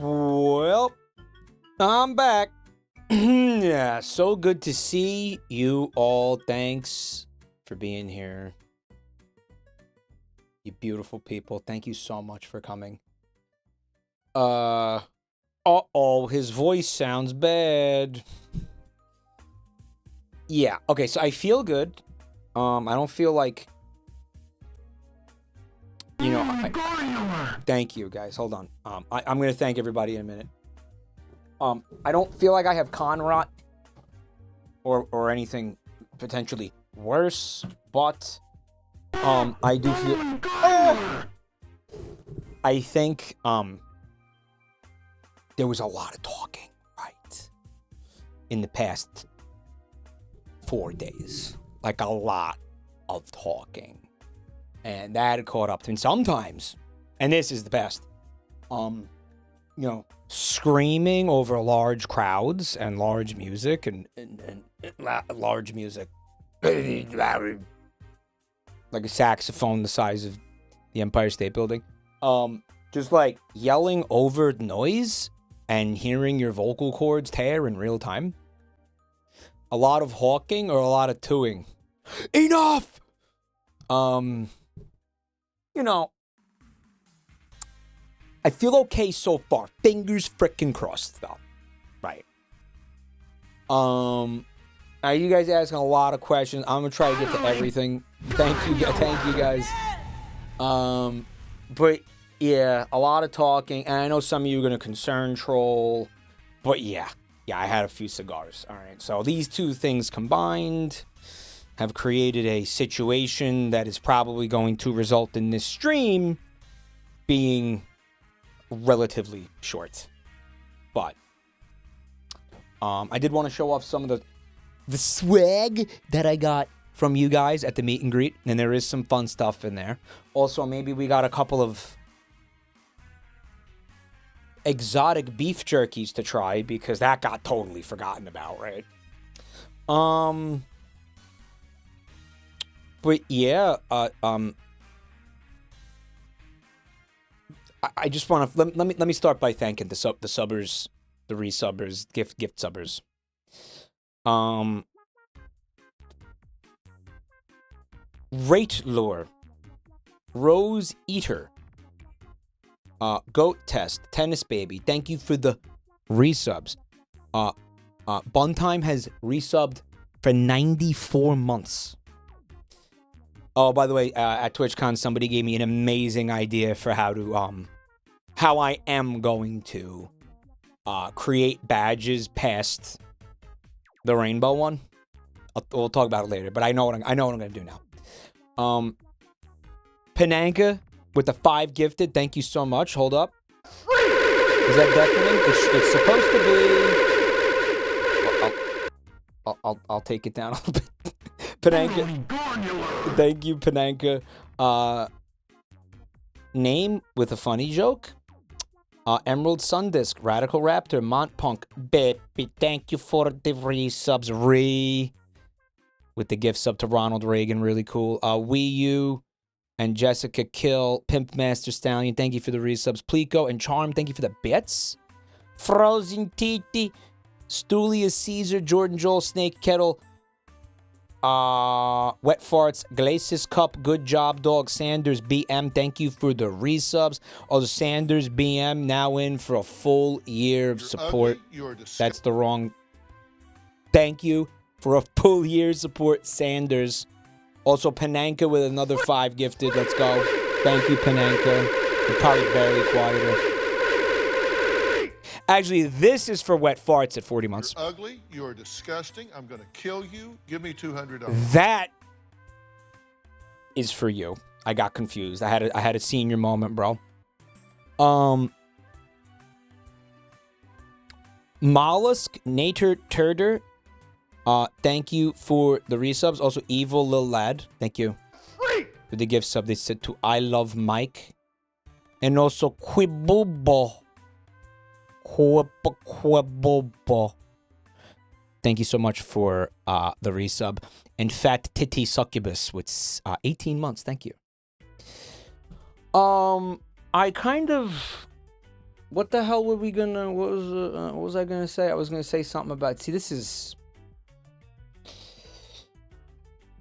Well, I'm back. Yeah, so good to see you all. Thanks for being here. You beautiful people. Thank you so much for coming. Uh-oh, his voice sounds bad. Yeah, okay, so I feel good. I don't feel like... You know, thank you, guys. Hold on. I'm going to thank everybody in a minute. I don't feel like I have con rot or anything potentially worse, but I do feel... I think there was a lot of talking, right, in the past 4 days. Like, a lot of talking. And that caught up to me sometimes. And this is the best. You know, screaming over large crowds and large music and large music. Like a saxophone the size of the Empire State Building. Just like yelling over noise and hearing your vocal cords tear in real time. A lot of hawking or a lot of tooing. Enough! You know, I feel okay so far. Fingers frickin' crossed, though. Right. Now you guys asking a lot of questions. I'm gonna try to get to everything. Thank you guys. But yeah, a lot of talking, and I know some of you are gonna concern troll, but yeah, I had a few cigars. All right, so these two things combined have created a situation that is probably going to result in this stream being relatively short. But I did want to show off some of the swag that I got from you guys at the meet and greet, and there is some fun stuff in there. Also, maybe we got a couple of exotic beef jerkies to try, because that got totally forgotten about, right? But yeah, I just want to let me start by thanking the subbers, the resubbers, gift subbers. Rate Lure, Rose Eater, Goat Test, Tennis Baby. Thank you for the resubs. Buntime has resubbed for 94 months. Oh, by the way, at TwitchCon, somebody gave me an amazing idea for how I am going to create badges past the rainbow one. We'll talk about it later, but I know what I'm gonna do now. Pananka with the 5 gifted. Thank you so much. Hold up. Is that deafening? It's supposed to be. I'll take it down a little bit. Pananka. Thank you, Pananka. Name with a funny joke. Emerald Sundisk, Radical Raptor, Montpunk, Baby. Thank you for the resubs. With the gift sub to Ronald Reagan, really cool. Wii U and Jessica Kill, Pimp Master Stallion, thank you for the resubs. Plico and Charm, thank you for the bits. Frozen Titi, Stulia Caesar, Jordan Joel, Snake Kettle, Wet Farts, Glacis Cup, Good Job Dog, Sanders BM, thank you for the resubs. Also, Sanders BM now in for a full year of support. That's the wrong. Thank you for a full year support, Sanders. Also, Pananka with another 5 gifted. Let's go. Thank you, Pananka. You're probably barely quieter. Actually, this is for Wet Farts at 40 months. You're ugly. You're disgusting. I'm going to kill you. Give me $200. That is for you. I got confused. I had a senior moment, bro. Mollusk, Nater Turder. Thank you for the resubs. Also, Evil Lil Lad. Thank you for the gift sub. They said to I Love Mike. And also Quibobo. Thank you so much for the resub. And Fat Titty Succubus with 18 months. Thank you. I kind of what the hell were we gonna? What was I gonna say? I was gonna say something about. See, this is.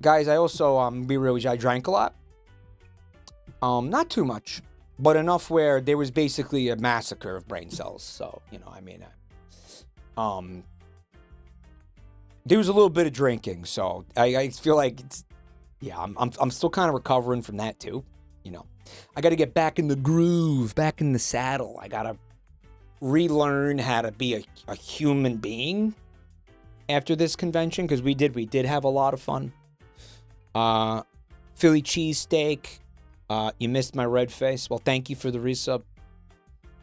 Guys, I also be real with you. I drank a lot. Not too much, but enough where there was basically a massacre of brain cells. So you know, I mean, there was a little bit of drinking. So I feel like it's. Yeah, I'm still kind of recovering from that too. You know, I got to get back in the groove, back in the saddle. I got to relearn how to be a human being after this convention, because we did have a lot of fun. Philly cheesesteak. You missed my red face. Well, thank you for the resub.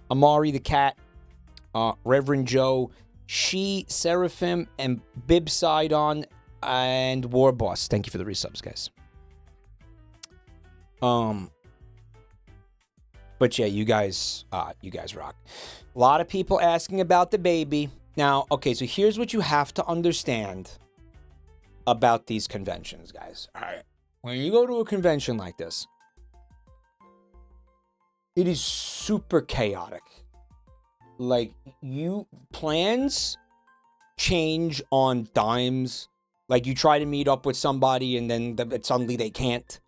Amari the cat. Reverend Joe. She, Seraphim, and Bib Sidon, and War Boss. Thank you for the resubs, guys. But yeah, you guys rock. A lot of people asking about the baby. Now, okay, so here's what you have to understand about these conventions, guys. All right. When you go to a convention like this, it is super chaotic. Like, plans change on dimes. Like, you try to meet up with somebody and then suddenly they can't.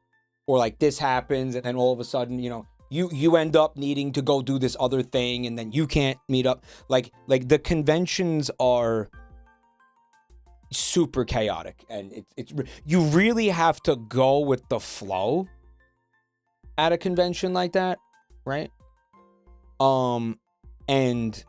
Or like this happens and then all of a sudden, you know, you end up needing to go do this other thing and then you can't meet up. Like the conventions are super chaotic, and you really have to go with the flow at a convention like that, right? And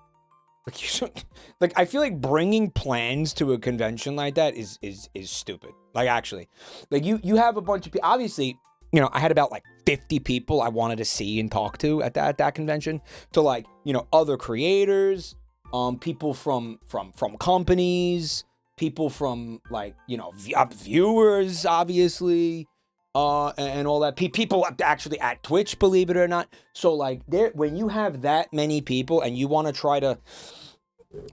like I feel like bringing plans to a convention like that is stupid. Like, actually, like you have a bunch of people. Obviously, you know, I had about like 50 people I wanted to see and talk to at that convention. To, like, you know, other creators, people from companies, people from, like, you know, viewers, obviously, and all that. People actually at Twitch, believe it or not. So, like, when you have that many people and you want to try to,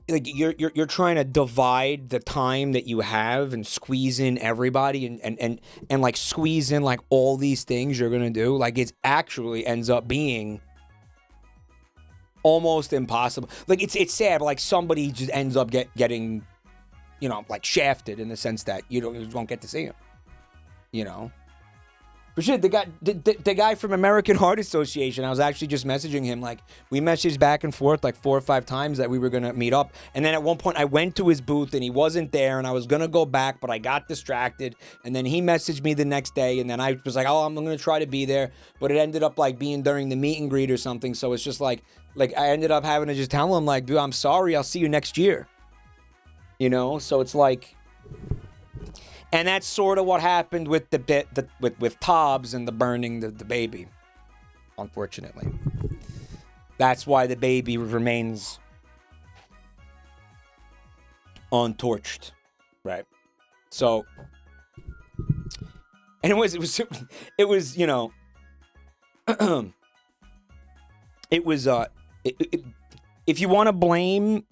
like, you're trying to divide the time that you have and squeeze in everybody and like squeeze in like all these things you're gonna do, like, it actually ends up being almost impossible. Like, it's sad, but like somebody just ends up getting, you know, like shafted in the sense that you won't get to see him, you know. But shit, the guy from American Heart Association, I was actually just messaging him. Like, we messaged back and forth like 4 or 5 times that we were going to meet up. And then at one point I went to his booth and he wasn't there, and I was going to go back, but I got distracted. And then he messaged me the next day, and then I was like, oh, I'm going to try to be there. But it ended up like being during the meet and greet or something. So it's just like I ended up having to just tell him, like, dude, I'm sorry. I'll see you next year. You know? So it's like... And that's sort of what happened with with Tobbs and the burning the baby, unfortunately. That's why the baby remains untorched, right? So, and it was you know, it was if you want to blame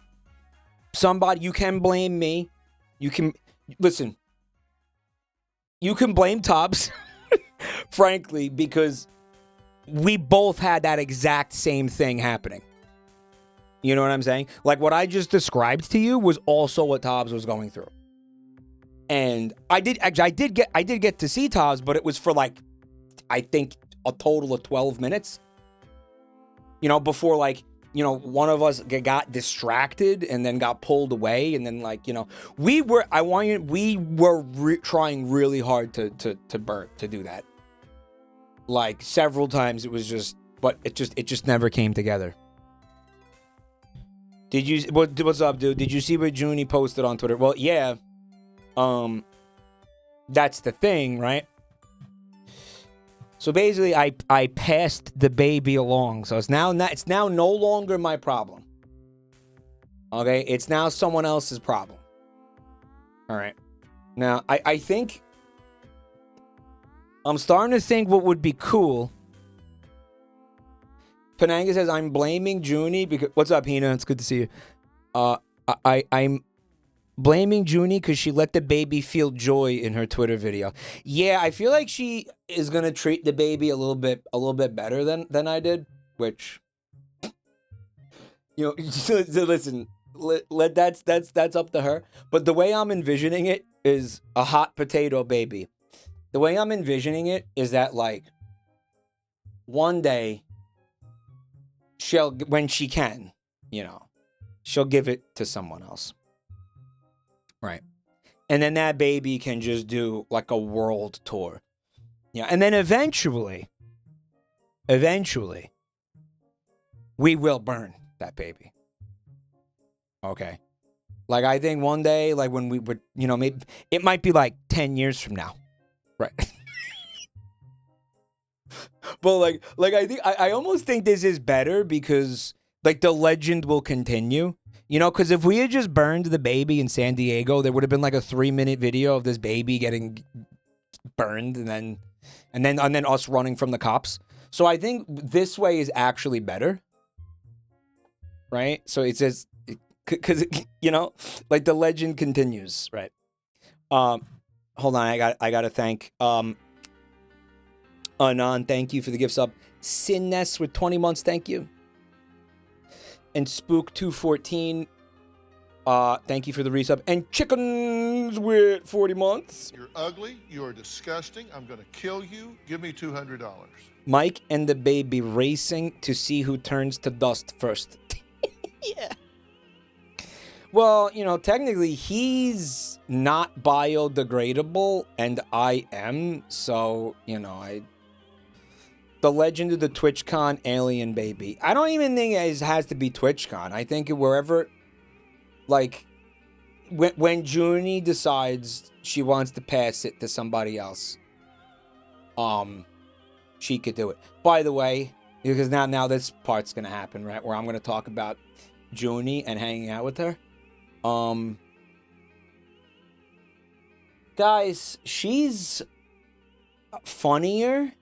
somebody, you can blame me. You can listen. You can blame Tobbs, frankly, because we both had that exact same thing happening. You know what I'm saying? Like, what I just described to you was also what Tobbs was going through. And I did get to see Tobbs, but it was for like, I think, a total of 12 minutes. You know, before, like, you know, one of us got distracted and then got pulled away, and then, like, you know, we were trying really hard to do that. Like, several times. It was just, but it just never came together. What's up, dude? Did you see what Junie posted on Twitter? Well, yeah. That's the thing, right? So basically, I passed the baby along. So it's now no longer my problem. Okay, it's now someone else's problem. All right. Now I think I'm starting to think what would be cool. Pananga says I'm blaming Junie because what's up, Hina? It's good to see you. I'm blaming Junie because she let the baby feel joy in her Twitter video. Yeah, I feel like she is gonna treat the baby a little bit better than I did, which You know, so listen, that's up to her. But the way I'm envisioning it is a hot potato baby. The way I'm envisioning it is that like one day she'll, when she can, you know, she'll give it to someone else. Right. And then that baby can just do like a world tour. Yeah. And then eventually, we will burn that baby. Okay. Like, I think one day, like when we would, you know, maybe it might be like 10 years from now. Right. But like I think, I almost think this is better because like the legend will continue. You know, because if we had just burned the baby in San Diego, there would have been like a 3-minute video of this baby getting burned and then us running from the cops. So I think this way is actually better. Right? So it says, because, you know, like the legend continues, right? Hold on, I got to thank Anon, thank you for the gift sub. Sinnes with 20 months, thank you. And Spook214, thank you for the resub. And Chickens with 40 months. You're ugly. You're disgusting. I'm going to kill you. Give me $200. Mike and the baby racing to see who turns to dust first. Yeah. Well, you know, technically he's not biodegradable and I am, so, you know, the legend of the TwitchCon alien baby. I don't even think it has to be TwitchCon. I think wherever, like, when Junie decides she wants to pass it to somebody else, she could do it. By the way, because now this part's gonna happen, right? Where I'm gonna talk about Junie and hanging out with her. Guys, she's funnier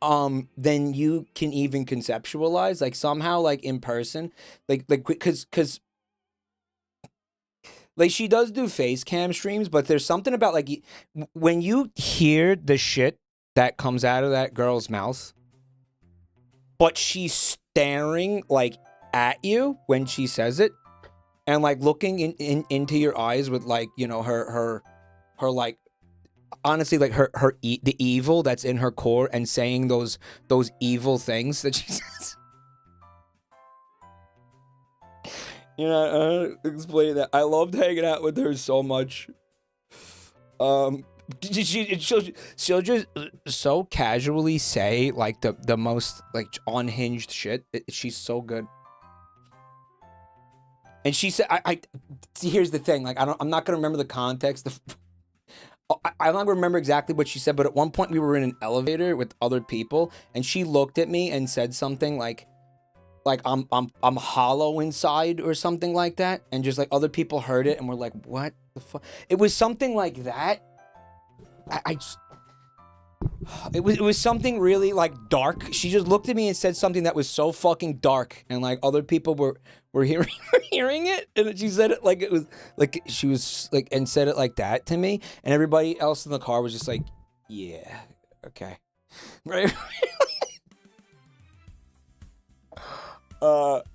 than you can even conceptualize. Like somehow, like in person, like because like she does do face cam streams, but there's something about like when you hear the shit that comes out of that girl's mouth, but she's staring like at you when she says it, and like looking into your eyes with like, you know, her like, honestly, like the evil that's in her core and saying those evil things that she says. You know, explain that. I loved hanging out with her so much. She'll just so casually say like the most like unhinged shit. She's so good. And she said, I see, here's the thing. Like, I'm not gonna remember the context. I'm not gonna remember exactly what she said, but at one point we were in an elevator with other people, and she looked at me and said something like I'm hollow inside or something like that, and just like other people heard it and were like, what the fuck? It was something like that. It was something really like dark. She just looked at me and said something that was so fucking dark, and like other people were hearing it, and she said it like it was like she was like, and said it like that to me, and everybody else in the car was just like, yeah, okay, right.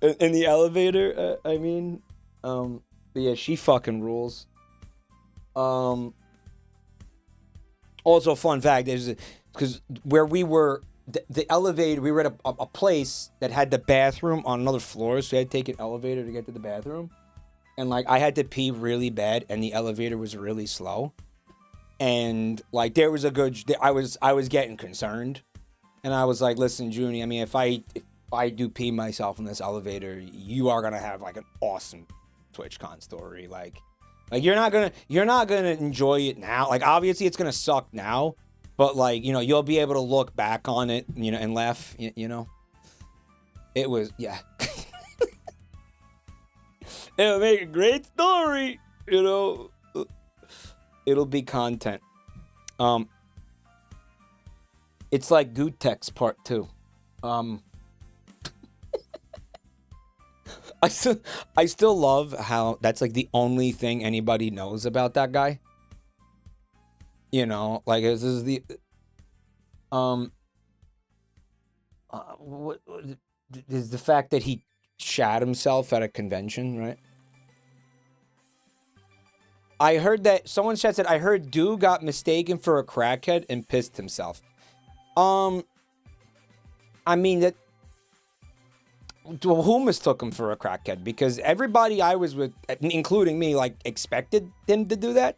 In the elevator, I mean, but yeah, she fucking rules. Also, fun fact is because where we were, the elevator, we were at a place that had the bathroom on another floor, so we had to take an elevator to get to the bathroom. And like, I had to pee really bad, and the elevator was really slow. And like, there was a good, I was getting concerned, and I was like, listen, Junie, I mean, if I do pee myself in this elevator, you are gonna have like an awesome TwitchCon story, like you're not gonna enjoy it now. Like, obviously it's gonna suck now, but like, you know, you'll be able to look back on it, you know, and laugh, you know. It was, yeah. It'll make a great story, you know. It'll be content. It's like Gutex Part 2. I still love how that's like the only thing anybody knows about that guy. You know, like this is the what is the fact that he shat himself at a convention, right? I heard that someone said I heard Du got mistaken for a crackhead and pissed himself. I mean that. Who mistook him for a crackhead? Because everybody I was with, including me, like expected him to do that.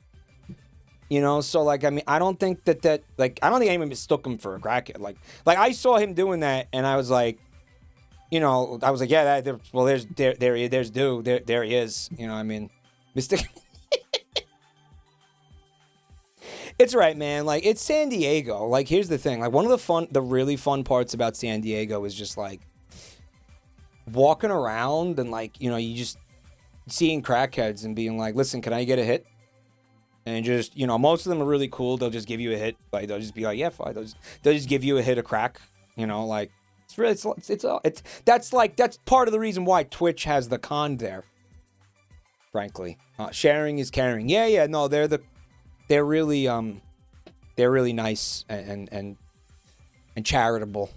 You know, so like I mean, I don't think that I don't think anyone mistook him for a crackhead. Like I saw him doing that, and I was like, you know, I was like, yeah, there's Du, there he is. You know, I mean, mistake. It's right, man. Like, it's San Diego. Like, here's the thing. Like, one of the really fun parts about San Diego is just, like, walking around and, like, you know, you just seeing crackheads and being like, listen, can I get a hit? And just, you know, most of them are really cool. They'll just give you a hit. Like, they'll just be like, yeah, fine. They'll just give you a hit of crack. You know, like, that's part of the reason why Twitch has the con there. Frankly. Sharing is caring. Yeah, no, they're really nice and charitable,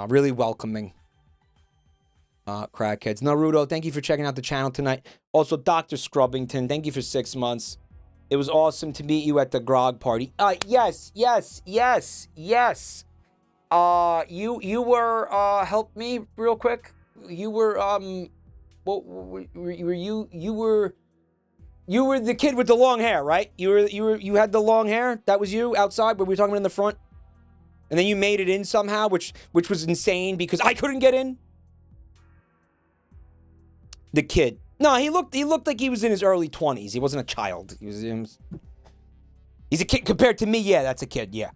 really welcoming crackheads. Naruto, thank you for checking out the channel tonight. Also, Dr. Scrubbington, thank you for 6 months. It was awesome to meet you at the grog party. Yes. You were help me real quick. You were what were you were the kid with the long hair, right? You had the long hair. That was you outside, but we were talking about in the front. And then you made it in somehow, which was insane because I couldn't get in. The kid. No, he looked like he was in his early 20s. He wasn't a child. He's a kid compared to me. Yeah, that's a kid. Yeah.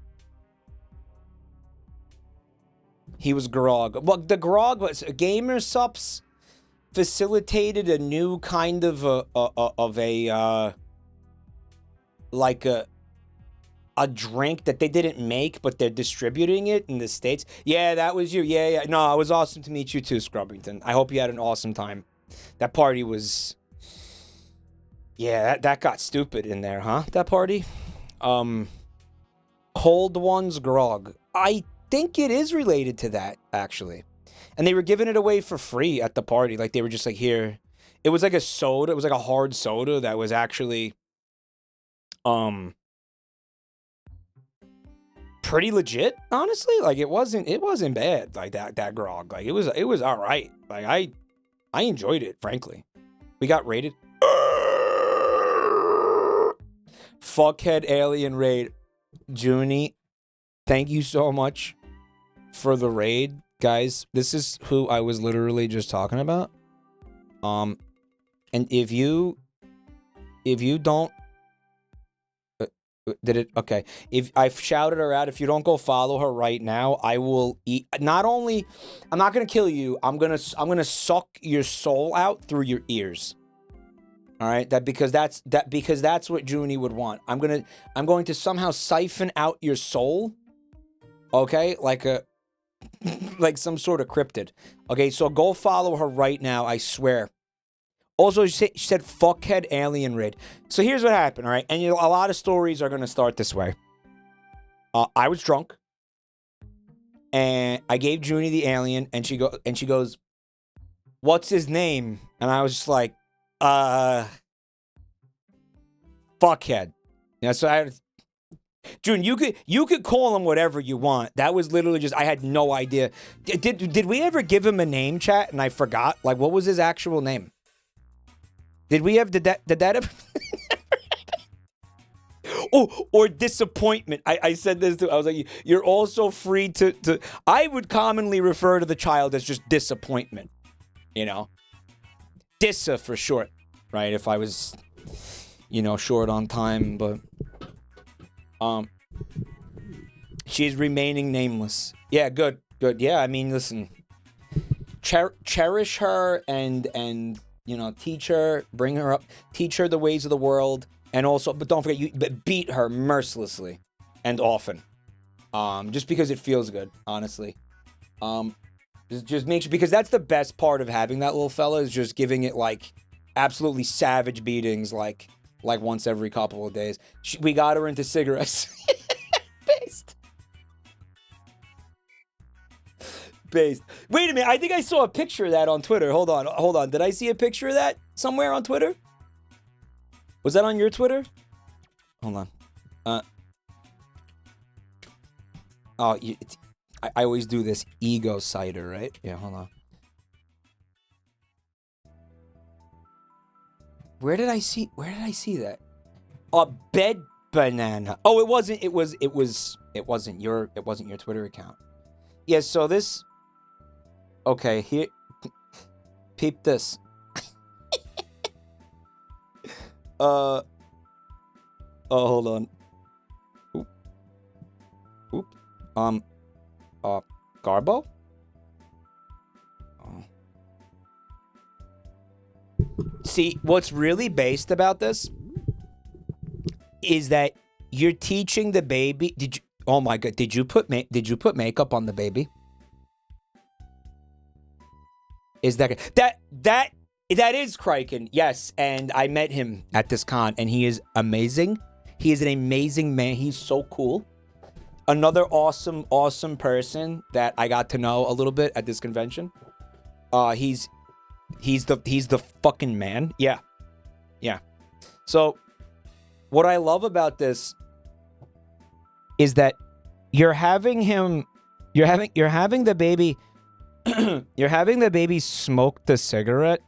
He was grog. Well, the grog was Gamer Sups facilitated a new kind of a drink that they didn't make, but they're distributing it in the States. Yeah, that was you. Yeah. No, it was awesome to meet you too, Scrubbington. I hope you had an awesome time. That party was... Yeah, that got stupid in there, huh? That party? Cold One's grog. I think it is related to that, actually. And they were giving it away for free at the party. Like, they were just like, here. It was like a soda. It was like a hard soda that was actually... pretty legit, honestly. Like, it wasn't bad. Like, that grog. Like, it was all right. Like, I enjoyed it, frankly. We got raided. Fuckhead alien raid. Junie, thank you so much for the raid. Guys, this is who I was literally just talking about. And if you don't... Did it? Okay. If I've shouted her out, if you don't go follow her right now, I will eat. Not only, I'm not gonna kill you. I'm gonna suck your soul out through your ears. All right. Because that's what Junie would want. I'm going to somehow siphon out your soul. Okay, like some sort of cryptid. Okay, so go follow her right now. I swear. Also, she said, fuckhead alien raid. So here's what happened, all right? And a lot of stories are going to start this way. I was drunk. And I gave Junie the alien. And she goes, what's his name? And I was just like, fuckhead. You know, so June, you could call him whatever you want. That was literally just, I had no idea. Did we ever give him a name, chat? And I forgot? Like, what was his actual name? Did that ever? Oh, or disappointment. I said this too. I was like, you're also free to... I would commonly refer to the child as just disappointment. You know? Dissa for short. Right? If I was, you know, short on time, but... She's remaining nameless. Yeah, good. Yeah, I mean, listen. Cherish her and you know, teach her, bring her up, teach her the ways of the world, and also, but don't forget, beat her mercilessly and often, just because it feels good, honestly. Just make sure, because that's the best part of having that little fella, is just giving it like absolutely savage beatings, like once every couple of days. We got her into cigarettes. Based. Based. Wait a minute. I think I saw a picture of that on Twitter. Hold on. Did I see a picture of that somewhere on Twitter? Was that on your Twitter? Hold on. I always do this ego cider, right? Yeah, hold on. Where did I see that? A bed banana. Oh, it wasn't your Twitter account. Yeah, so this. Okay, here. Peep this. Oh, hold on. Oop. Garbo? Oh. See, what's really based about this is that you're teaching the baby. Oh my god, did you put makeup on the baby? Is that is Kraken? Yes, and I met him at this con, and he is amazing. He is an amazing man. He's so cool. Another awesome person that I got to know a little bit at this convention. He's the fucking man. Yeah. So, what I love about this is that you're having the baby smoke the cigarette,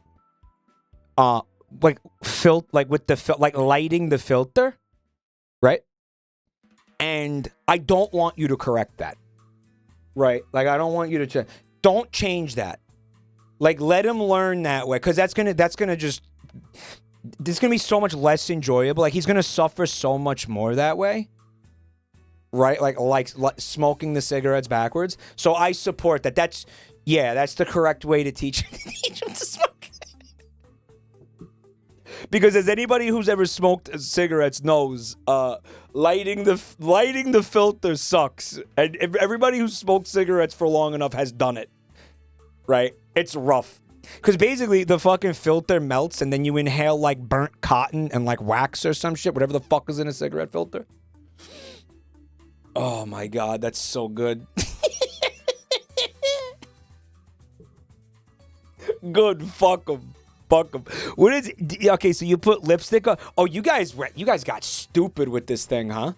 like lighting the filter, right? And I don't want you to correct that, right? Like, I don't want you to don't change that. Like, let him learn that way, because this is gonna be so much less enjoyable. Like, he's gonna suffer so much more that way, right? Like smoking the cigarettes backwards. So I support that. That's the correct way to teach him to smoke. Because as anybody who's ever smoked cigarettes knows, lighting the filter sucks. And everybody who's smoked cigarettes for long enough has done it. Right? It's rough. Because basically the fucking filter melts and then you inhale like burnt cotton and like wax or some shit, whatever the fuck is in a cigarette filter. Oh my god, that's so good. Good, fuck them. What is it? Okay, so you put lipstick on. Oh, you guys got stupid with this thing, huh?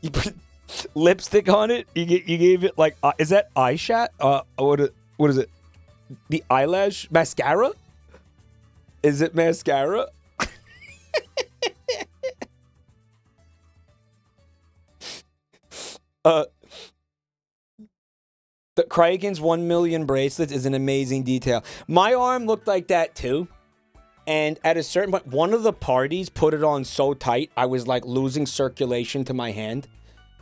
You put lipstick on it. You gave it like is that eyeshadow? What is it? The eyelash mascara? Is it mascara? The Kraken's 1 million bracelets is an amazing detail. My arm looked like that too. And at a certain point, one of the parties put it on so tight, I was like losing circulation to my hand.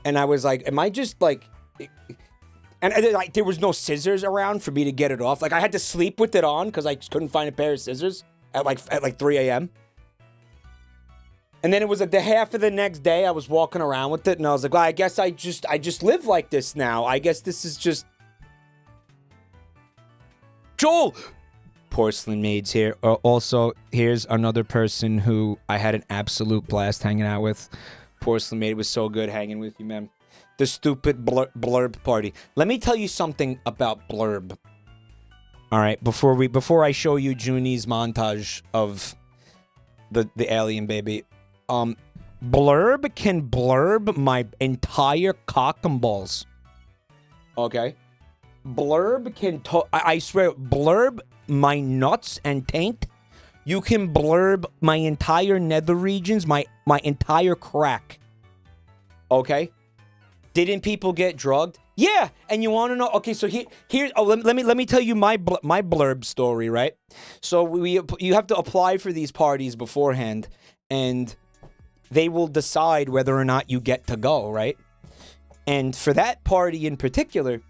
And I was like, am I just like... And like, there was no scissors around for me to get it off. Like, I had to sleep with it on because I couldn't find a pair of scissors at like 3 a.m. And then it was like the half of the next day I was walking around with it. And I was like, well, I guess I just live like this now. I guess this is just... Joel! Porcelain Maid's here. Also, here's another person who I had an absolute blast hanging out with. Porcelain Maid was so good hanging with you, man. The stupid blurb party. Let me tell you something about blurb. All right, before I show you Junie's montage of the alien baby. Blurb can blurb my entire cock and balls. Okay? Blurb can... I swear, blurb my nuts and taint. You can blurb my entire nether regions, my entire crack. Okay? Didn't people get drugged? Yeah, and you want to know? Okay, so here. Oh, let me tell you my blurb story, right? So you have to apply for these parties beforehand, and they will decide whether or not you get to go, right? And for that party in particular,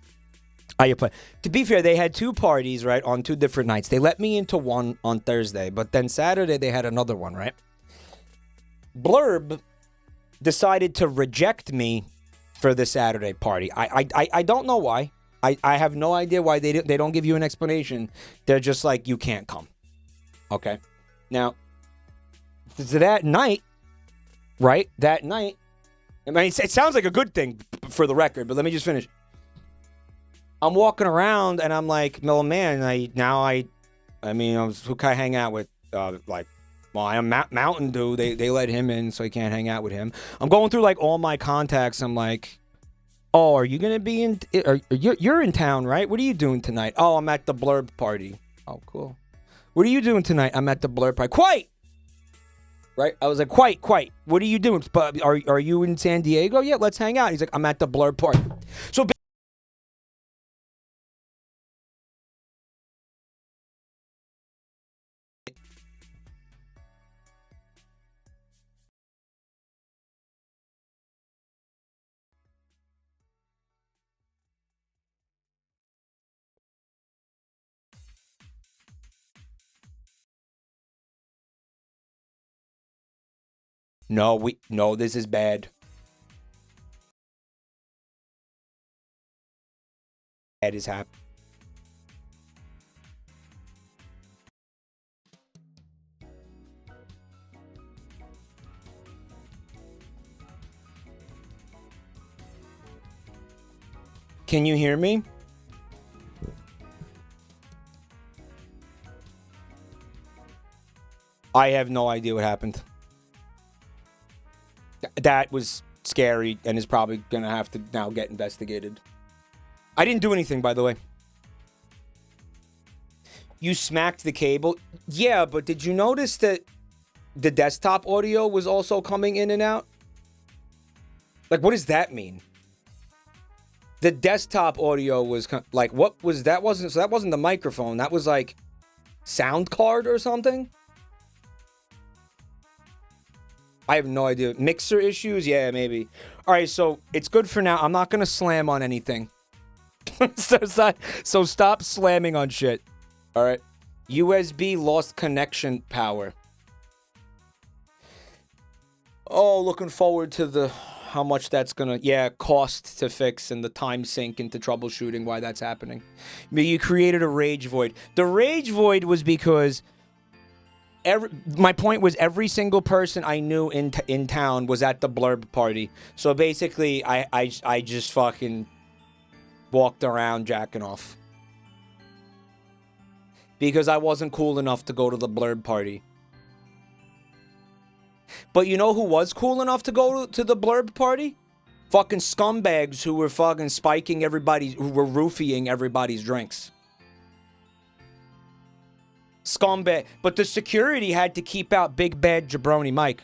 I applied. To be fair, they had 2 parties, right, on 2 different nights. They let me into one on Thursday, but then Saturday they had another one, right? Blurb decided to reject me for the Saturday party. I don't know why. I have no idea why they don't give you an explanation. They're just like, you can't come. Okay? Now, so that night, right? That night, I mean, it sounds like a good thing for the record, but let me just finish. I'm walking around and I'm like, no man, I mean, who can I hang out with? Like, well, I'm Mountain Dew. They let him in, so I can't hang out with him. I'm going through like all my contacts. I'm like, oh, are you gonna be in? You're in town, right? What are you doing tonight? Oh, I'm at the Blurb party. Oh, cool. What are you doing tonight? I'm at the Blurb party. Quite. Right? I was like, quite. What are you doing? But are you in San Diego? Yeah, let's hang out. He's like, I'm at the Blurb party. So. No, this is bad. Bad is happening. Can you hear me? I have no idea what happened. That was scary and is probably gonna have to now get investigated. I didn't do anything, by the way. You smacked the cable? Yeah, but did you notice that the desktop audio was also coming in and out? Like, what does that mean? The desktop audio was like, what was that? So that wasn't the microphone. That was like sound card or something. I have no idea. Mixer issues? Yeah, maybe. All right, so it's good for now. I'm not going to slam on anything. So stop slamming on shit. All right. USB lost connection power. Oh, looking forward to how much that's going to, cost to fix and the time sink into troubleshooting why that's happening. But you created a rage void. The rage void was because... my point was every single person I knew in town was at the Blurb party. So basically, I just fucking walked around jacking off. Because I wasn't cool enough to go to the Blurb party. But you know who was cool enough to go to the Blurb party? Fucking scumbags who were fucking spiking who were roofying everybody's drinks. Scumbag. But the security had to keep out Big Bad Jabroni Mike.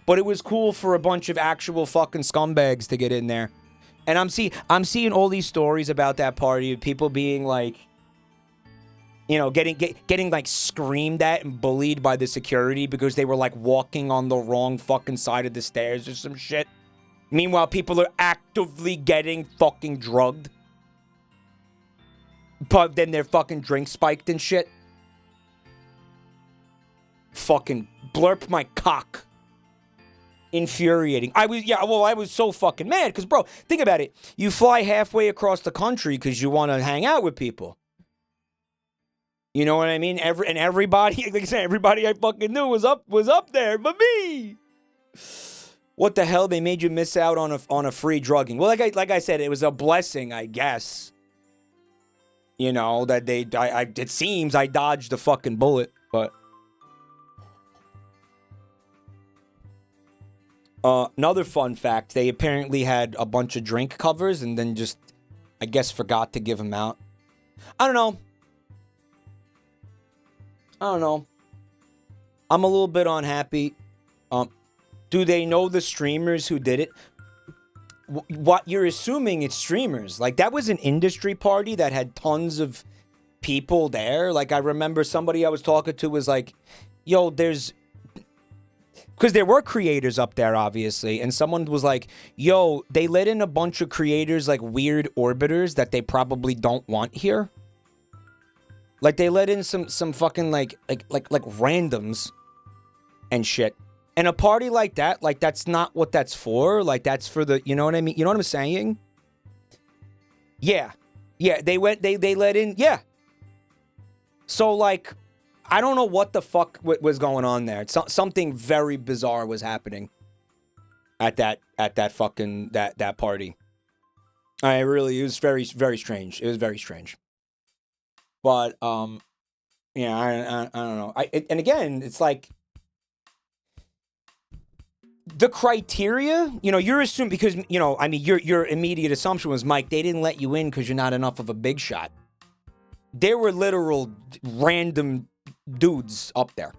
But it was cool for a bunch of actual fucking scumbags to get in there. And I'm seeing all these stories about that party of people being like, you know, getting like screamed at and bullied by the security because they were like walking on the wrong fucking side of the stairs or some shit. Meanwhile, people are actively getting fucking drugged. But then their fucking drink spiked and shit. Fucking blurp my cock. Infuriating. I was so fucking mad because, bro, think about it. You fly halfway across the country because you want to hang out with people. You know what I mean? Everybody, like I said, everybody I fucking knew was up there, but me. What the hell? They made you miss out on a free drugging. Well, like I said, it was a blessing, I guess. You know that it seems I dodged the fucking bullet, but. Another fun fact, they apparently had a bunch of drink covers and then just, I guess, forgot to give them out. I don't know. I'm a little bit unhappy. Do they know the streamers who did it? What you're assuming it's streamers. Like, that was an industry party that had tons of people there. Like, I remember somebody I was talking to was like, yo, there's... Because there were creators up there, obviously, and someone was like, yo, they let in a bunch of creators, like weird orbiters that they probably don't want here. Like, they let in some fucking, like randoms and shit. And a party like that, like, that's not what that's for. Like, that's for the, you know what I mean? You know what I'm saying? Yeah. Yeah, they let in, yeah. So, like... I don't know what the fuck was going on there. Something very bizarre was happening at that fucking that party. It was very, very strange. It was very strange. But, yeah, I don't know. And again, it's like, the criteria, you're assuming, because, I mean, your immediate assumption was, Mike, they didn't let you in because you're not enough of a big shot. There were literal random dudes up there.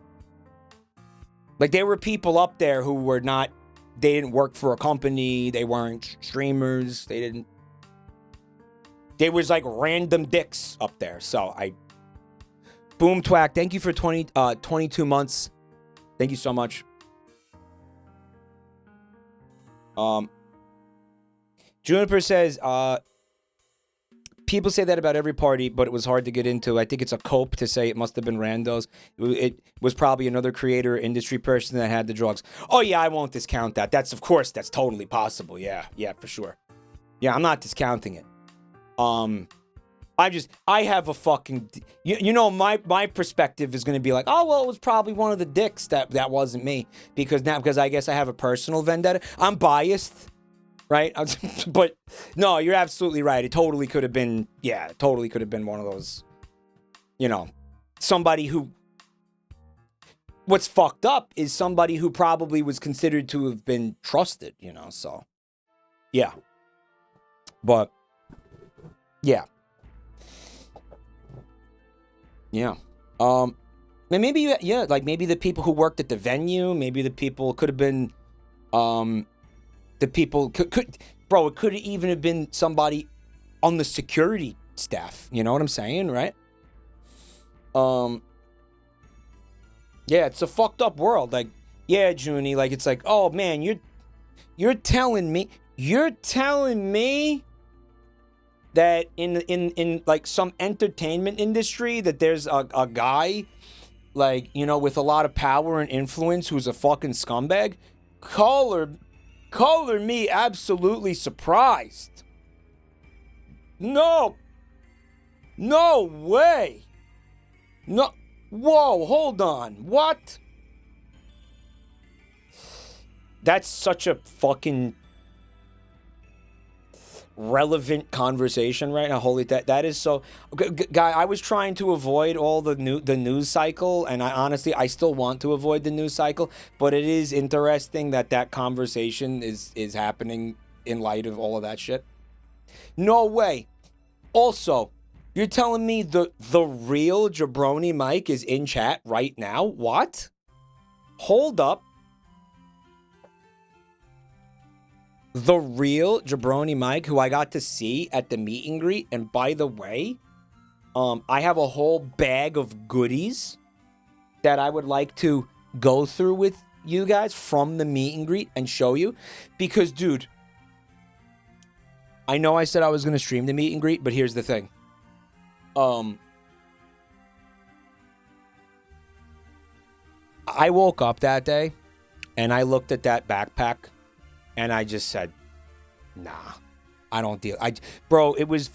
Like, there were people up there who were not, they didn't work for a company, they weren't streamers, there was like random dicks up there. So Boom Twack, thank you for 22 months. Thank you so much. Juniper says, people say that about every party, but it was hard to get into. I think it's a cope to say it must have been randos. It was probably another creator, industry person that had the drugs. Oh yeah, I won't discount that. That's totally possible. Yeah, for sure. Yeah, I'm not discounting it. I have a fucking, my perspective is going to be like, oh, well, it was probably one of the dicks that wasn't me, because I guess I have a personal vendetta. I'm biased, right? But no, you're absolutely right. It totally could have been, one of those, somebody who, what's fucked up is somebody who probably was considered to have been trusted, so, yeah. But, yeah. Yeah. And maybe, like maybe the people who worked at the venue, maybe the people could have been, the people bro, it could even have been somebody on the security staff. You know what I'm saying, right? Yeah, it's a fucked up world. Like, yeah, Junie, like, it's like, oh man, you're telling me that in like some entertainment industry that there's a guy like, with a lot of power and influence who's a fucking scumbag? Color me absolutely surprised. No way. No. Whoa, hold on. What? That's such a fucking relevant conversation right now. Holy, that is so. Guy, I was trying to avoid all the news cycle, and I still want to avoid the news cycle, but it is interesting that conversation is happening in light of all of that shit. No way. Also, you're telling me the real Jabroni Mike is in chat right now? What? Hold up. The real Jabroni Mike, who I got to see at the meet and greet. And by the way, I have a whole bag of goodies that I would like to go through with you guys from the meet and greet and show you. Because, dude, I know I said I was going to stream the meet and greet, but here's the thing. I woke up that day and I looked at that backpack. And I just said, nah, I don't deal. Bro, it was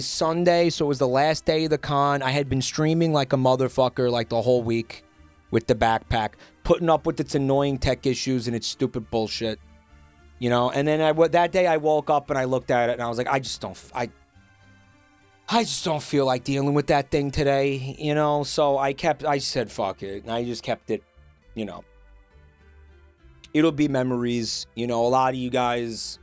Sunday, so it was the last day of the con. I had been streaming like a motherfucker like the whole week with the backpack, putting up with its annoying tech issues and its stupid bullshit, And then that day I woke up and I looked at it and I was like, I just don't feel like dealing with that thing today, So I said, fuck it, and I just kept it, It'll be memories. A lot of you guys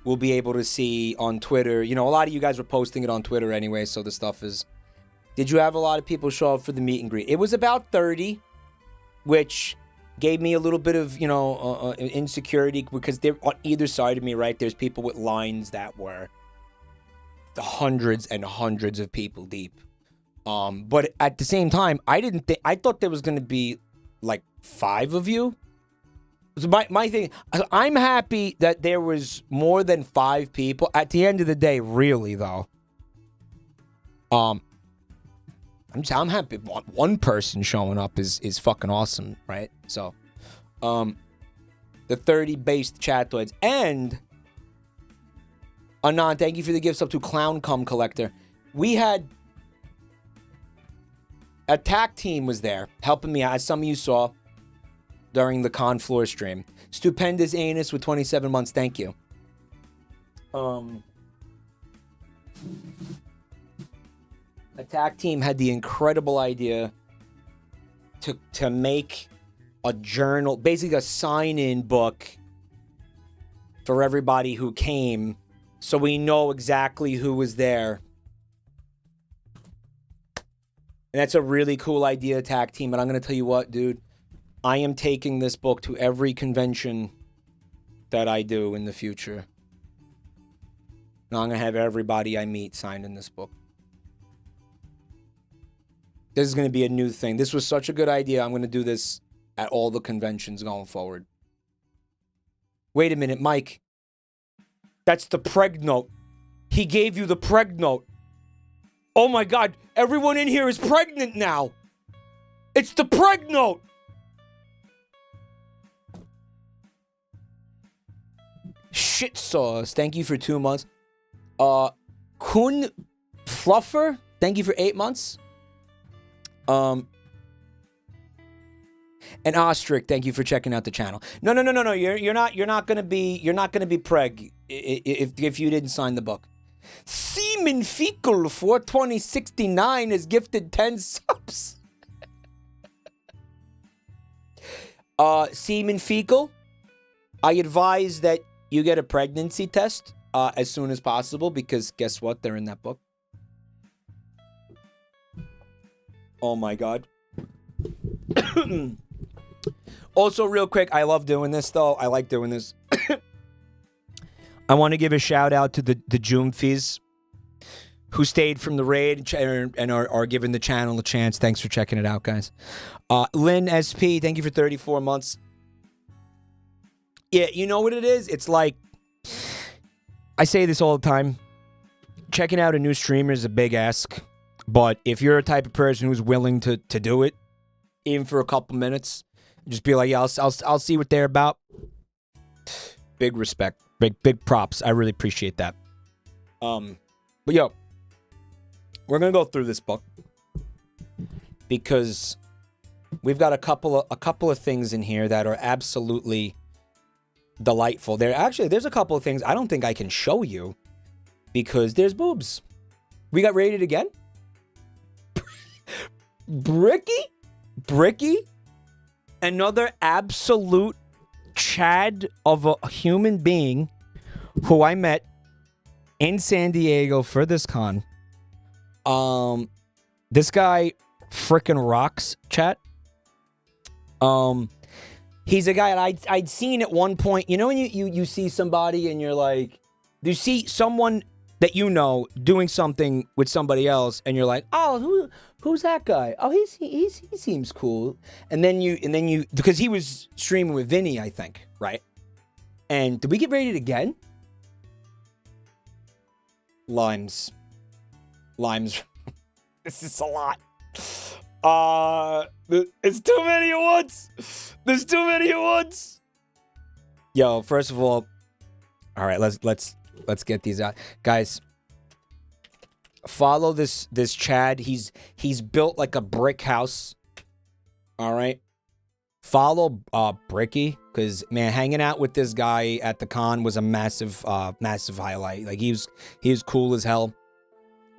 will be able to see on Twitter. A lot of you guys were posting it on Twitter anyway, so the stuff is... Did you have a lot of people show up for the meet and greet? It was about 30, which gave me a little bit of, insecurity, because they're on either side of me, right? There's people with lines that were the hundreds and hundreds of people deep. But at the same time, I thought there was going to be like 5 of you. So my thing, I'm happy that there was more than 5 people. At the end of the day, really though, I'm happy one person showing up is fucking awesome, right? So, the 30 based chatoids. And Anand, thank you for the gifts up to Clown Cum Collector. We had Attack Team was there helping me out, as some of you saw during the con floor stream. Stupendous Anus with 27 months. Thank you. Attack Team had the incredible idea to make a journal, basically a sign-in book for everybody who came, so we know exactly who was there. And that's a really cool idea, Attack Team. And I'm going to tell you what, dude. I am taking this book to every convention that I do in the future. And I'm going to have everybody I meet signed in this book. This is going to be a new thing. This was such a good idea. I'm going to do this at all the conventions going forward. Wait a minute, Mike. That's the preg note. He gave you the preg note. Oh my God, everyone in here is pregnant now. It's the preg note. Shit sauce, thank you for 2 months. Kun Fluffer, thank you for 8 months. And Ostrich, thank you for checking out the channel. No. You're not gonna be preg if you didn't sign the book. Seaman Fecal 42069 is gifted 10 subs. Seaman Fecal, I advise that you get a pregnancy test as soon as possible, because guess what? They're in that book. Oh my God. Also, real quick, I love doing this, though. I like doing this. I want to give a shout out to the Joomfies who stayed from the raid and are giving the channel a chance. Thanks for checking it out, guys. Lynn SP, thank you for 34 months. Yeah, you know what it is? It's like, I say this all the time. Checking out a new streamer is a big ask. But if you're a type of person who's willing to do it, even for a couple minutes, just be like, yeah, I'll see what they're about. Big respect. Big props. I really appreciate that. But yo, we're gonna go through this book because we've got a couple of things in here that are absolutely delightful. There's a couple of things I don't think I can show you because there's boobs. We got rated again. Bricky, another absolute Chad of a human being who I met in San Diego for this con. This guy frickin' rocks, chat. He's a guy that I'd seen at one point. You know when you see somebody and you're like, you see someone that you know doing something with somebody else, and you're like, oh, who's that guy? Oh, he seems cool. And then you because he was streaming with Vinny, I think, right? And did we get rated again? Limes. This is a lot. It's too many at once. There's too many at once. Yo, first of all right, let's get these out, guys. Follow this Chad. He's built like a brick house. All right. Follow Bricky, because man, hanging out with this guy at the con was a massive highlight. Like he was cool as hell.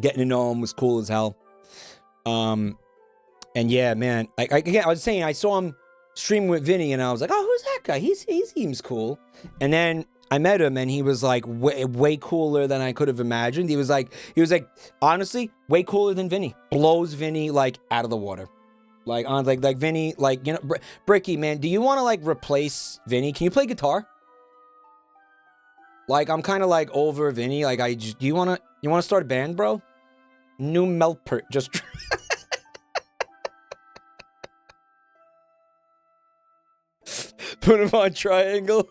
Getting to know him was cool as hell. And yeah, man, like I was saying, I saw him stream with Vinny, and I was like, oh, who's that guy? He seems cool. And then I met him, and he was like way cooler than I could have imagined. He was like honestly way cooler than Vinny. Blows Vinny like out of the water. Like on like Vinny, like, you know, Bricky, man, do you want to like replace Vinny? Can you play guitar? Like I'm kind of like over Vinny. Like do you want to start a band, bro? New Melper, just. Put him on triangle.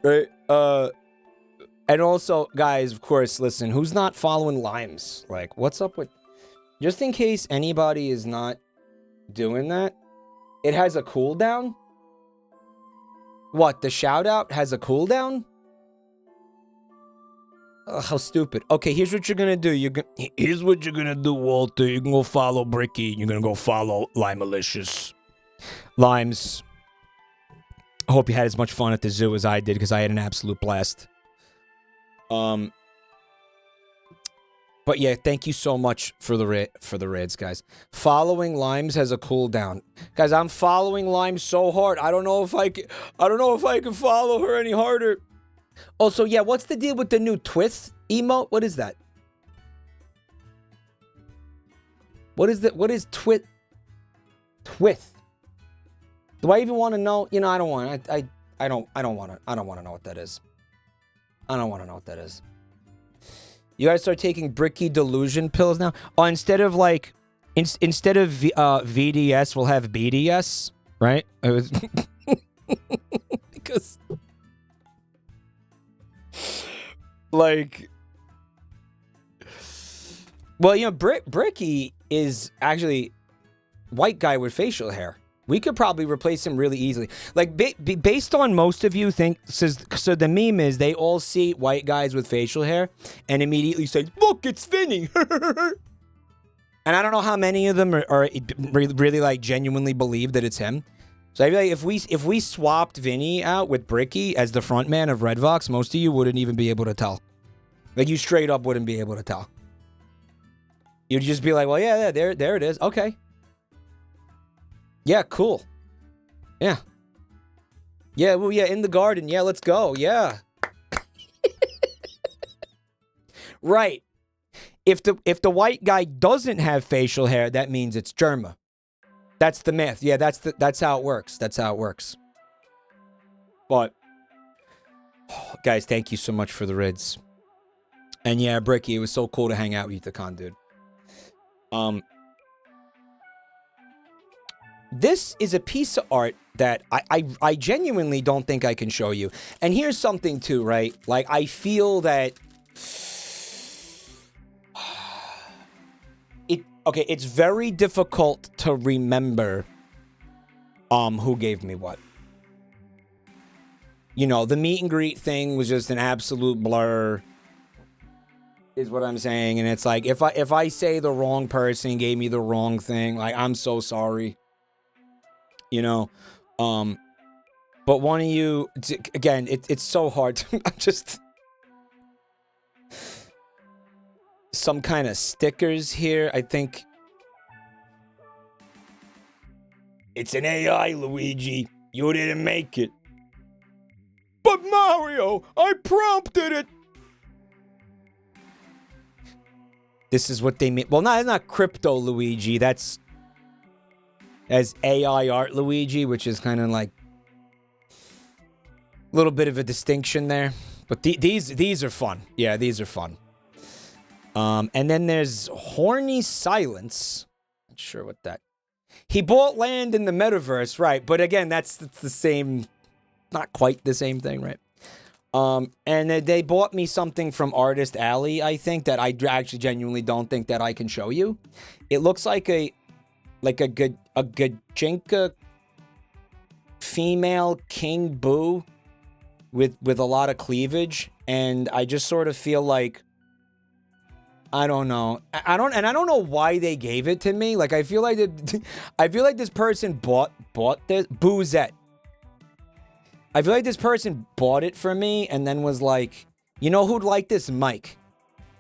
Right. And also, guys, of course, listen, who's not following Limes? Like, what's up with... Just in case anybody is not doing that, it has a cooldown? What, the shout-out has a cooldown? Ugh, how stupid. Okay, here's what you're gonna do. Here's what you're gonna do, Walter. You're gonna go follow Bricky. You're gonna go follow Limelicious. Limes. I hope you had as much fun at the zoo as I did, because I had an absolute blast. But yeah, thank you so much for the raids, guys. Following Limes has a cooldown. Guys, I'm following Limes so hard. I don't know if I can follow her any harder. Also, yeah, what's the deal with the new Twith emote? What is that? What is Twith? Twith. Do I even want to know? You know, I don't want to. I don't want to know what that is. I don't want to know what that is. You guys start taking Bricky delusion pills now? Oh, instead of like, instead of VDS, we'll have BDS, right? It was because, like, well, you know, Bricky is actually white guy with facial hair. We could probably replace him really easily. Like, based on most of you think, so the meme is they all see white guys with facial hair and immediately say, look, it's Vinny. And I don't know how many of them are really like genuinely believe that it's him. So I feel like if we swapped Vinny out with Bricky as the front man of Red Vox, most of you wouldn't even be able to tell. Like, you straight up wouldn't be able to tell. You'd just be like, well, yeah, there it is. Okay. Yeah, cool. Yeah. Yeah, well, yeah, in the garden. Yeah, let's go. Yeah. Right. If the white guy doesn't have facial hair, that means it's Germa. That's the myth. Yeah, that's how it works. That's how it works. But guys, thank you so much for the rids. And yeah, Bricky, it was so cool to hang out with you at the con, dude. This is a piece of art that I genuinely don't think I can show you. And here's something too, right? Like, I feel that it's very difficult to remember who gave me what. You know, the meet and greet thing was just an absolute blur, is what I'm saying. And it's like, if I say the wrong person gave me the wrong thing, like, I'm so sorry. You know, but one of you, again, it's so hard to, I'm just, some kind of stickers here, I think. It's an AI, Luigi. You didn't make it. But Mario, I prompted it. This is what they made. Well, not Crypto Luigi. That's as AI Art Luigi, which is kind of like a little bit of a distinction there. But these are fun. Yeah, these are fun. And then there's Horny Silence. Not sure what that. He bought land in the metaverse, right? But again, that's the same, not quite the same thing, right? And they bought me something from Artist Alley, I think, that I actually genuinely don't think that I can show you. It looks like a Gajinka female King Boo with a lot of cleavage, and I just sort of feel like, I don't know. I don't know why they gave it to me. Like, I feel like this person bought this Boozette. I feel like this person bought it for me and then was like, you know who'd like this? Mike.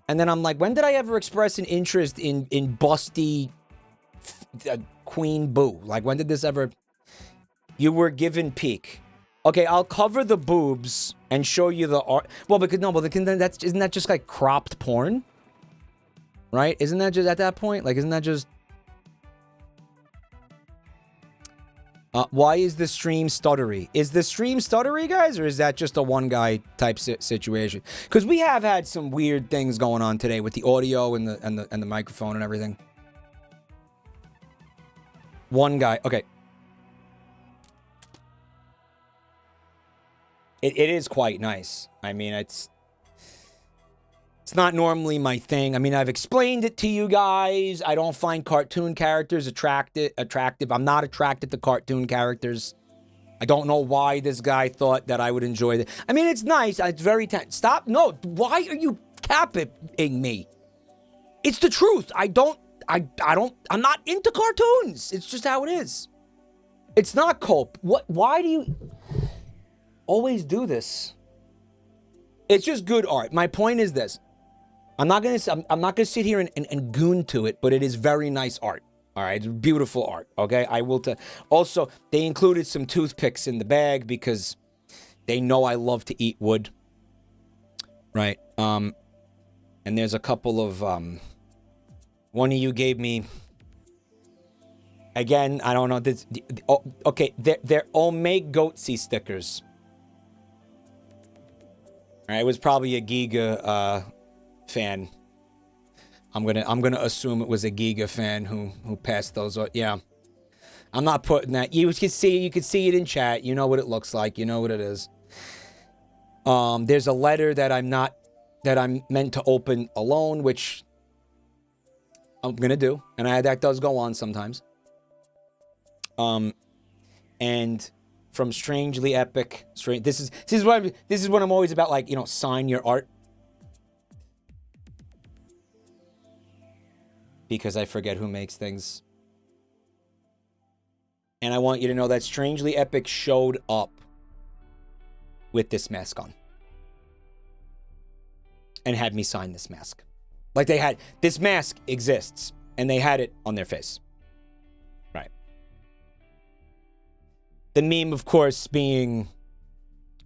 And then I'm like, when did I ever express an interest in busty Queen Boo? Like, when did this ever? You were given peak. Okay, I'll cover the boobs and show you the art. Well, because no, but isn't that just like cropped porn? Right? Isn't that just at that point? Like, isn't that just... why is the stream stuttery? Is the stream stuttery, guys? Or is that just a one guy type situation? Because we have had some weird things going on today with the audio and the microphone and everything. One guy. Okay. It is quite nice. I mean, it's not normally my thing. I mean, I've explained it to you guys. I don't find cartoon characters attractive. I'm not attracted to cartoon characters. I don't know why this guy thought that I would enjoy it. I mean, it's nice. It's very... Stop. No. Why are you capping me? It's the truth. I'm not into cartoons. It's just how it is. It's not cope. Why do you... always do this. It's just good art. My point is this. I'm not gonna sit here and goon to it, but it is very nice art. All right, it's beautiful art. Okay, I will. Also, they included some toothpicks in the bag because they know I love to eat wood. Right. And there's a couple of one of you gave me. Again, I don't know this. Okay, they're Omeg Goatsy stickers. All right, it was probably a Giga fan. I'm gonna assume it was a Giga fan who passed those. Yeah, I'm not putting that. You could see it in chat. You know what it looks like. You know what it is. There's a letter that I'm meant to open alone, which I'm gonna do, and that does go on sometimes. And from Strangely Epic, this is what I'm always about. Like, you know, sign your art. Because I forget who makes things. And I want you to know that Strangely Epic showed up with this mask on. And had me sign this mask. Like they had, this mask exists. And they had it on their face. Right. The meme, of course, being,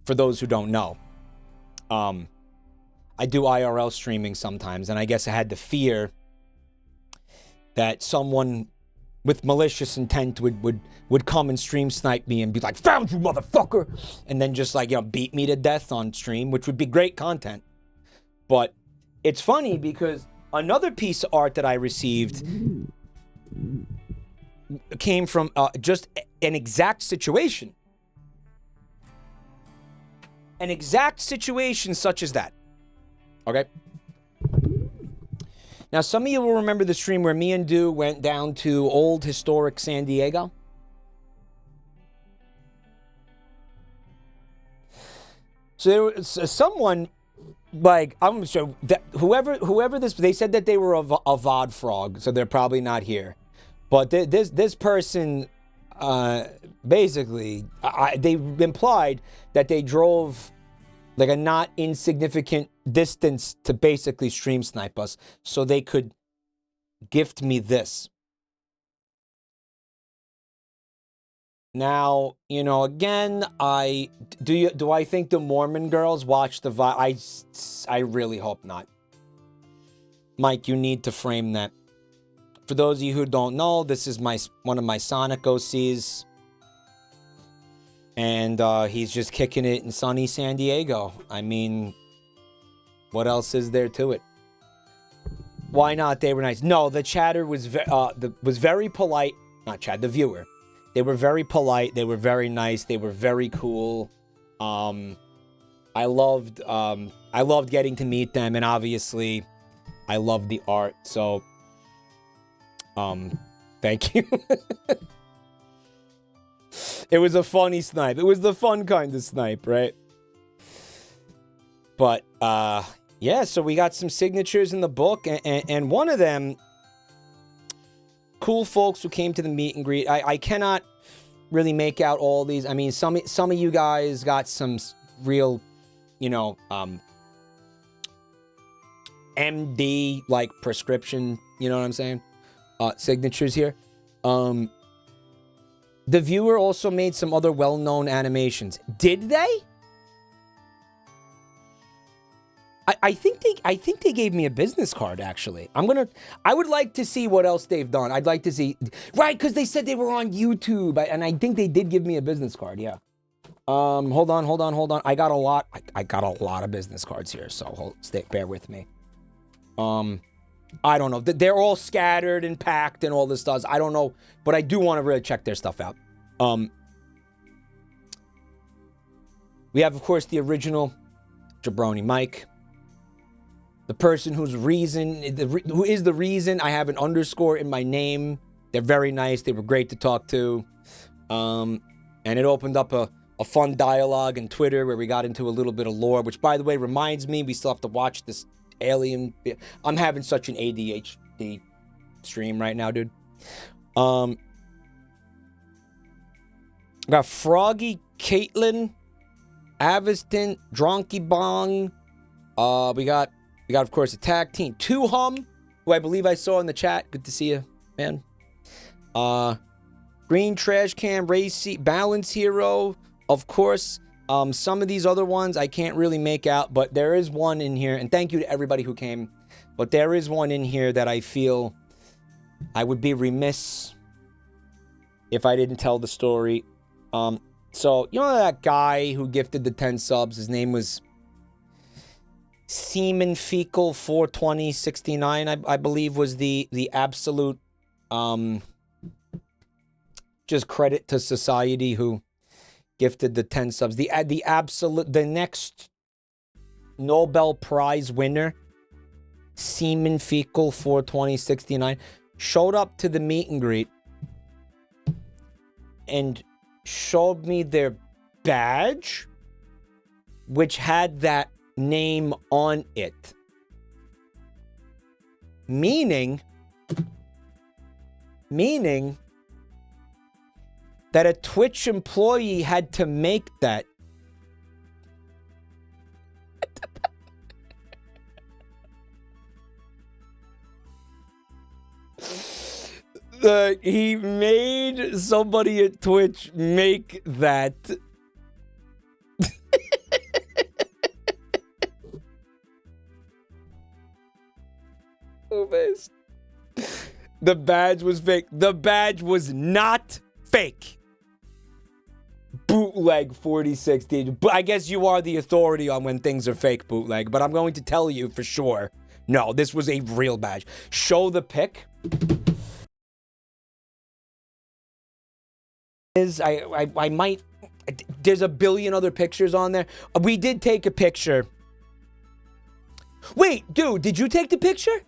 for those who don't know, I do IRL streaming sometimes. And I guess I had the fear that someone with malicious intent would come and stream snipe me and be like, "Found you, motherfucker!" And then just, like, you know, beat me to death on stream, which would be great content. But it's funny because another piece of art that I received came from just an exact situation. An exact situation such as that. Okay? Now, some of you will remember the stream where me and Du went down to old historic San Diego. So there was someone, like, I'm sure that whoever this, they said that they were a VOD frog, so they're probably not here. But this person, basically, they implied that they drove like a not insignificant distance to basically stream snipe us so they could gift me this. Now, you know, again, do I think the Mormon girls watch the VOD? I really hope not. Mike, you need to frame that. For those of you who don't know, this is one of my Sonic OCs. And he's just kicking it in sunny San Diego. I mean, what else is there to it? Why not? They were nice. No, the chatter was very polite. Not chat, the viewer. They were very polite. They were very nice. They were very cool. I loved getting to meet them, and obviously, I loved the art. So, thank you. It was a funny snipe. It was the fun kind of snipe, right? But, yeah, so we got some signatures in the book, and one of them, cool folks who came to the meet and greet. I cannot really make out all these. I mean, some of you guys got some real, you know, MD, like, prescription, you know what I'm saying? Signatures here. The viewer also made some other well-known animations. Did they? I think they gave me a business card, actually. I would like to see what else they've done. I'd like to see, right, because they said they were on YouTube, and I think they did give me a business card, yeah. Hold on. I got a lot of business cards here, so bear with me. I don't know. They're all scattered and packed and all this stuff. I don't know, but I do want to really check their stuff out. We have, of course, the original Jabroni Mike. The person who is the reason I have an underscore in my name. They're very nice. They were great to talk to. And it opened up a fun dialogue in Twitter where we got into a little bit of lore, which, by the way, reminds me we still have to watch this Alien. I'm having such an ADHD stream right now, dude. Got Froggy Caitlin Aviston, Dronky Bong. We got of course a tag team, Hum, who I believe I saw in the chat. Good to see you, man. Green Trash Can, Racy, Balance Hero, of course. Some of these other ones I can't really make out, but there is one in here, and thank you to everybody who came. But there is one in here that I feel I would be remiss if I didn't tell the story. So, you know that guy who gifted the 10 subs? His name was Semen Fecal 42069, I believe was the absolute, just credit to society who gifted the 10 subs. The absolute, the next Nobel Prize winner, Semen Fecal 42069, showed up to the meet and greet and showed me their badge, which had that name on it. Meaning that a Twitch employee had to make that. He made somebody at Twitch make that. The badge was fake. The badge was not fake. Bootleg 4060. But I guess you are the authority on when things are fake, Bootleg. But I'm going to tell you for sure. No, this was a real badge. Show the pic. I might. There's a billion other pictures on there. We did take a picture. Wait, dude, did you take the picture?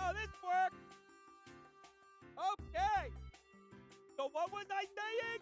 Oh, this worked. Okay. So what was I saying?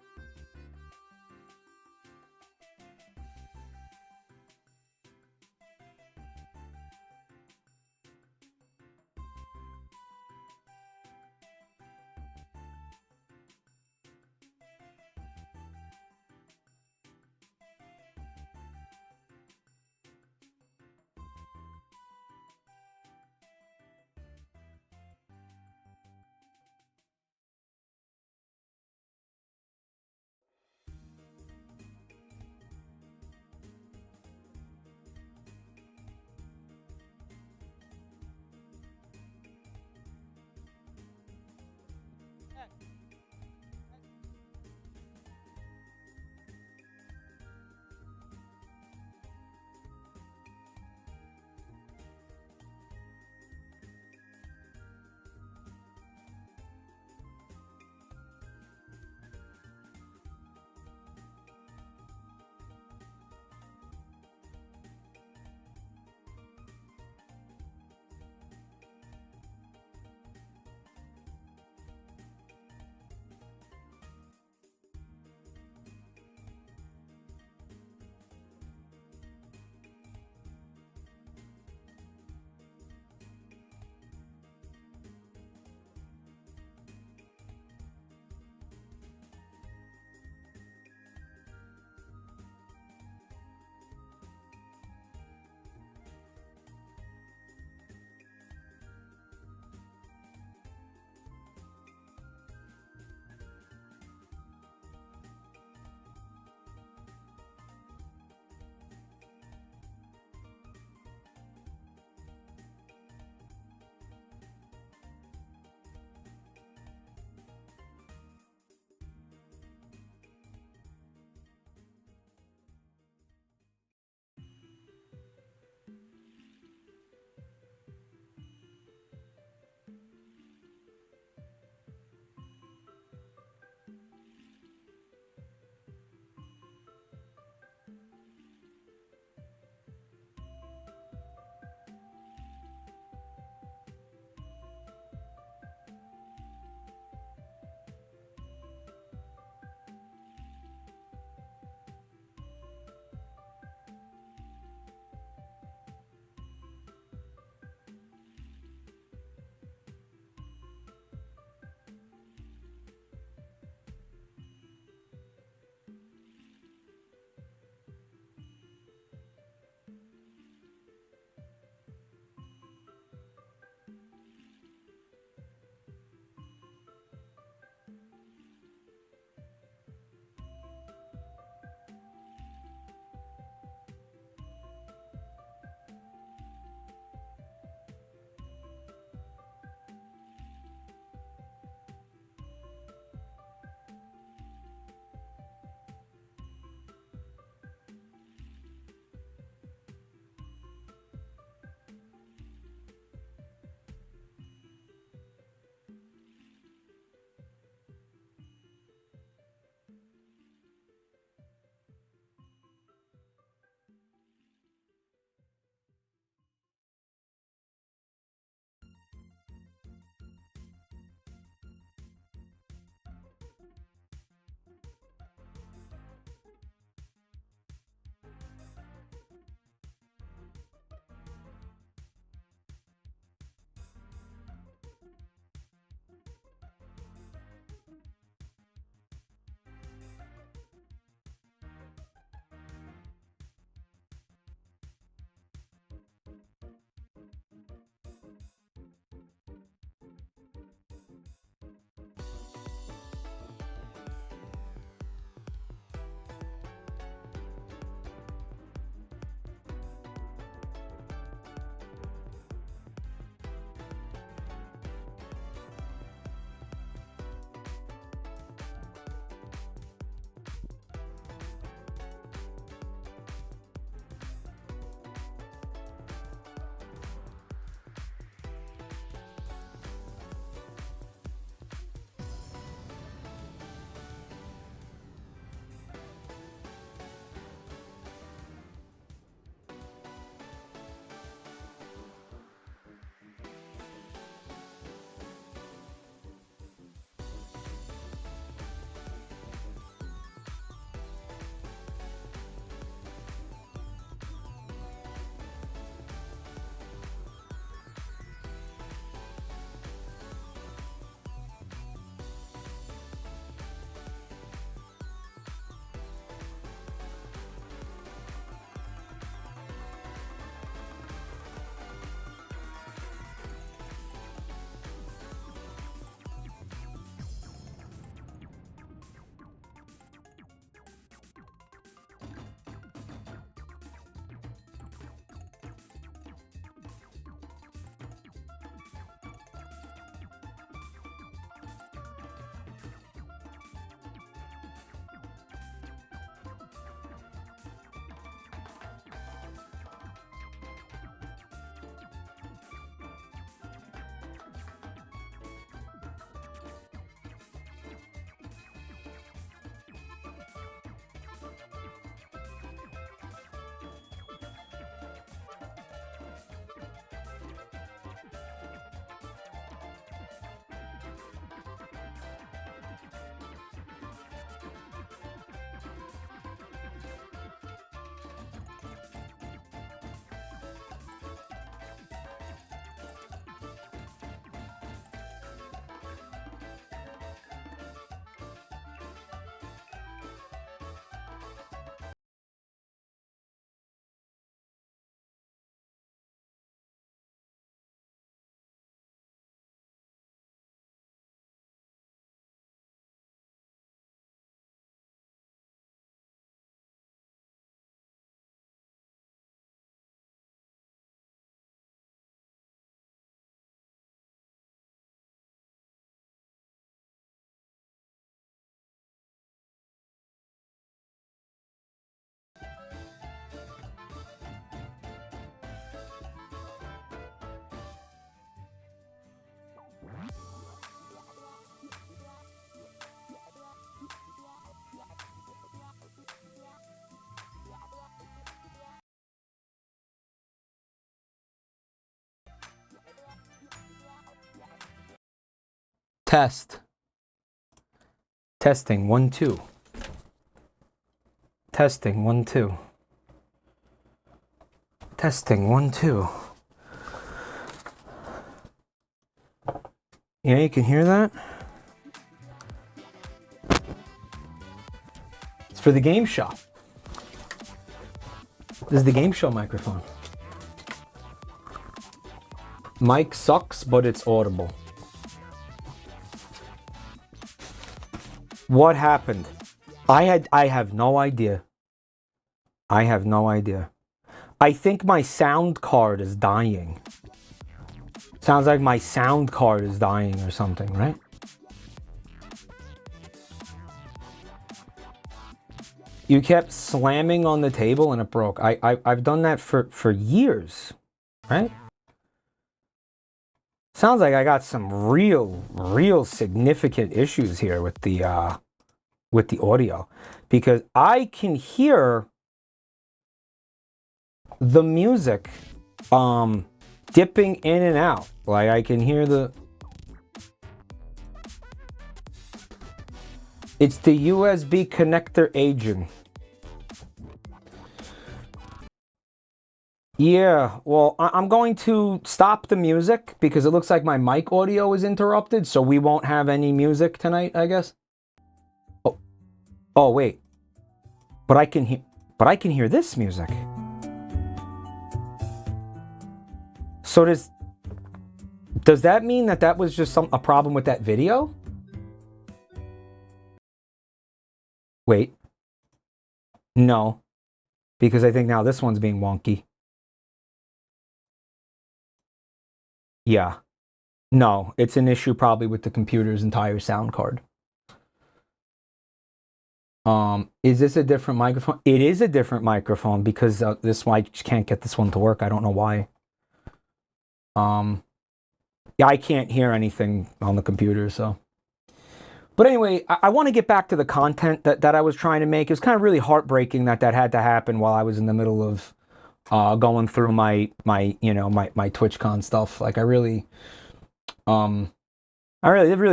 Test. Testing 1 2. Testing 1 2. Testing 1 2. Yeah, you can hear that? It's for the game show. This is the game show microphone. Mic sucks, but it's audible. What happened? I have no idea. I have no idea. I think my sound card is dying. Sounds like my sound card is dying or something, right? You kept slamming on the table and it broke. I've done that for years, right? Sounds like I got some real significant issues here with the audio, because I can hear the music dipping in and out. Like I can hear the... It's the USB connector aging. Yeah, well, I'm going to stop the music because it looks like my mic audio is interrupted, so we won't have any music tonight, I guess. Oh wait. But I can hear this music. So does that mean that was just a problem with that video? Wait. No. Because I think now this one's being wonky. Yeah. No, it's an issue probably with the computer's entire sound card. Is this a different microphone? It is a different microphone because this one, I just can't get this one to work. I don't know why. Yeah, I can't hear anything on the computer, so. But anyway, I want to get back to the content that I was trying to make. It was kind of really heartbreaking that had to happen while I was in the middle of going through my TwitchCon stuff. Like it really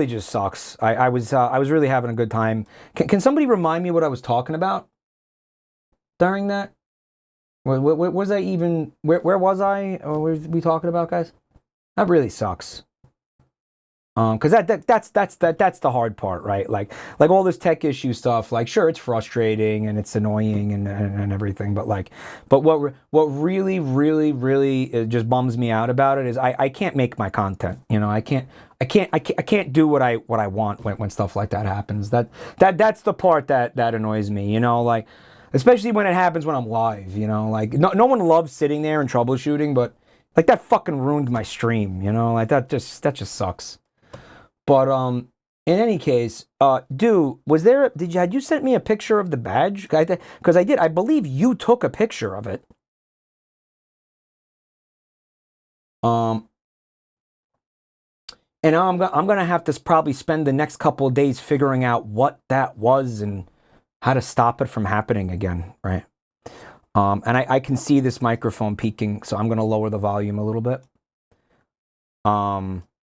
just sucks. I was really having a good time. Can somebody remind me what I was talking about during that? What was I even? Where was I? Or what were we talking about, guys? That really sucks. Because that's the hard part, right? Like all this tech issue stuff. Like, sure, it's frustrating and it's annoying and everything, but what really just bums me out about it is I can't make my content. You know, I can't do what I want when stuff like that happens. That's the part that annoys me. You know, like especially when it happens when I'm live. You know, like no one loves sitting there and troubleshooting, but like that fucking ruined my stream. You know, like that just sucks. But in any case, dude, had you sent me a picture of the badge? Because I did. I believe you took a picture of it. And now I'm gonna have to probably spend the next couple of days figuring out what that was and how to stop it from happening again, right? And I can see this microphone peaking, so I'm gonna lower the volume a little bit.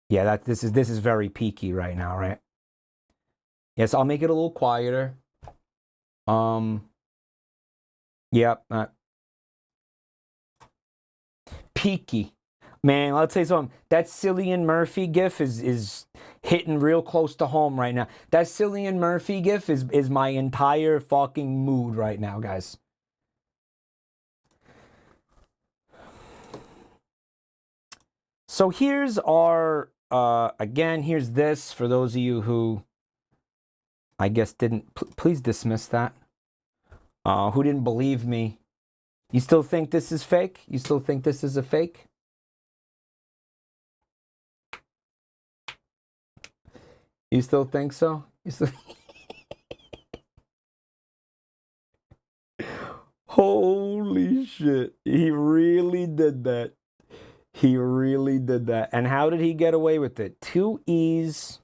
Yeah, this is very peaky right now, right? Yes, I'll make it a little quieter. Yep. Peaky. Man, I'll tell you something. That Cillian Murphy gif is hitting real close to home right now. That Cillian Murphy gif is my entire fucking mood right now, guys. So here's our again, here's this for those of you who I guess didn't please dismiss that. Who didn't believe me. You still think this is fake? You still think this is a fake? You still think so? You still Holy shit. He really did that. He really did that. And how did he get away with it? 2 E's.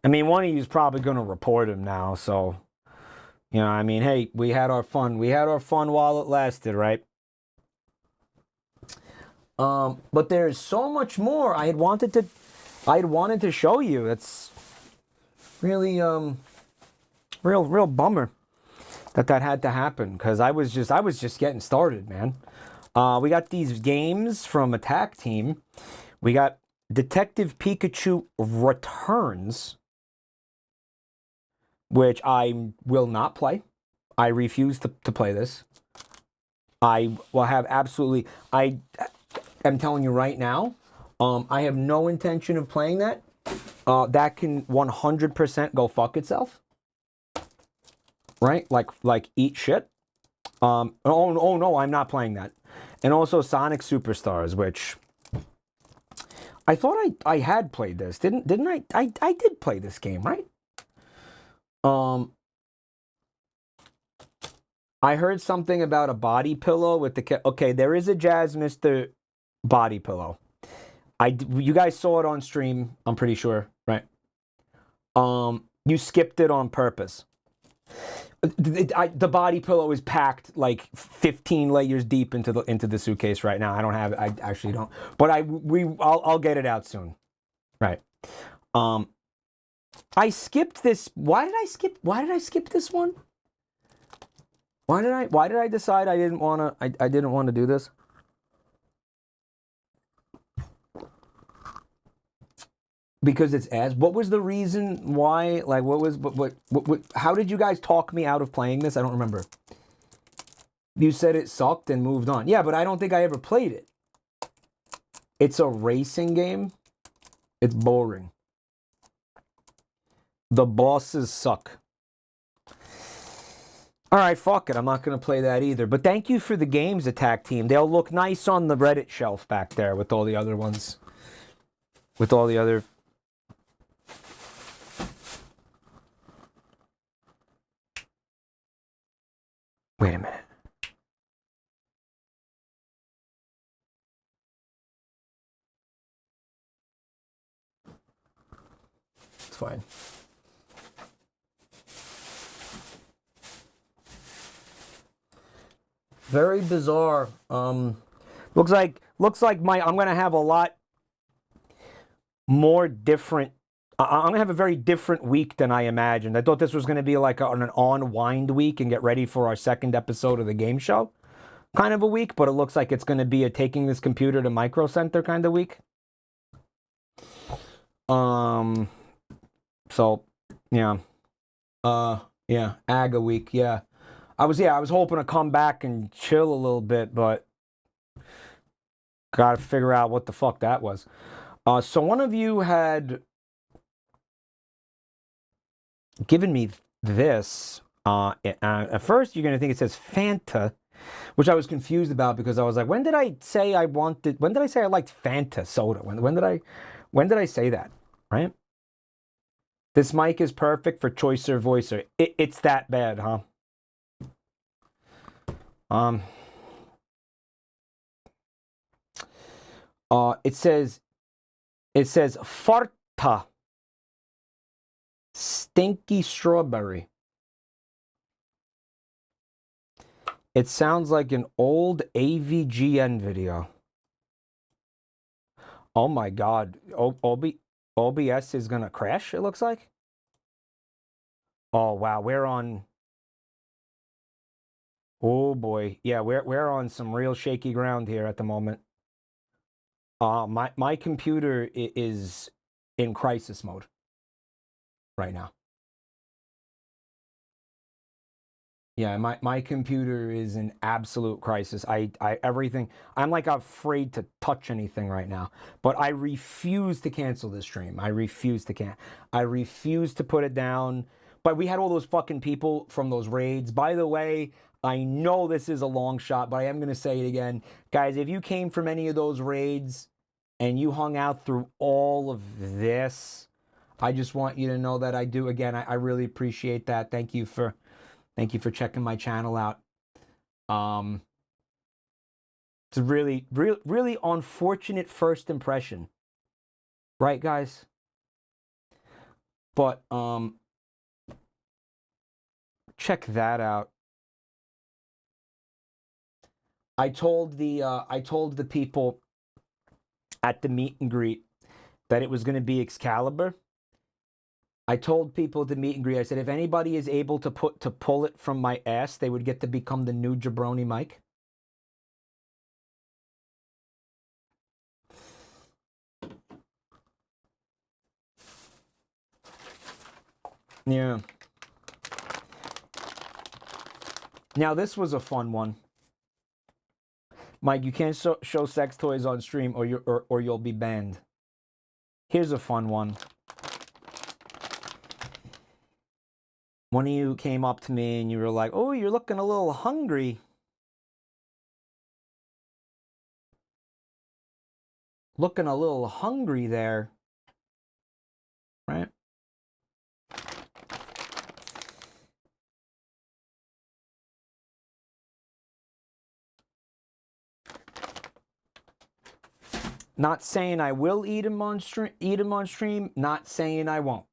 I mean, one of you is probably going to report him now. So, you know, I mean, hey, we had our fun. We had our fun while it lasted, right? But there's so much more. I had wanted to I'd wanted to show you. It's really real bummer that had to happen, because I was just getting started, man. We got these games from Attack Team. We got Detective Pikachu Returns, which I will not play. I refuse to play this. I will have absolutely... I am telling you right now, I have no intention of playing that. That can 100% go fuck itself. Right? Like eat shit. Oh no, I'm not playing that. And also Sonic Superstars, which I thought I had played this. Didn't I? I did play this game, right? I heard something about a body pillow with the... Okay, there is a Jazz Mr. body pillow. You guys saw it on stream, I'm pretty sure, right? You skipped it on purpose. The body pillow is packed like 15 layers deep into the suitcase right now. I actually don't. But I'll get it out soon. Right. I skipped this. Why did I skip this one? Why did I decide I didn't want to do this? Because it's ass. What was the reason why? Like, what, how did you guys talk me out of playing this? I don't remember. You said it sucked and moved on. Yeah, but I don't think I ever played it. It's a racing game. It's boring. The bosses suck. All right, fuck it. I'm not going to play that either. But thank you for the games, Attack Team. They'll look nice on the Reddit shelf back there with all the other ones. With all the other... Wait a minute. It's fine. Very bizarre. Looks like I'm gonna have a lot more different. I'm gonna have a very different week than I imagined. I thought this was gonna be like an unwind week and get ready for our second episode of the game show kind of a week, but it looks like it's gonna be a taking this computer to Micro Center kind of week. So yeah. Yeah, AGA week, yeah. I was hoping to come back and chill a little bit, but gotta figure out what the fuck that was. So one of you had given me this. At first, you're gonna think it says Fanta, which I was confused about because I was like, when did I say I liked Fanta soda? When did I say that? Right? This mic is perfect for Choicer Voicer. It's that bad, huh? It says Farta. Stinky strawberry. It sounds like an old AVGN video. Oh my god. OBS is gonna crash, it looks like. Oh wow, we're on... Oh boy. Yeah, we're on some real shaky ground here at the moment. My computer is in crisis mode right now. Yeah, my computer is in absolute crisis. I'm like afraid to touch anything right now. But I refuse to cancel this stream. I refuse to put it down. But we had all those fucking people from those raids. By the way, I know this is a long shot, but I am going to say it again. Guys, if you came from any of those raids and you hung out through all of this, I just want you to know that I do. Again, I really appreciate that. Thank you for checking my channel out. It's a really unfortunate first impression. Right, guys? But check that out. I told the people at the meet and greet that it was going to be Excalibur, I told people at the meet and greet, I said, if anybody is able to pull it from my ass, they would get to become the new Jabroni Mike. Yeah. Now, this was a fun one. Mike, you can't show sex toys on stream or you'll be banned. Here's a fun one. One of you came up to me and you were like, oh, you're looking a little hungry. Looking a little hungry there. Right? Not saying I will eat him on stream. Not saying I won't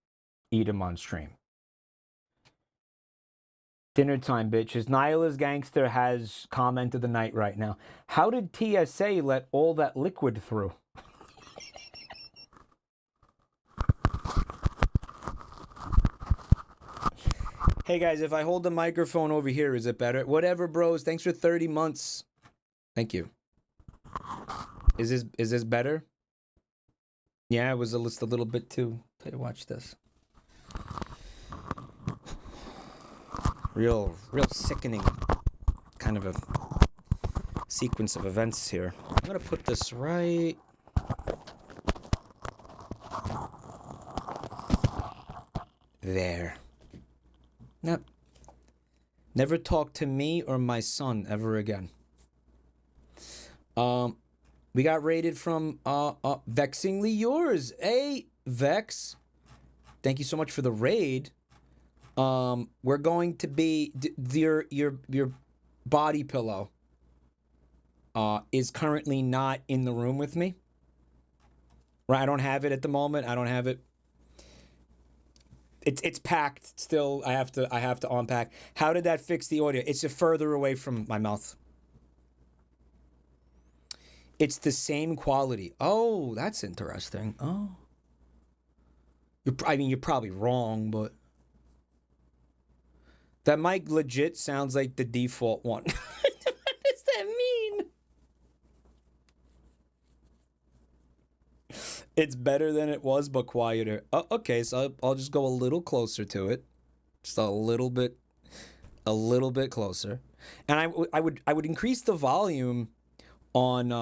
eat him on stream. Dinner time, bitches. Nyla's Gangster has commented the night right now. How did TSA let all that liquid through? Hey guys, if I hold the microphone over here, is it better? Whatever, bros. Thanks for 30 months. Thank you. Is this better? Yeah, it was just a little bit too. Watch this. Real sickening kind of a sequence of events here. I'm gonna put this right there. Nope. Never talk to me or my son ever again. We got raided from Vexingly Yours. Hey, Vex. Thank you so much for the raid. We're going to be your body pillow is currently not in the room with me. Right, I don't have it at the moment. I don't have it. It's packed still. I have to unpack. How did that fix the audio? It's further away from my mouth. It's the same quality. Oh, that's interesting. Oh. I mean, you're probably wrong, but that mic legit sounds like the default one. What does that mean? It's better than it was, but quieter. Oh, okay, so I'll just go a little closer to it. Just a little bit closer. And I would increase the volume on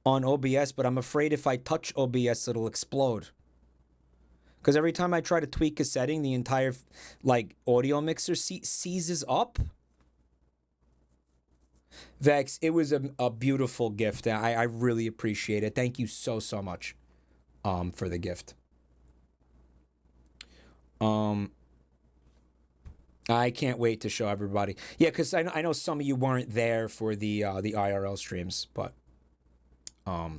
OBS, but I'm afraid if I touch OBS, it'll explode. Because every time I try to tweak a setting, the entire like audio mixer seizes up. Vex, it was a beautiful gift. I really appreciate it. Thank you so much for the gift. I can't wait to show everybody. Yeah, because I know some of you weren't there for the IRL streams, but yeah.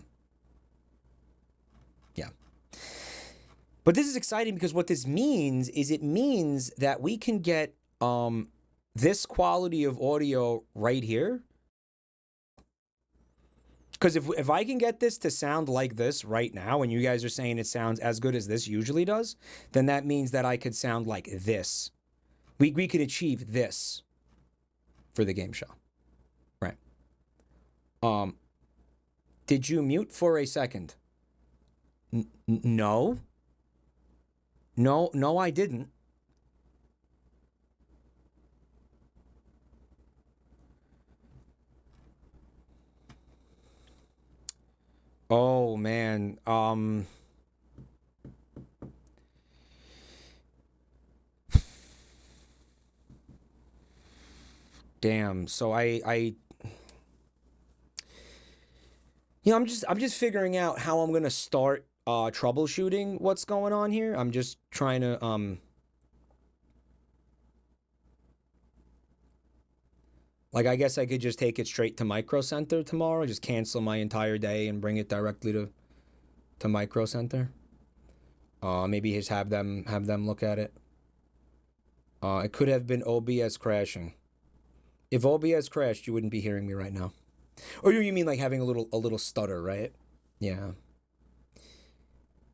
But this is exciting because what this means is it means that we can get this quality of audio right here. Because if I can get this to sound like this right now, and you guys are saying it sounds as good as this usually does, then that means that I could sound like this. We could achieve this for the game show. Right. Did you mute for a second? No. No, I didn't. Oh man. Damn. So I you know, I'm just figuring out how I'm gonna start troubleshooting what's going on here. I'm just trying to like, I guess I could just take it straight to Micro Center tomorrow, just cancel my entire day and bring it directly to Micro Center. Maybe just have them look at it. It could have been OBS crashing. If OBS crashed, you wouldn't be hearing me right now. Or you mean like having a little stutter, right? Yeah.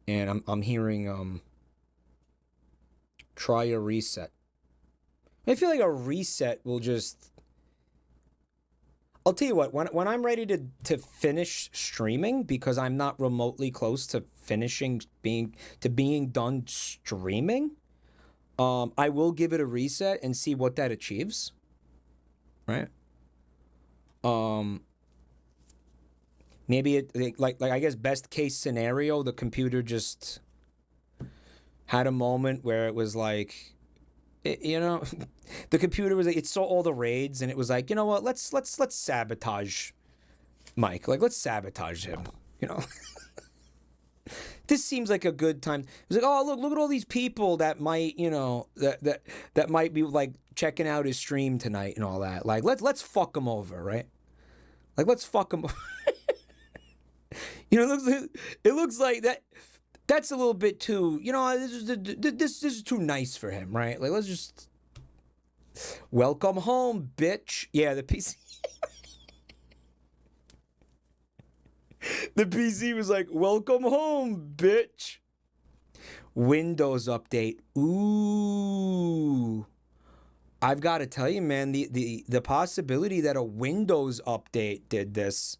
And I'm hearing try a reset. I feel like a reset will just... I'll tell you what, when I'm ready to finish streaming, because I'm not remotely close to finishing being done streaming, I will give it a reset and see what that achieves. Right? Maybe it like I guess best case scenario, the computer just had a moment where it was like, you know, the computer was like, it saw all the raids and it was like, you know what, let's sabotage Mike. Like, let's sabotage him, you know. This seems like a good time. It was like, oh, look at all these people that might, you know, that might be like checking out his stream tonight and all that. Like, let's fuck him over, right? Like, let's fuck him. You know, it looks like that. That's a little bit too, you know, this is too nice for him, right? Like, let's just welcome home, bitch. Yeah, the PC. The PC was like, welcome home, bitch. Windows update. Ooh. I've got to tell you, man, the possibility that a Windows update did this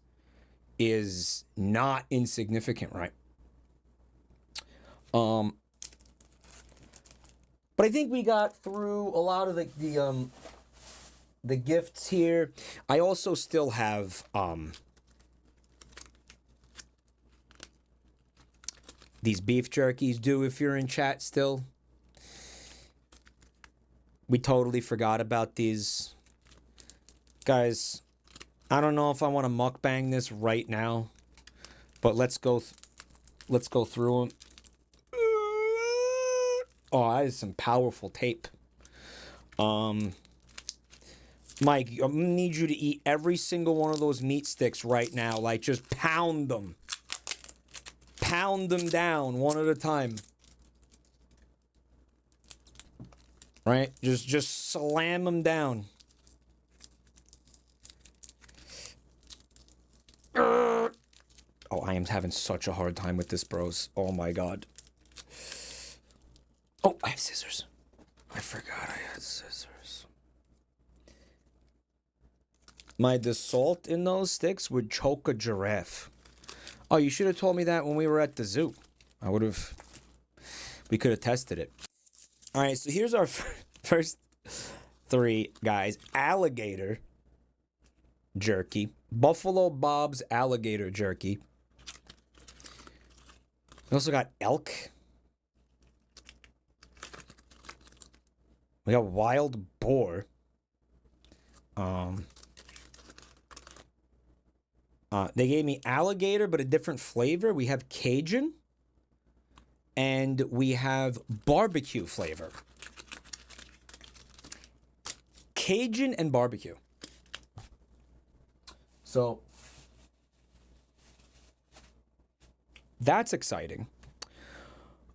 is not insignificant, right? But I think we got through a lot of the gifts here. I also still have these beef jerkies due if you're in chat still. We totally forgot about these. Guys, I don't know if I want to mukbang this right now, but let's go through them. Oh, that is some powerful tape. Mike, I'm gonna need you to eat every single one of those meat sticks right now. Like, just pound them. Pound them down one at a time. Right? Just slam them down. Oh, I am having such a hard time with this, bros. Oh my god. Oh, I have scissors. I forgot I had scissors. The salt in those sticks would choke a giraffe. Oh, you should have told me that when we were at the zoo. We could have tested it. All right, so here's our first three, guys. Alligator jerky. Buffalo Bob's alligator jerky. We also got elk. We got wild boar. They gave me alligator, but a different flavor. We have Cajun. And we have barbecue flavor. Cajun and barbecue. So that's exciting.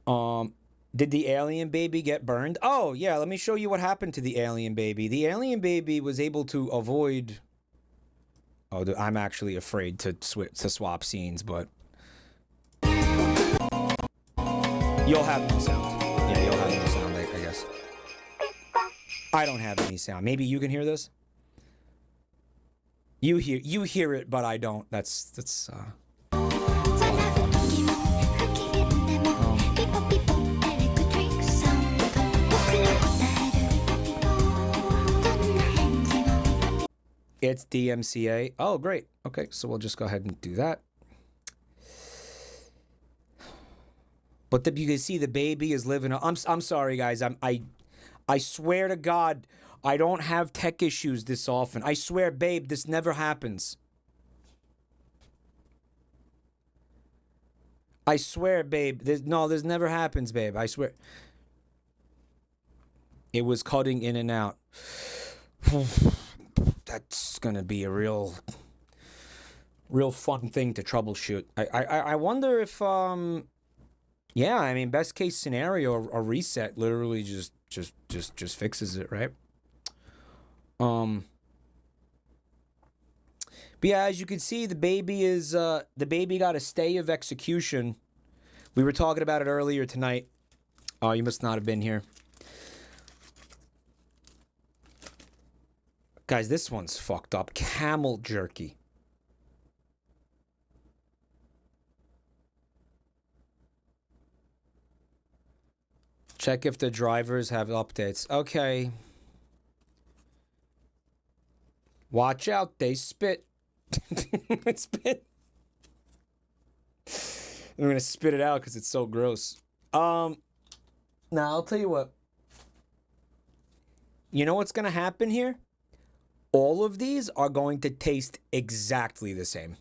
Did the alien baby get burned? Oh, yeah, let me show you what happened to the alien baby. The alien baby was able to avoid... Oh, I'm actually afraid to swap scenes, but... You'll have no sound. Yeah, you'll have no sound, I guess. I don't have any sound. Maybe you can hear this? You hear it, but I don't. That's a lot of fun. It's DMCA. Oh, great. Okay, so we'll just go ahead and do that. But you can see the baby is living. I'm sorry, guys. I swear to God, I don't have tech issues this often. I swear, babe, this never happens. I swear, babe. This never happens, babe. I swear. It was cutting in and out. That's gonna be a real fun thing to troubleshoot. I wonder if yeah, I mean, best case scenario, a reset literally just fixes it, right? But yeah, as you can see, the baby got a stay of execution, We were talking about it earlier tonight. Oh, you must not have been here. Guys, this one's fucked up. Camel jerky. Check if the drivers have updates. Okay. Watch out, they spit. Spit. I'm gonna spit it out because it's so gross. Now I'll tell you what. You know what's gonna happen here? All of these are going to taste exactly the same.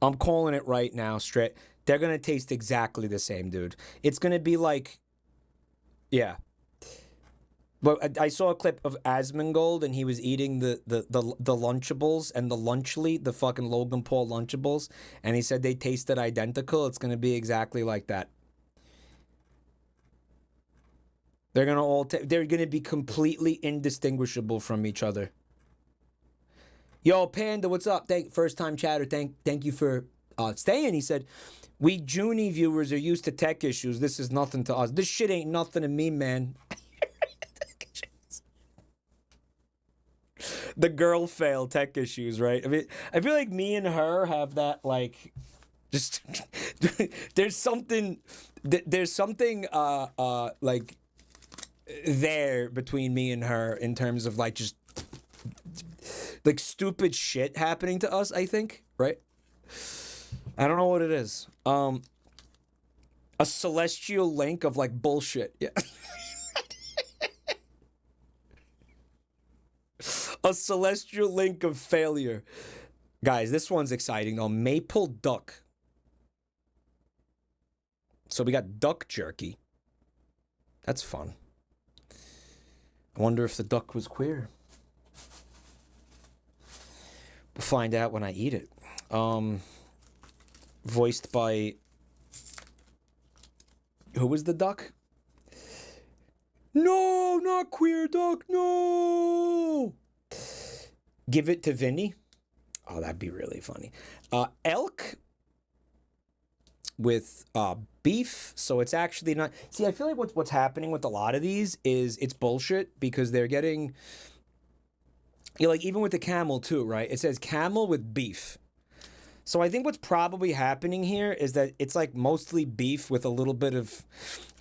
I'm calling it right now, straight. They're gonna taste exactly the same, dude. It's gonna be like, yeah. But I saw a clip of Asmongold, and he was eating the Lunchables and the Lunchly, the fucking Logan Paul Lunchables, and he said they tasted identical. It's gonna be exactly like that. They're gonna all they're gonna be completely indistinguishable from each other. Yo, Panda, what's up? First time chatter. Thank you for staying. He said, "We Junie viewers are used to tech issues. This is nothing to us. This shit ain't nothing to me, man." The girl fail tech issues, right? I mean, I feel like me and her have that, like, just there's something like there between me and her in terms of like just like stupid shit happening to us, I think, right? I don't know what it is. A celestial link of like bullshit. Yeah. A celestial link of failure. Guys, this one's exciting though. Maple duck. So we got duck jerky. That's fun. I wonder if the duck was queer. We'll find out when I eat it. Voiced by... Who was the duck? No, not queer duck, no! Give it to Vinny. Oh, that'd be really funny. Elk with beef, so it's actually not... See, I feel like what's happening with a lot of these is it's bullshit because they're getting... You know, like even with the camel too, right? It says camel with beef. So I think what's probably happening here is that it's like mostly beef with a little bit of,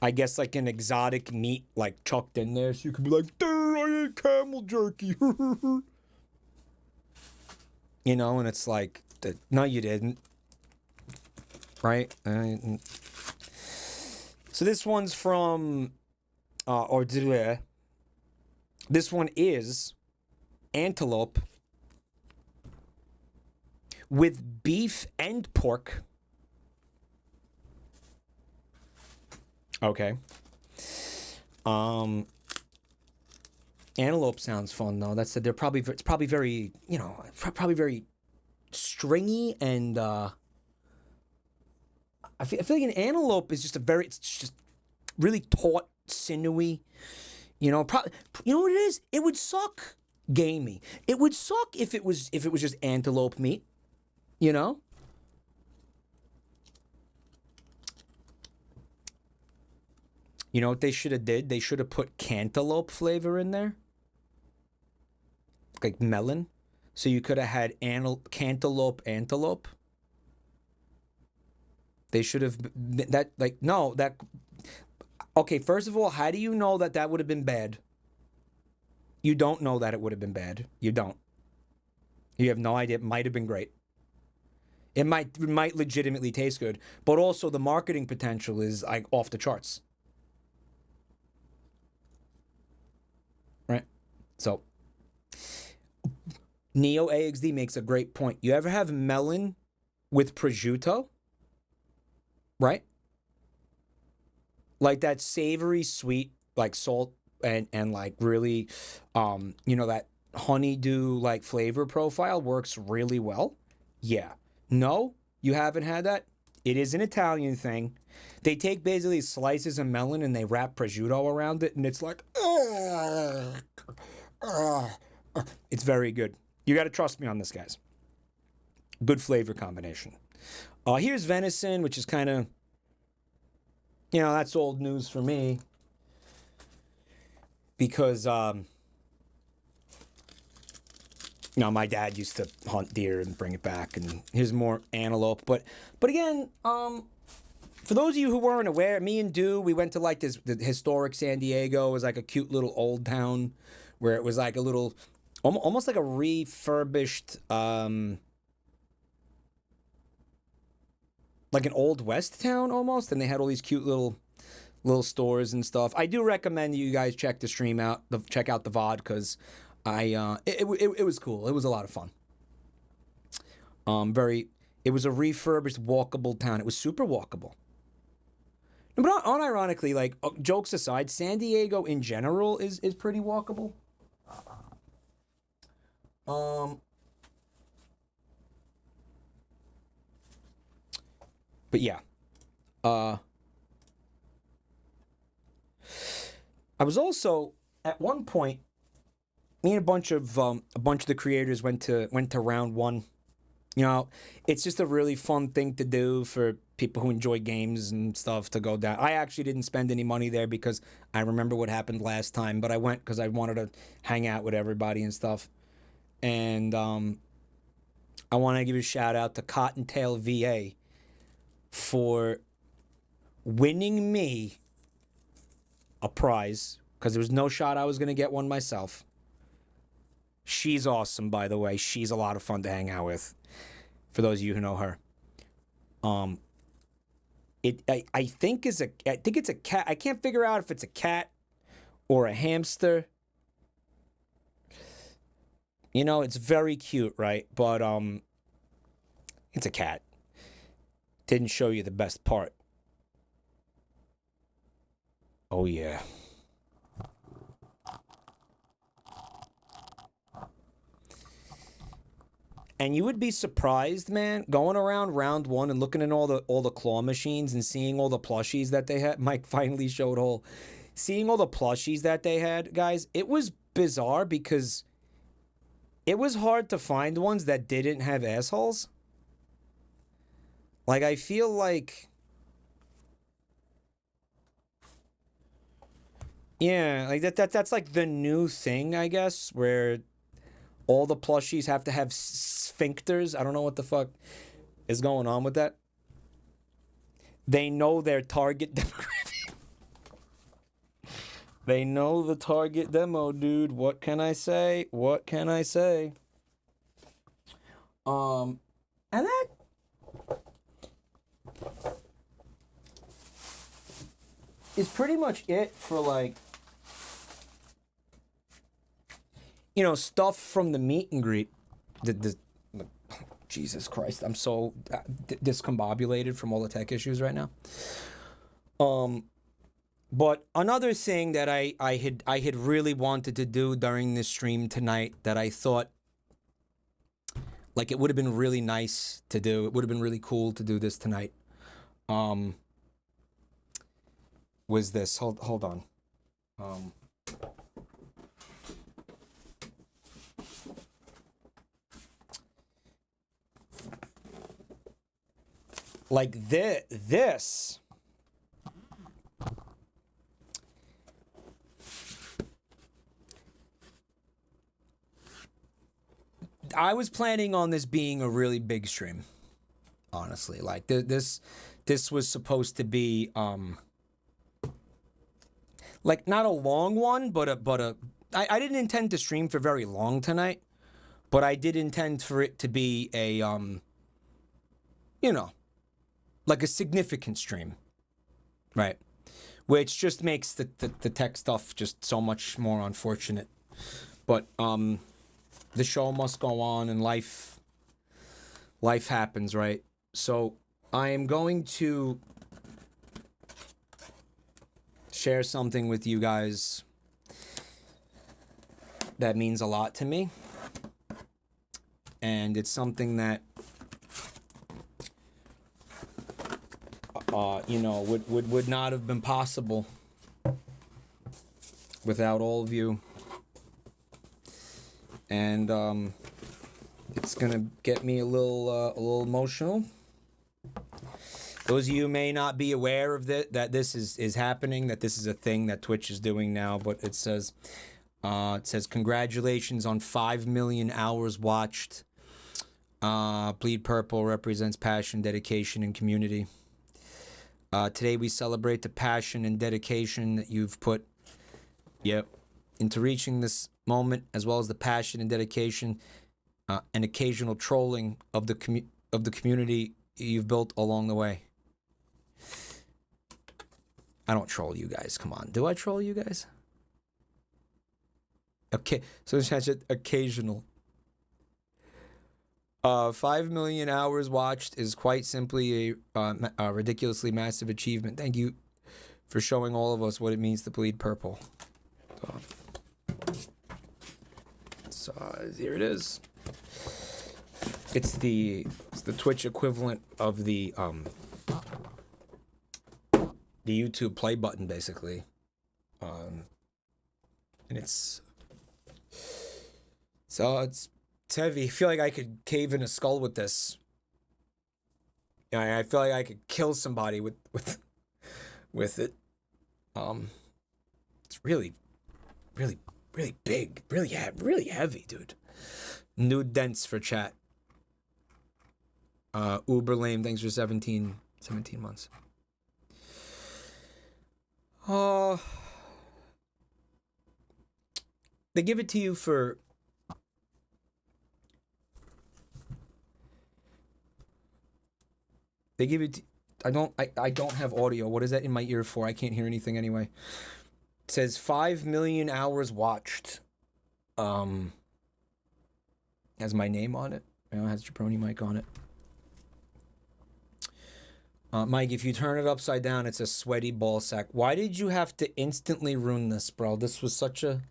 I guess, like an exotic meat like chucked in there. So you could be like, dude, I ate camel jerky. You know, and it's like, no, you didn't. Right? So this one's from, this one is antelope with beef and pork. Okay. Antelope sounds fun though. That's they're probably it's probably very, you know, probably very stringy and I feel like an antelope is just it's just really taut, sinewy. You know, probably, you know what it is? It would suck gamey. It would suck if it was just antelope meat. You know? You know what they should have did? They should have put cantaloupe flavor in there. Like melon. So you could have had cantaloupe antelope. They should have... That, like, no, that... Okay, first of all, how do you know that would have been bad? You don't know that it would have been bad. You don't. You have no idea. It might have been great. It might legitimately taste good, but also the marketing potential is like off the charts. Right? So Neo AXD makes a great point. You ever have melon with prosciutto? Right? Like that savory sweet, like salt and like really you know, that honeydew like flavor profile works really well. Yeah. No, you haven't had that? It is an Italian thing. They take basically slices of melon and they wrap prosciutto around it, and it's like, it's very good. You got to trust me on this, guys. Good flavor combination. Here's venison, which is kind of you know, that's old news for me because, you know, my dad used to hunt deer and bring it back, and here's more antelope. But again, for those of you who weren't aware, me and Du, we went to like the historic San Diego. It was like a cute little old town where it was like a little, almost like a refurbished, like an old West town almost, and they had all these cute little stores and stuff. I do recommend you guys check the stream out, check out the VOD, because it was cool. It was a lot of fun. It was a refurbished, walkable town. It was super walkable. But unironically, like, jokes aside, San Diego in general is pretty walkable. But yeah. I was also at one point, me and a bunch of the creators went to round one. You know, it's just a really fun thing to do for people who enjoy games and stuff to go down. I actually didn't spend any money there because I remember what happened last time, but I went because I wanted to hang out with everybody and stuff. And I want to give a shout out to Cottontail VA for winning me a prize, because there was no shot I was going to get one myself. She's awesome, by the way. She's a lot of fun to hang out with, for those of you who know her. I think it's a cat. I can't figure out if it's a cat or a hamster. You know, it's very cute, right? But it's a cat. Didn't show you the best part. Oh yeah. And you would be surprised, man, going around round one and looking at all the claw machines and seeing all the plushies that they had. Mike finally showed all. Seeing all the plushies that they had, guys, it was bizarre because it was hard to find ones that didn't have assholes. Like, I feel like... Yeah, like that's like the new thing, I guess, where all the plushies have to have sphincters. I don't know what the fuck is going on with that. They know their target demographic. They know the target demo, dude. What can I say? What can I say? And that is pretty much it for, like, you know, stuff from the meet and greet. Jesus Christ, I'm so discombobulated from all the tech issues right now. But another thing that I had really wanted to do during this stream tonight that I thought, like, it would have been really nice to do. It would have been really cool to do this tonight. Was this? Hold on. Like this. I was planning on this being a really big stream, honestly. Like, this was supposed to be like, not a long one, but I didn't intend to stream for very long tonight, but I did intend for it to be a you know, like a significant stream, right? Which just makes the tech stuff just so much more unfortunate. But the show must go on, and life happens, right? So I am going to share something with you guys that means a lot to me, and it's something that you know, would not have been possible without all of you. And it's gonna get me a little emotional. Those of you may not be aware of that this is happening, that this is a thing that Twitch is doing now, but it says congratulations on 5 million hours watched. Bleed Purple represents passion, dedication, and community. Today we celebrate the passion and dedication that you've put, into reaching this moment, as well as the passion and dedication and occasional trolling of the community you've built along the way. I don't troll you guys. Come on, do I troll you guys? Okay, so it's just occasional. 5 million hours watched is quite simply a ridiculously massive achievement. Thank you for showing all of us what it means to bleed purple. So here it is. It's the Twitch equivalent of the YouTube play button, basically. And it's heavy. I feel like I could cave in a skull with this. Yeah, I feel like I could kill somebody with it. It's really big, really heavy, dude. Nude dense for chat. Uber lame, thanks for 17 months. They give it to you for I don't have audio. What is that in my ear for? I can't hear anything anyway. It says 5 million hours watched. Has my name on it. It has Jabroni Mike on it. Mike, if you turn it upside down, it's a sweaty ball sack. Why did you have to instantly ruin this, bro? This was such a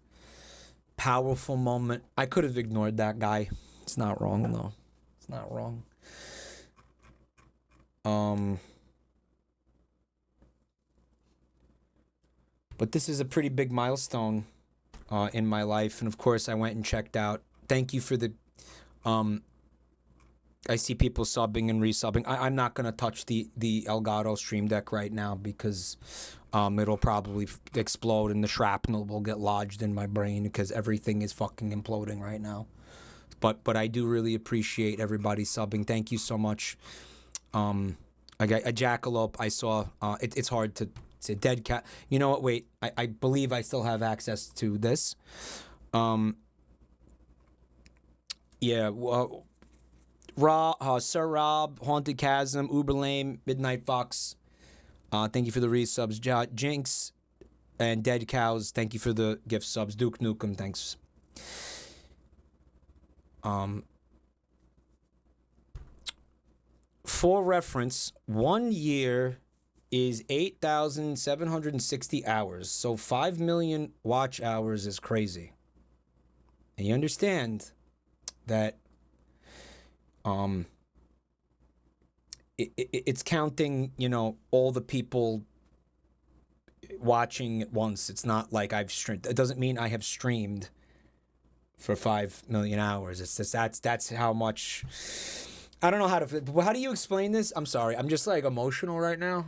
powerful moment. I could have ignored that guy. It's not wrong, though. It's not wrong. But this is a pretty big milestone in my life. And of course, I went and checked out. Thank you for the... I see people subbing and resubbing. I'm not going to touch the Elgato Stream Deck right now because it'll probably explode and the shrapnel will get lodged in my brain because everything is fucking imploding right now. But I do really appreciate everybody subbing. Thank you so much. I got a jackalope. I saw. It's hard to say. Dead cat. You know what? Wait. I believe I still have access to this. Yeah. Well, Sir Rob, Haunted Chasm, Uber Lame, Midnight Fox. Thank you for the resubs. Jinx and Dead Cows. Thank you for the gift subs. Duke Nukem. Thanks. For reference, 1 year is 8,760 hours. So 5 million watch hours is crazy. And you understand that it's counting, you know, all the people watching at once. It's not like I've streamed. It doesn't mean I have streamed for 5 million hours. It's just that's how much. I don't know how to. How do you explain this? I'm sorry. I'm just like emotional right now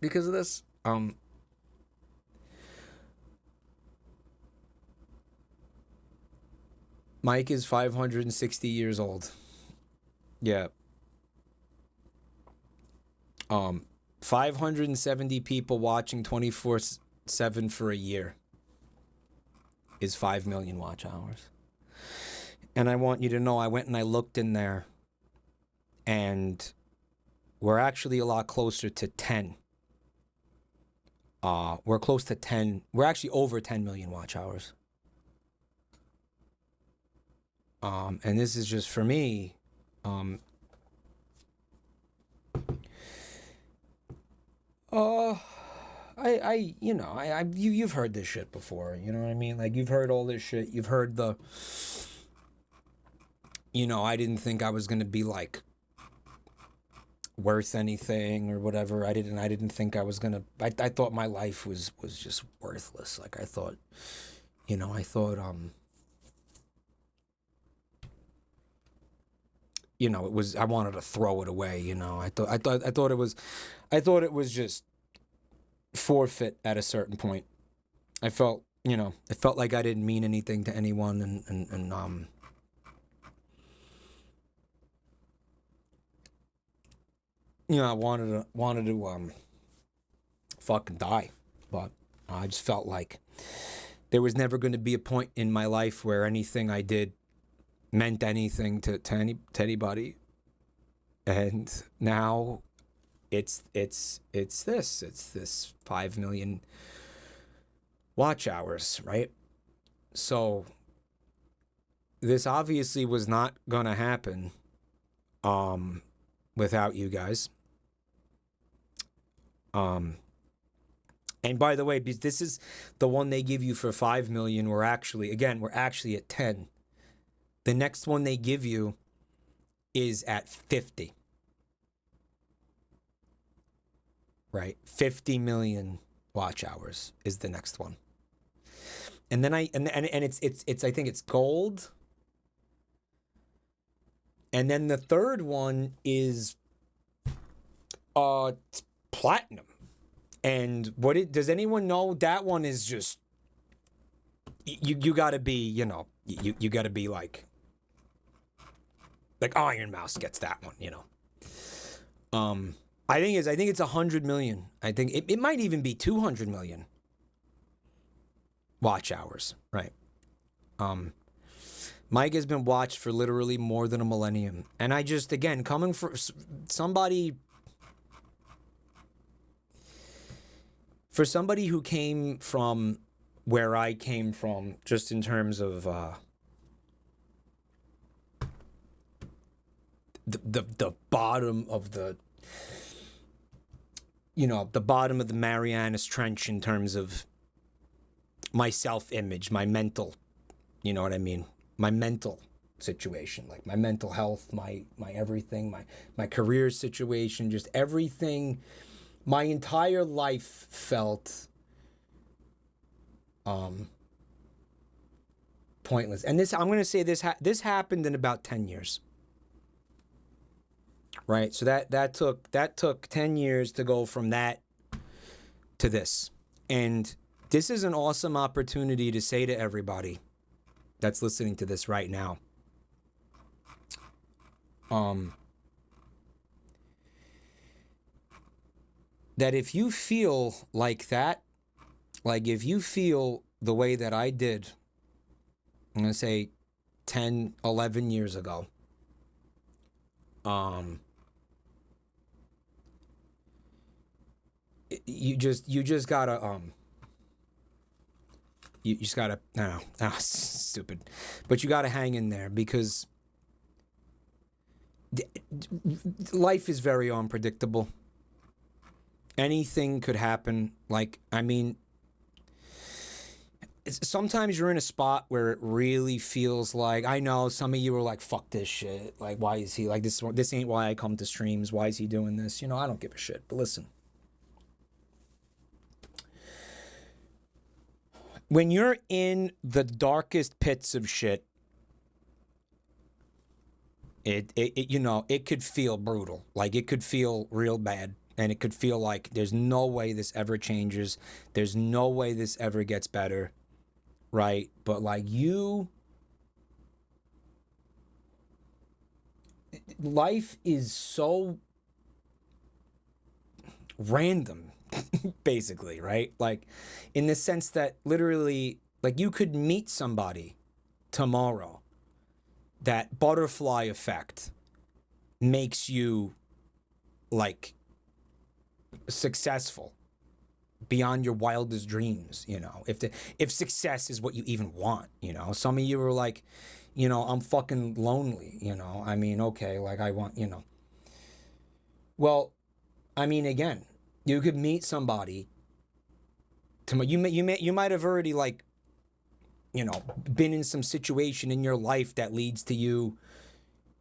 because of this. Mike is 560 years old. Yeah. 570 people watching 24/7 for a year is 5 million watch hours. And I want you to know I went and I looked in there and we're actually a lot closer to 10. We're close to 10. We're actually over 10 million watch hours. And this is just for me. You've heard this shit before, you know what I mean? Like, you've heard all this shit. You've heard the, you know, I didn't think I was gonna be like worth anything or whatever. I didn't think I was gonna. I thought my life was just worthless. Like, I thought, you know, I wanted to throw it away, you know. I thought it was just forfeit at a certain point. I felt, you know, it felt like I didn't mean anything to anyone, and you know, I wanted to fucking die, but I just felt like there was never going to be a point in my life where anything I did meant anything to anybody, and now it's this 5 million watch hours, right? So this obviously was not gonna happen without you guys. And by the way, because this is the one they give you for 5 million, we're actually at 10. The next one they give you is at 50. Right? 50 million watch hours is the next one. And then it's I think it's gold. And then the third one is platinum. And does anyone know that one is just you got to be, you know, you got to be like Iron Mouse gets that one, you know. I think it's 100 million. I think it might even be 200 million watch hours, right? Mike has been watched for literally more than a millennium. And I just, again, coming from somebody who came from where I came from, just in terms of the bottom of the, you know, the bottom of the Marianas Trench in terms of my self-image, my mental, you know what I mean? My mental situation, like my mental health, my everything, my career situation, just everything. My entire life felt pointless. And this, I'm going to say this happened in about 10 years. Right? So that took 10 years to go from that to this. And this is an awesome opportunity to say to everybody that's listening to this right now, that if you feel like that, like if you feel the way that I did, I'm going to say 10, 11 years ago, you just gotta you just gotta, no, stupid, but you gotta hang in there, because life is very unpredictable. Anything could happen. Like, I mean, sometimes you're in a spot where it really feels like, I know some of you are like, fuck this shit, like, why is he like this ain't why I come to streams, why is he doing this, you know? I don't give a shit. But listen, when you're in the darkest pits of shit, it you know, it could feel brutal. Like, it could feel real bad, and it could feel like there's no way this ever changes. There's no way this ever gets better, right? But like, life is so random, basically, right? Like, in the sense that literally, like, you could meet somebody tomorrow, that butterfly effect makes you like successful beyond your wildest dreams, you know, if success is what you even want, you know. Some of you are like, you know, I'm fucking lonely, you know. I mean, okay, like, I want, you know. Well, I mean, again, you could meet somebody tomorrow. You might have already, like, you know, been in some situation in your life that leads to you,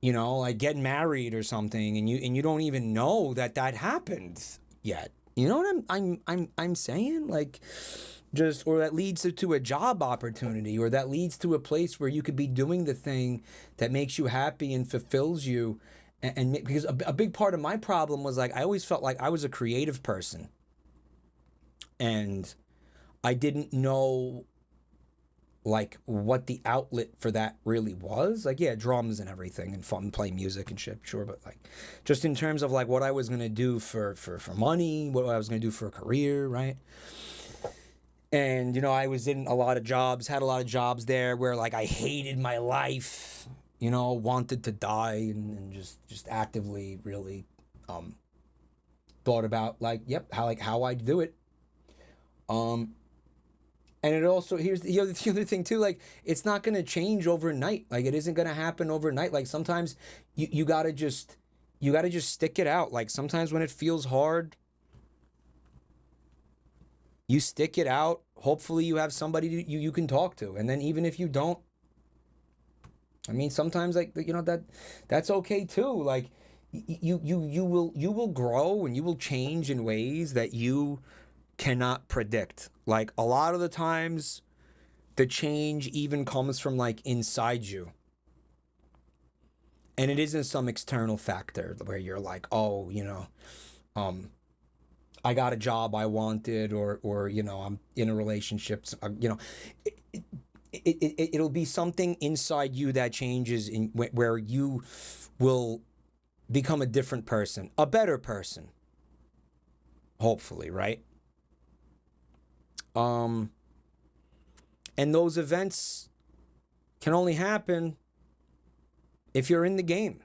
you know, like getting married or something, and you don't even know that happened yet, You know what I'm saying? Like, just, or that leads to a job opportunity, or that leads to a place where you could be doing the thing that makes you happy and fulfills you. And because a big part of my problem was, like, I always felt like I was a creative person, and I didn't know, like, what the outlet for that really was. Like, yeah, drums and everything and fun, playing music and shit, sure, but, like, just in terms of, like, what I was gonna do for money, what I was gonna do for a career, right? And, you know, I was in a lot of jobs, had a lot of jobs there where, like, I hated my life, you know, wanted to die, and just actively really thought about, like, yep, how I do it. And it also, here's the other thing too, like, it's not going to change overnight. Like, it isn't going to happen overnight. Like, sometimes you got to just stick it out. Like, sometimes when it feels hard, you stick it out. Hopefully you have somebody you can talk to. And then even if you don't, I mean, sometimes, like, you know, that's okay too. Like, you will grow and you will change in ways that you cannot predict. Like, a lot of the times the change even comes from, like, inside you, and it isn't some external factor where you're like, oh, you know, I got a job I wanted, or you know, I'm in a relationship, you know, it'll be something inside you that changes in where you will become a different person, a better person, hopefully, right? And those events can only happen if you're in the game.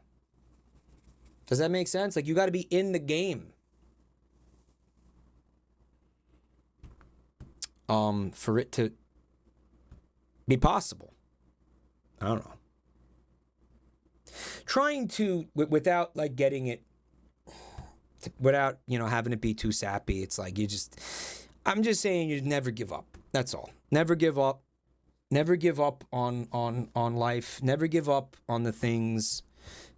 Does that make sense? Like, you got to be in the game for it to be possible. I don't know. Trying to, without, like, getting it, without, you know, having it be too sappy, it's like, I'm just saying, you never give up. That's all. Never give up. Never give up on life. Never give up on the things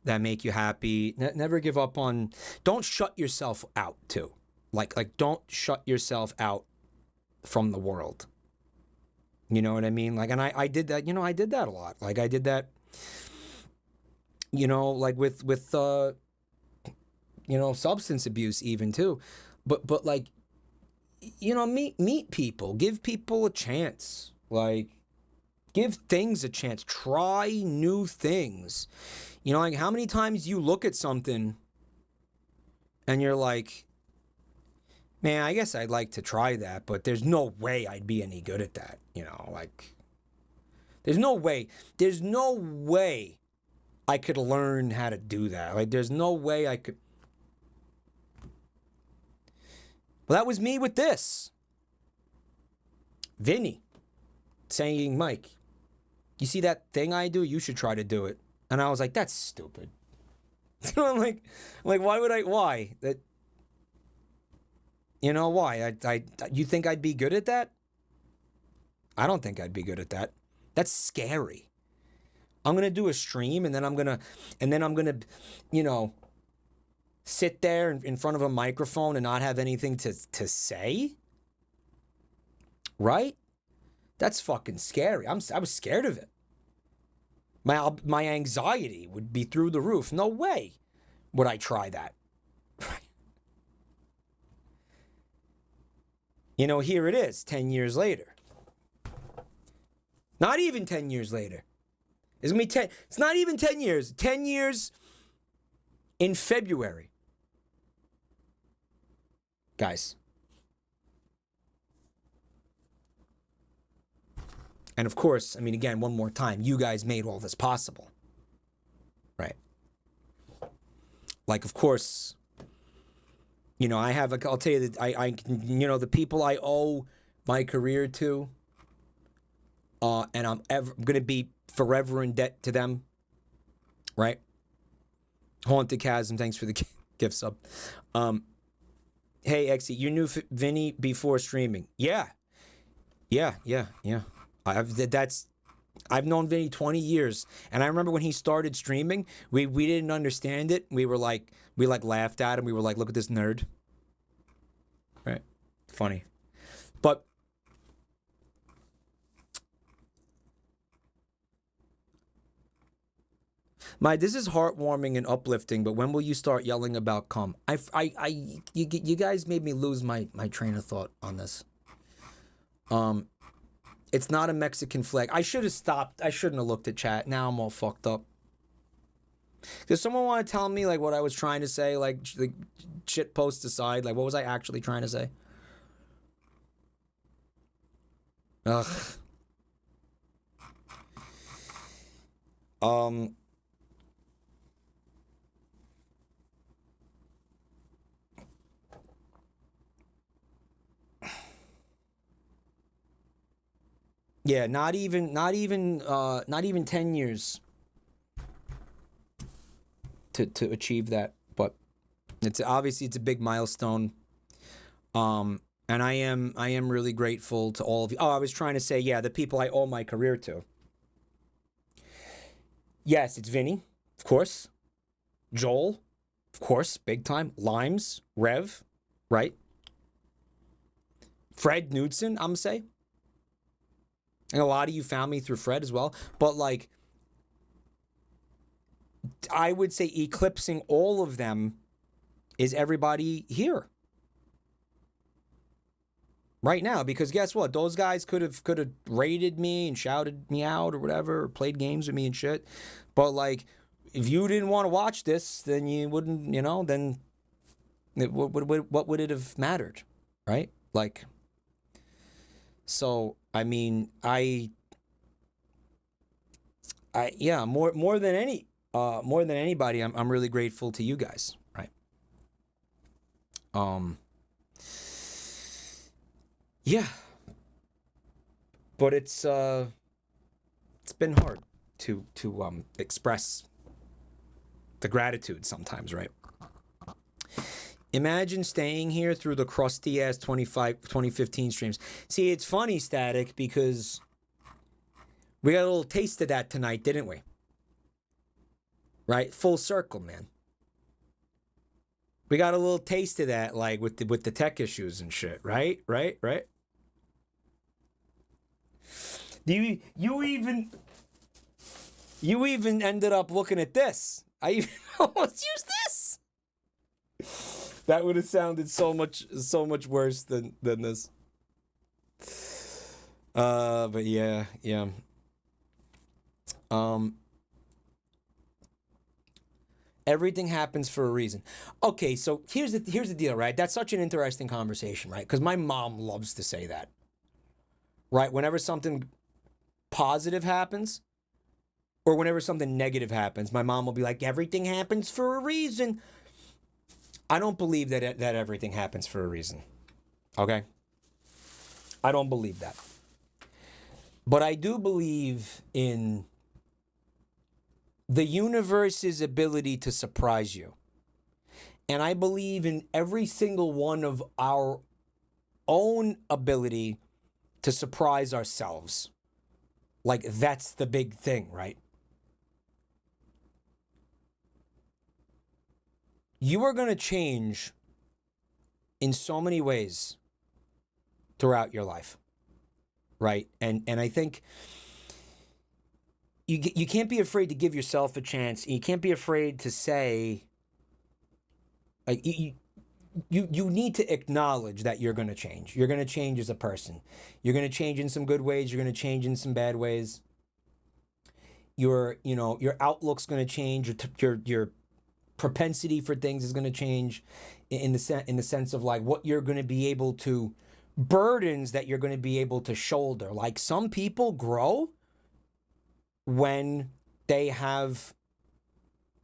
that make you happy. Never give up on, don't shut yourself out too. Like, don't shut yourself out from the world. You know what I mean? Like, and I did that, you know, I did that a lot. Like, I did that, you know, like with you know, substance abuse even too. But like, you know, meet people, give people a chance. Like, give things a chance. Try new things. You know, like, how many times you look at something and you're like, man, I guess I'd like to try that, but there's no way I'd be any good at that. You know, like, there's no way I could learn how to do that. Like, there's no way I could. Well, that was me with this. Vinny saying, Mike, you see that thing I do? You should try to do it. And I was like, that's stupid. So I'm like, why? That, you know, why? You think I'd be good at that? I don't think I'd be good at that. That's scary. I'm going to do a stream, and then I'm going to, you know, sit there in front of a microphone and not have anything to say? Right? That's fucking scary. I was scared of it. My anxiety would be through the roof. No way would I try that. You know, here it is, 10 years later. Not even 10 years later. It's gonna be 10. It's not even 10 years. 10 years in February. Guys. And of course, I mean, again, one more time, you guys made all this possible. Right? Like, of course, you know, I'll tell you that you know, the people I owe my career to, and I'm going to be forever in debt to them, right? Haunted Chasm, thanks for the gift sub. Hey, Exy, you knew Vinny before streaming? Yeah. I've known Vinny 20 years, and I remember when he started streaming, we didn't understand it. We laughed at him. We were like, look at this nerd. right? Funny. But this is heartwarming and uplifting, but when will you start yelling about cum? You guys made me lose my train of thought on this. It's not a Mexican flag. I should have stopped. I shouldn't have looked at chat. Now I'm all fucked up. Does someone want to tell me like what I was trying to say? Like shit post aside, like what was I actually trying to say? Ugh. Yeah, not even 10 years to achieve that, but it's obviously it's a big milestone. And I am really grateful to all of you. Oh, I was trying to say, yeah, the people I owe my career to. Yes, it's Vinny, of course. Joel, of course, big time. Limes, Rev, right? Fred Knudsen, I'm gonna say. And a lot of you found me through Fred as well. But like, I would say eclipsing all of them is everybody here right now. Because guess what? Those guys could have raided me and shouted me out or whatever, or played games with me and shit. But like, if you didn't want to watch this, then you wouldn't, you know, then what would it have mattered, right? Like, so I mean, yeah, more than anybody, I'm really grateful to you guys, right? Yeah, but it's been hard to express the gratitude sometimes, right? Imagine staying here through the crusty ass 2015 streams. See, it's funny, Static, because we got a little taste of that tonight, didn't we? Right? Full circle, man. We got a little taste of that, like with the tech issues and shit, right? Right? You even ended up looking at this. I even almost used this. That would have sounded so much worse than this. But yeah. Everything happens for a reason. Okay, so here's the deal, right? That's such an interesting conversation, right? Because my mom loves to say that, right? Whenever something positive happens, or whenever something negative happens, my mom will be like, "Everything happens for a reason." I don't believe that everything happens for a reason. Okay? I don't believe that. But I do believe in the universe's ability to surprise you. And I believe in every single one of our own ability to surprise ourselves. Like, that's the big thing, right? You are going to change in so many ways throughout your life, right? And I think you can't be afraid to give yourself a chance. You can't be afraid to say, like, you need to acknowledge that you're going to change. You're going to change as a person. You're going to change in some good ways. You're going to change in some bad ways. Your outlook's going to change. Your propensity for things is going to change in the sense of like what you're going to be able to, burdens that you're going to be able to shoulder. Like, some people grow when they have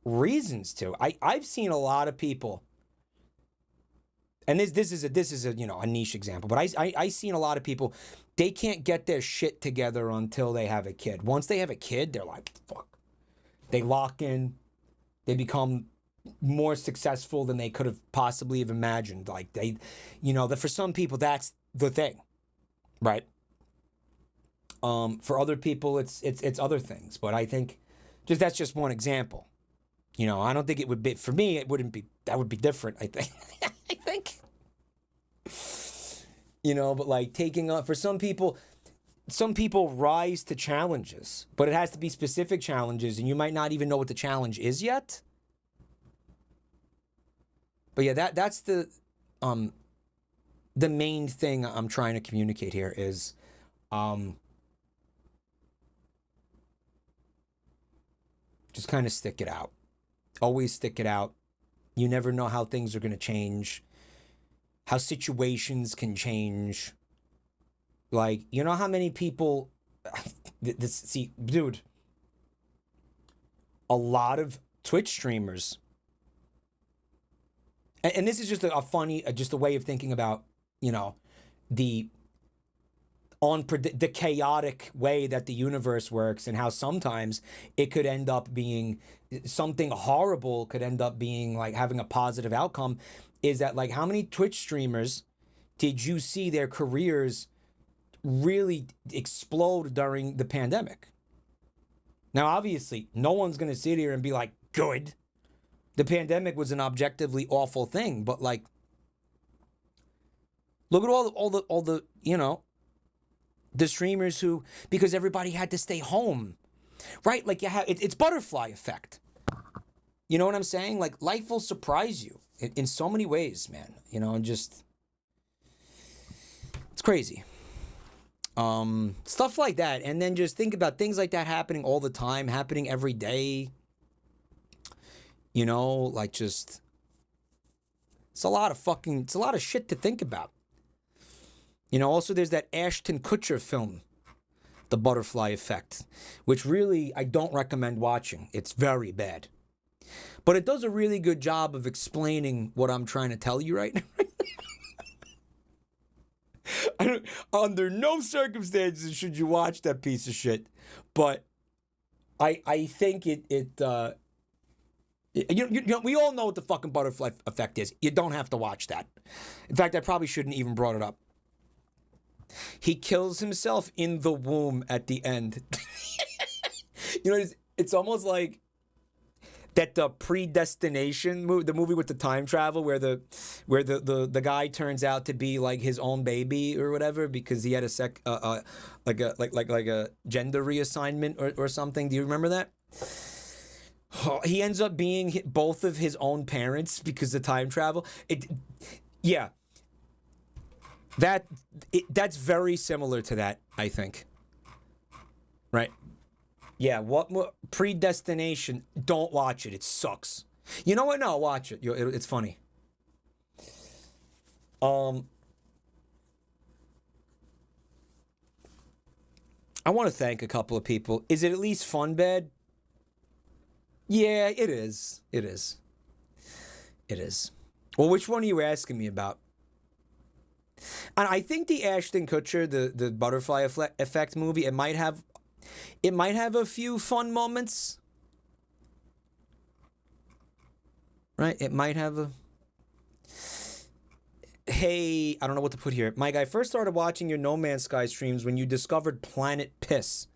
reasons to. I've seen a lot of people, and this is a a niche example, but I seen a lot of people, they can't get their shit together until they have a kid. Once they have a kid, they're like, fuck. They lock in. They become more successful than they could have possibly have imagined. Like, they, that for some people that's the thing, right? For other people it's other things, but I think that's just one example. I don't think it would be, for me, it wouldn't be, that would be different, I think. I think. you know, but like taking on, for some people rise to challenges, but it has to be specific challenges, and you might not even know what the challenge is yet. But yeah, that's the main thing I'm trying to communicate here is just kind of stick it out. Always stick it out. You never know how things are going to change, how situations can change. Like, you know how many people, see, dude, a lot of Twitch streamers, and this is just a funny, just a way of thinking about, you know, the chaotic way that the universe works, and how sometimes it could end up being something horrible, could end up being like having a positive outcome, is that like how many Twitch streamers did you see their careers really explode during the pandemic? Now, obviously, no one's going to sit here and be like, good. The pandemic was an objectively awful thing, but like, look at all the you know, the streamers who, because everybody had to stay home, right? Like you have, it's butterfly effect. You know what I'm saying? Like life will surprise you in so many ways, man. You know, and just, it's crazy. Stuff like that. And then just think about things like that happening all the time, happening every day. You know, like just, it's a lot of shit to think about. You know, also there's that Ashton Kutcher film, The Butterfly Effect, which really I don't recommend watching. It's very bad. But it does a really good job of explaining what I'm trying to tell you right now. Under no circumstances should you watch that piece of shit. But I think we all know what the fucking butterfly effect is. You don't have to watch that. In fact, I probably shouldn't even brought it up. He kills himself in the womb at the end. You know, it's almost like that the Predestination movie, the movie with the time travel, where the guy turns out to be like his own baby or whatever because he had a like a gender reassignment or something. Do you remember that? He ends up being both of his own parents because of time travel. Yeah. That's very similar to that, I think. Right? Yeah, what Predestination, don't watch it. It sucks. You know what? No, watch it. It's funny. I want to thank a couple of people. Is it at least fun bad? Yeah, it is. It is. It is. Well, which one are you asking me about? And I think the Ashton Kutcher, the Butterfly Effect movie, it might have a few fun moments. Right? It might have a... Hey, I don't know what to put here. Mike, I first started watching your No Man's Sky streams when you discovered Planet Piss.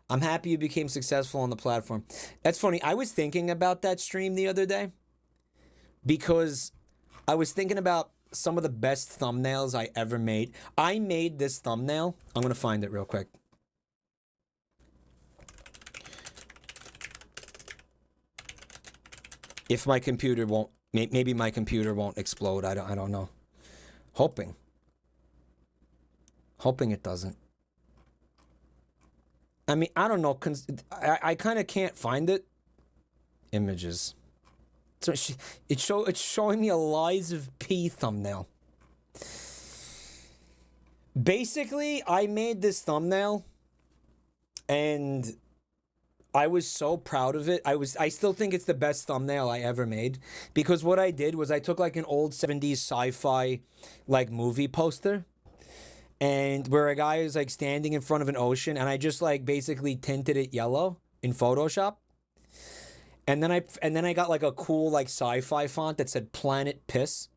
I'm happy you became successful on the platform. That's funny. I was thinking about that stream the other day because I was thinking about some of the best thumbnails I ever made. I made this thumbnail. I'm going to find it real quick. If my computer won't, maybe my computer won't explode. I don't know. Hoping it doesn't. I mean, I don't know. I kind of can't find it. Images. So it's showing me a Lies of P thumbnail. Basically, I made this thumbnail and I was so proud of it. I still think it's the best thumbnail I ever made because what I did was I took like an old 70s sci-fi like movie poster and where a guy is like standing in front of an ocean and I just like basically tinted it yellow in Photoshop. And then I got like a cool like sci-fi font that said Planet Piss.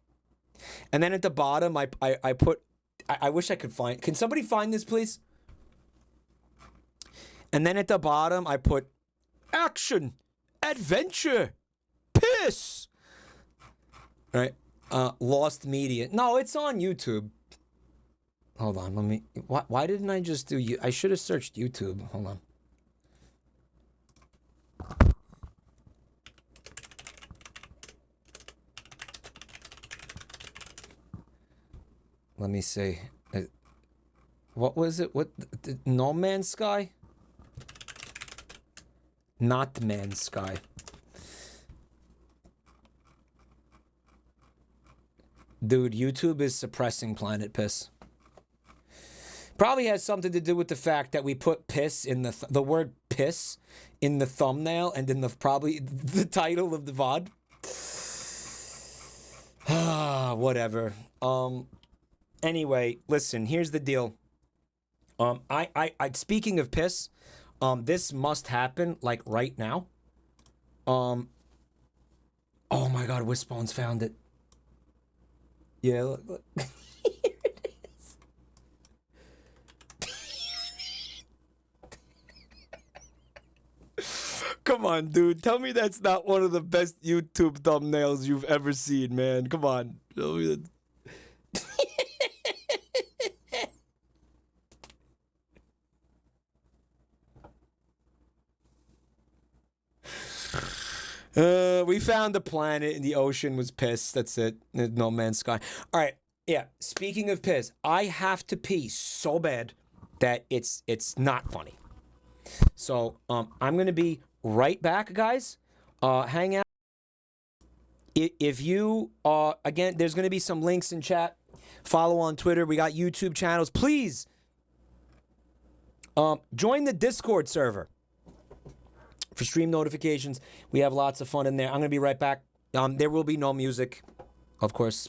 And then at the bottom I put I wish I could find. Can somebody find this please? And then at the bottom I put action, adventure, piss. Right? Lost Media. No, it's on YouTube. Hold on, let me... Why didn't I just do... I should have searched YouTube. Hold on. Let me see. What was it? What? No Man's Sky? Not Man's Sky. Dude, YouTube is suppressing Planet Piss. Probably has something to do with the fact that we put piss in the word piss in the thumbnail and in the probably the title of the VOD. Whatever. Anyway, listen, here's the deal. I speaking of piss, this must happen like right now. Oh my God, Wishbones found it. Yeah, look. Here it is. Come on, dude. Tell me that's not one of the best YouTube thumbnails you've ever seen, man. Come on. Tell me that. We found a planet and the ocean was pissed. That's it. No Man's Sky. All right. Yeah. Speaking of piss, I have to pee so bad that it's not funny. So I'm gonna be right back, guys. Hang out. If you again, there's gonna be some links in chat. Follow on Twitter. We got YouTube channels. Please join the Discord server for stream notifications. We have lots of fun in there. I'm gonna be right back. There will be no music, of course.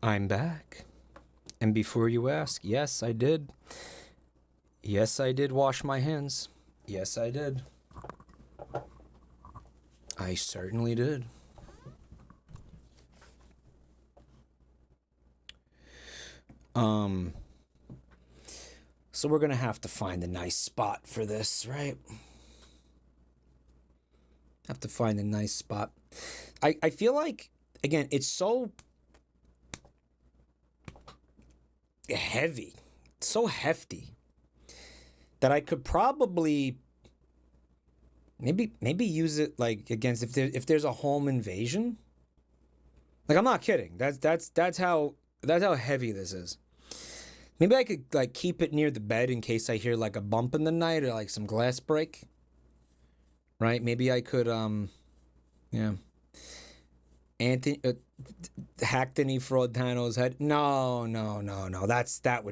I'm back. And before you ask, yes, I did. Yes, I did wash my hands. Yes, I did. I certainly did. So we're gonna have to find a nice spot for this, right? Have to find a nice spot. I feel like, again, it's so heavy, so hefty, that I could probably maybe use it like against if there's a home invasion. Like, I'm not kidding. That's how heavy this is. Maybe I could like keep it near the bed in case I hear like a bump in the night or like some glass break. Right? Maybe I could yeah. Anthony Hackney Fraudano's head. No. That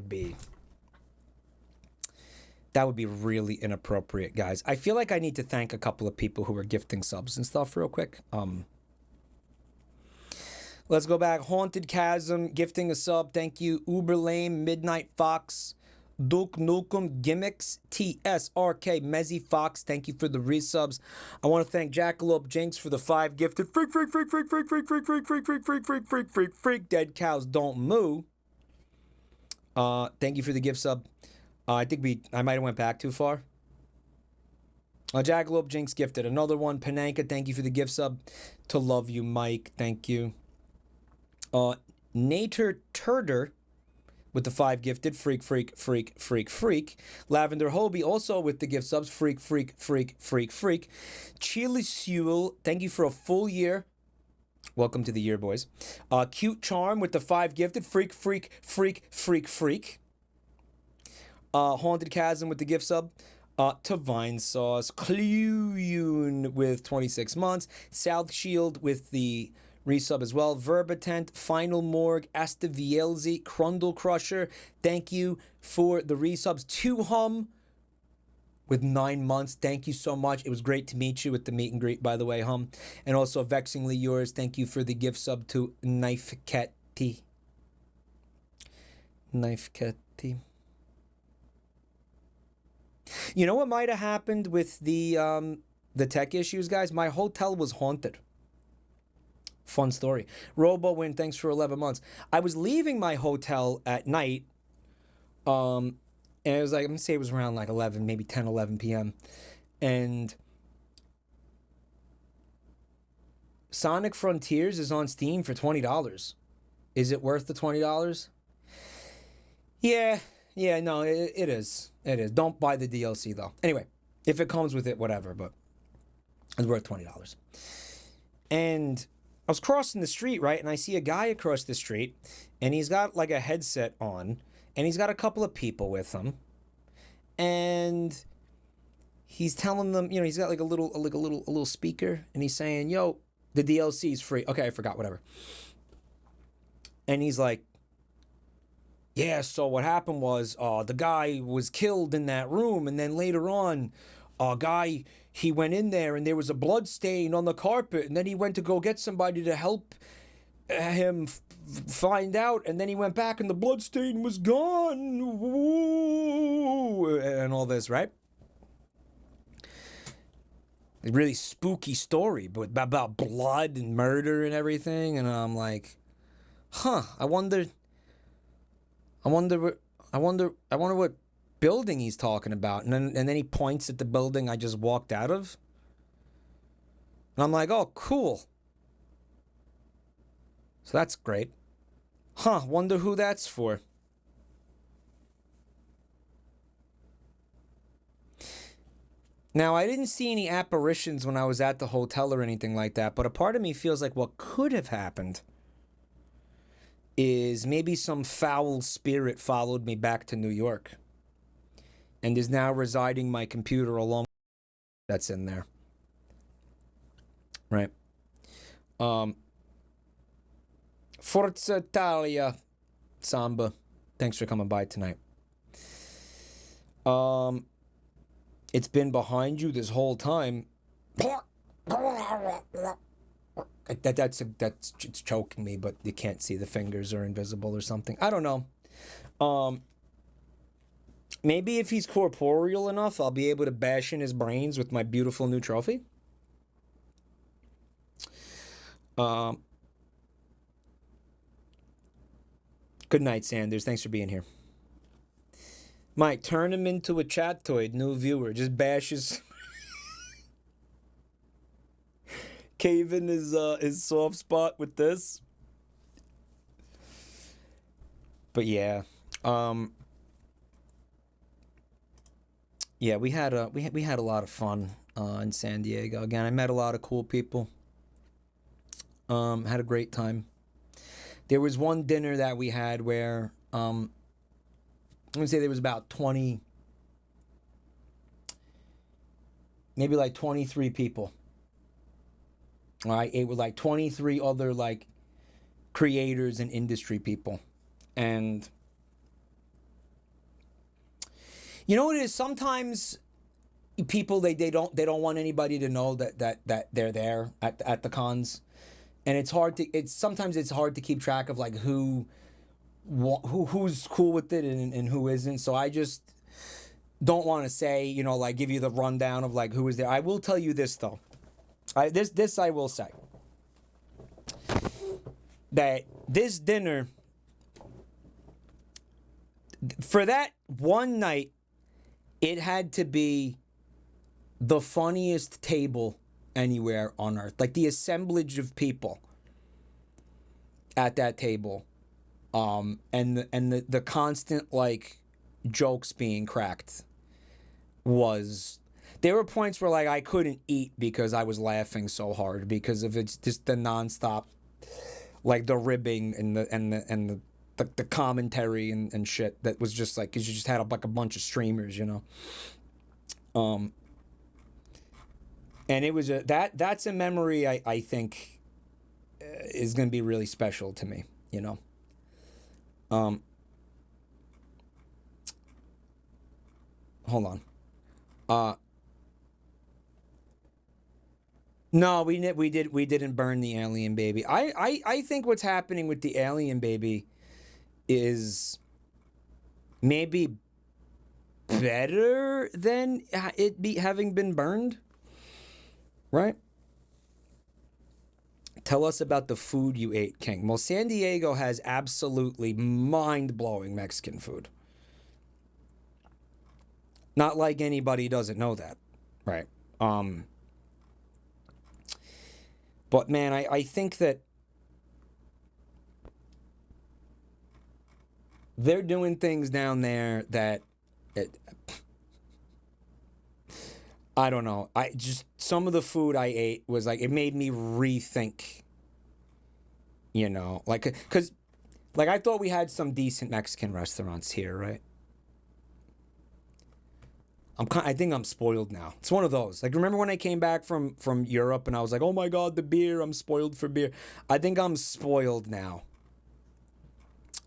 would be really inappropriate, guys. I feel like I need to thank a couple of people who are gifting subs and stuff real quick. Let's go back. Haunted Chasm gifting a sub. Thank you. Uber Lame, Midnight Fox, Duke Nukem, Gimmicks, TSRK, Mezzy Fox. Thank you for the resubs. I want to thank Jackalope Jinx for the 5 gifted. Freak. Dead cows don't moo. Thank you for the gift sub. I think I might have went back too far. Jackalope Jinx gifted another one. Pananka, thank you for the gift sub. To love you, Mike. Thank you. Nater Turder with the 5 gifted. Freak, freak, freak, freak, freak. Lavender Hobie also with the gift subs. Freak, freak, freak, freak, freak. Chili Sewell, thank you for a full year. Welcome to the year, boys. Cute Charm with the 5 gifted. Freak, freak, freak, freak, freak. Haunted Chasm with the gift sub. To Vine Sauce. Cluyun with 26 months. South Shield with the resub as well. Verbatent, Final Morgue, Astavielzi, Crundle Crusher. Thank you for the resubs. To Hum with 9 months. Thank you so much. It was great to meet you with the meet and greet, by the way, Hum. And also Vexingly Yours. Thank you for the gift sub to Knife Cat T. Knife Cat T. You know what might have happened with the tech issues, guys? My hotel was haunted. Fun story. RoboWin, thanks for 11 months. I was leaving my hotel at night, and it was like, I'm gonna say it was around like 11, maybe 10, 11 p.m. And Sonic Frontiers is on Steam for $20. Is it worth the $20? Yeah, no, it is. It is. Don't buy the DLC, though. Anyway, if it comes with it, whatever, but it's worth $20. And I was crossing the street, right? And I see a guy across the street, and he's got like a headset on, and he's got a couple of people with him. And he's telling them, you know, he's got like a little speaker, and he's saying, yo, the DLC is free. Okay, I forgot, whatever. And he's like, yeah, so what happened was the guy was killed in that room, and then later on, he went in there, and there was a blood stain on the carpet, and then he went to go get somebody to help him find out, and then he went back, and the blood stain was gone. Ooh, and all this, right? A really spooky story, but about blood and murder and everything, and I'm like, huh, I wonder what building he's talking about. And then he points at the building I just walked out of. And I'm like, oh, cool. So that's great. Huh, wonder who that's for. Now, I didn't see any apparitions when I was at the hotel or anything like that, but a part of me feels like what could have happened is maybe some foul spirit followed me back to New York and is now residing my computer along that's in there. Right. Forza Italia Samba, thanks for coming by tonight. It's been behind you this whole time. That's it's choking me, but you can't see, the fingers are invisible or something. I don't know. Maybe if he's corporeal enough, I'll be able to bash in his brains with my beautiful new trophy. Good night, Sanders. Thanks for being here. Mike, turn him into a chat-toid, new viewer. Just bashes. Cave in his soft spot with this. But yeah. Yeah, we had a lot of fun in San Diego. Again, I met a lot of cool people. Had a great time. There was one dinner that we had where I'm gonna say there was about 20, maybe like 23 people. I ate with like 23 other like creators and industry people. And you know what it is? Sometimes people they don't want anybody to know that they're there at the cons. And it's hard to keep track of like who's cool with it and who isn't. So I just don't want to say, you know, like give you the rundown of like who is there. I will tell you this though. This I will say. That this dinner, for that one night, it had to be the funniest table anywhere on earth. Like the assemblage of people at that table, and the constant like jokes being cracked was. There were points where like I couldn't eat because I was laughing so hard because of it's just the nonstop, like the ribbing and the commentary and shit that was just like, cause you just had like a bunch of streamers, you know. And it was that's a memory I think is gonna be really special to me, you know. Hold on. No, we didn't burn the alien baby. I think what's happening with the alien baby is maybe better than it having been burned, right? Tell us about the food you ate, King. Well, San Diego has absolutely mind-blowing Mexican food. Not like anybody doesn't know that, right? But man, I think that they're doing things down there that I don't know. I just, some of the food I ate was like, it made me rethink, you know, like, cause like I thought we had some decent Mexican restaurants here, right? I think I'm spoiled now. It's one of those. Like, remember when I came back from Europe and I was like, oh my God, the beer, I'm spoiled for beer. I think I'm spoiled now.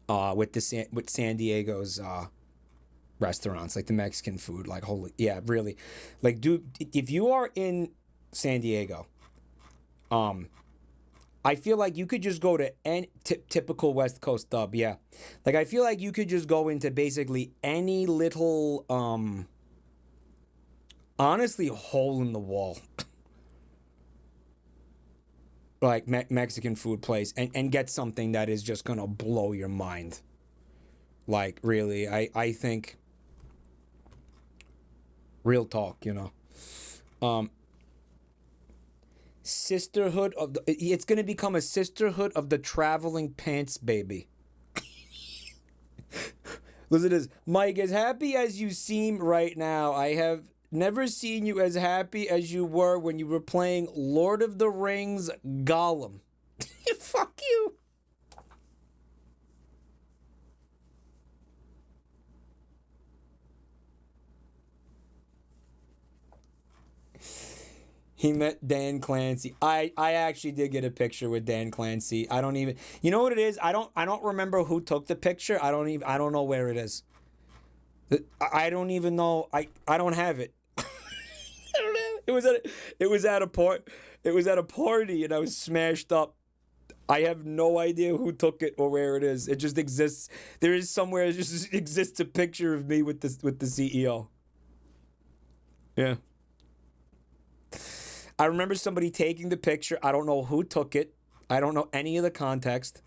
With San Diego's restaurants, like the Mexican food, like holy, yeah, really. Like, dude, if you are in San Diego, I feel like you could just go to any typical West Coast dub, yeah. Like, I feel like you could just go into basically any little, honestly, hole in the wall, like Mexican food place, and get something that is just gonna blow your mind. Like, really, I think, real talk, you know. Sisterhood of the, it's gonna become a sisterhood of the traveling pants baby. Listen to this. Mike, as happy as you seem right now, I have never seen you as happy as you were when you were playing Lord of the Rings Gollum. Fuck you. He met Dan Clancy. I actually did get a picture with Dan Clancy. I don't even, you know what it is? I don't remember who took the picture. I don't know where it is. I don't even know. I don't have it. I don't have it. It was at a party and I was smashed up. I have no idea who took it or where it is. It just exists. There is somewhere. It just exists a picture of me with the CEO. Yeah. I remember somebody taking the picture. I don't know who took it. I don't know any of the context.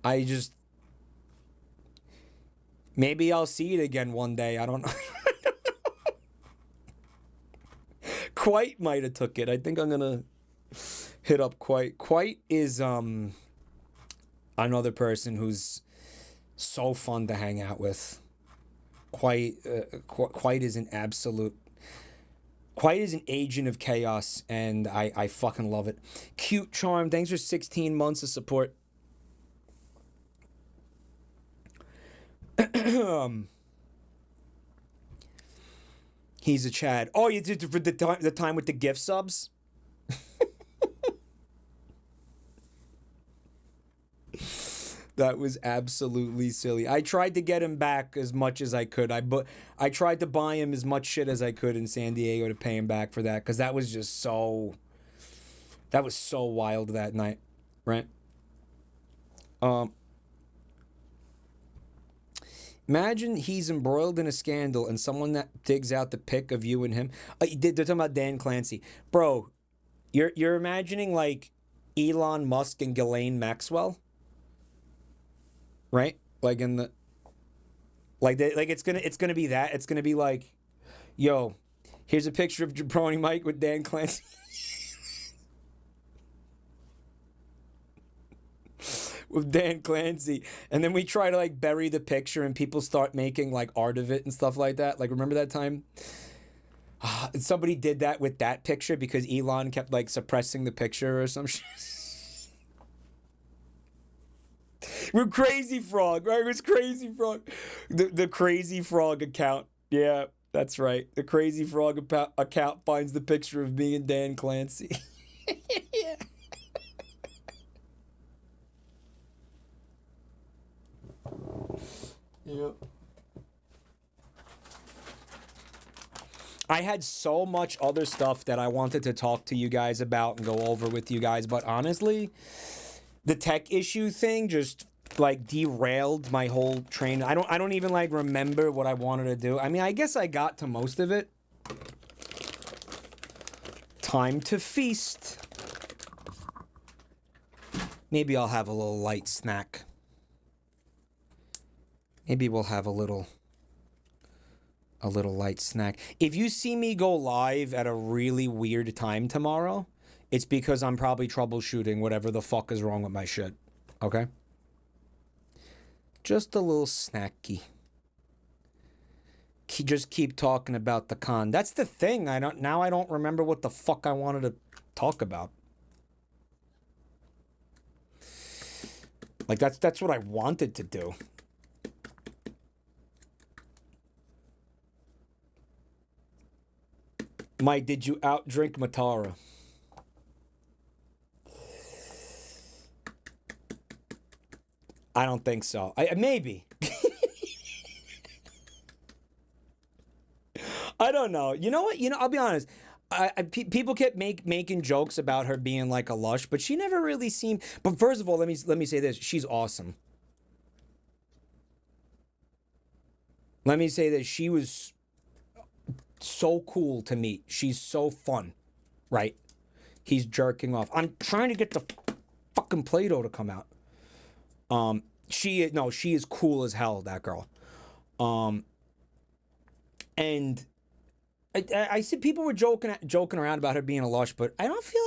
I just, maybe I'll see it again one day. I don't know. Quite might have took it. I think I'm gonna hit up Quite. Quite is another person who's so fun to hang out with. Quite is an absolute. Quite is an agent of chaos, and I fucking love it. Cute Charm, thanks for 16 months of support. He's a Chad. Oh, you did for the time with the gift subs? That was absolutely silly. I tried to get him back as much as I could. I tried to buy him as much shit as I could in San Diego to pay him back for that, because that was just so. That was so wild that night, right? Imagine he's embroiled in a scandal and someone that digs out the pic of you and him. They're talking about Dan Clancy, bro. You're imagining like Elon Musk and Ghislaine Maxwell, right? Like in the, like it's gonna be that. It's gonna be like, yo, Here's a picture of Jabroni Mike with Dan Clancy. With Dan Clancy. And then we try to like bury the picture and people start making like art of it and stuff like that. Like, remember that time? Somebody did that with that picture because Elon kept like suppressing the picture or some shit. With Crazy Frog, right? It was Crazy Frog. The Crazy Frog account. Yeah, that's right. The Crazy Frog account finds the picture of me and Dan Clancy. Yeah. Yep. I had so much other stuff that I wanted to talk to you guys about and go over with you guys, but honestly, the tech issue thing just like derailed my whole train. I don't even like remember what I wanted to do. I mean, I guess I got to most of it. Time to feast. Maybe I'll have a little light snack. Maybe we'll have a little light snack. If you see me go live at a really weird time tomorrow, it's because I'm probably troubleshooting whatever the fuck is wrong with my shit. Okay? Just a little snacky. Just keep talking about the con. That's the thing. I don't remember what the fuck I wanted to talk about. Like that's what I wanted to do. Mike, did you outdrink Matara? I don't think so. Maybe. I don't know. You know what? I'll be honest. People kept making jokes about her being like a lush, but she never really seemed. But first of all, let me say this: she's awesome. Let me say that she was so cool to meet. She's so fun, right? He's jerking off. I'm trying to get the fucking Play-Doh to come out. She is cool as hell. That girl. And I see people were joking around about her being a lush, but I don't feel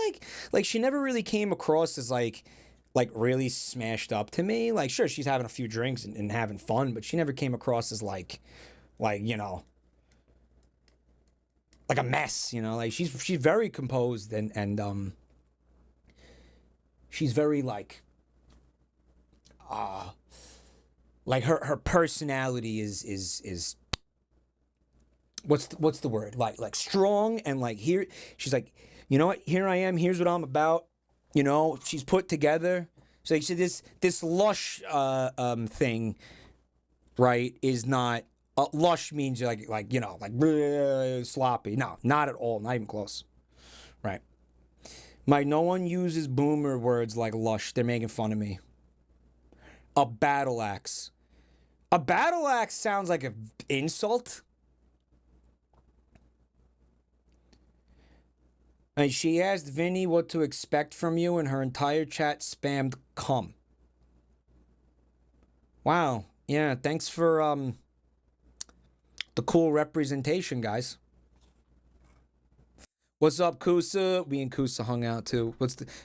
like she never really came across as like really smashed up to me. Like, sure, she's having a few drinks and having fun, but she never came across as like you know, like a mess. You know, like she's very composed and she's very like her personality is what's the word, like strong, and like here she's like, you know what, here I am, here's what I'm about, you know. She's put together. So this lush thing, right, is not lush means like you know, like sloppy. No, not at all, not even close, right? No one uses boomer words like lush. They're making fun of me. A battle axe sounds like an insult. And she asked Vinny what to expect from you, and her entire chat spammed cum. Wow. Yeah, thanks for the cool representation, guys. What's up, Kusa? We and Kusa hung out too.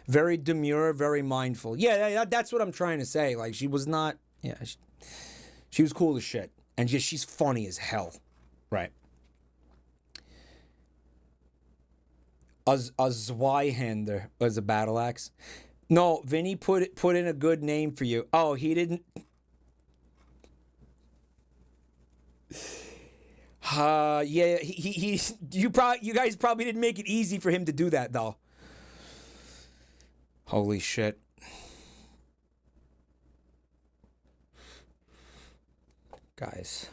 Very demure, very mindful. Yeah, that's what I'm trying to say. Like, she was not, yeah, she was cool as shit. And she's funny as hell. Right. A Zweihander was a battle axe. No, Vinny put in a good name for you. Oh, he didn't. Yeah, you guys probably didn't make it easy for him to do that though. Holy shit. Guys.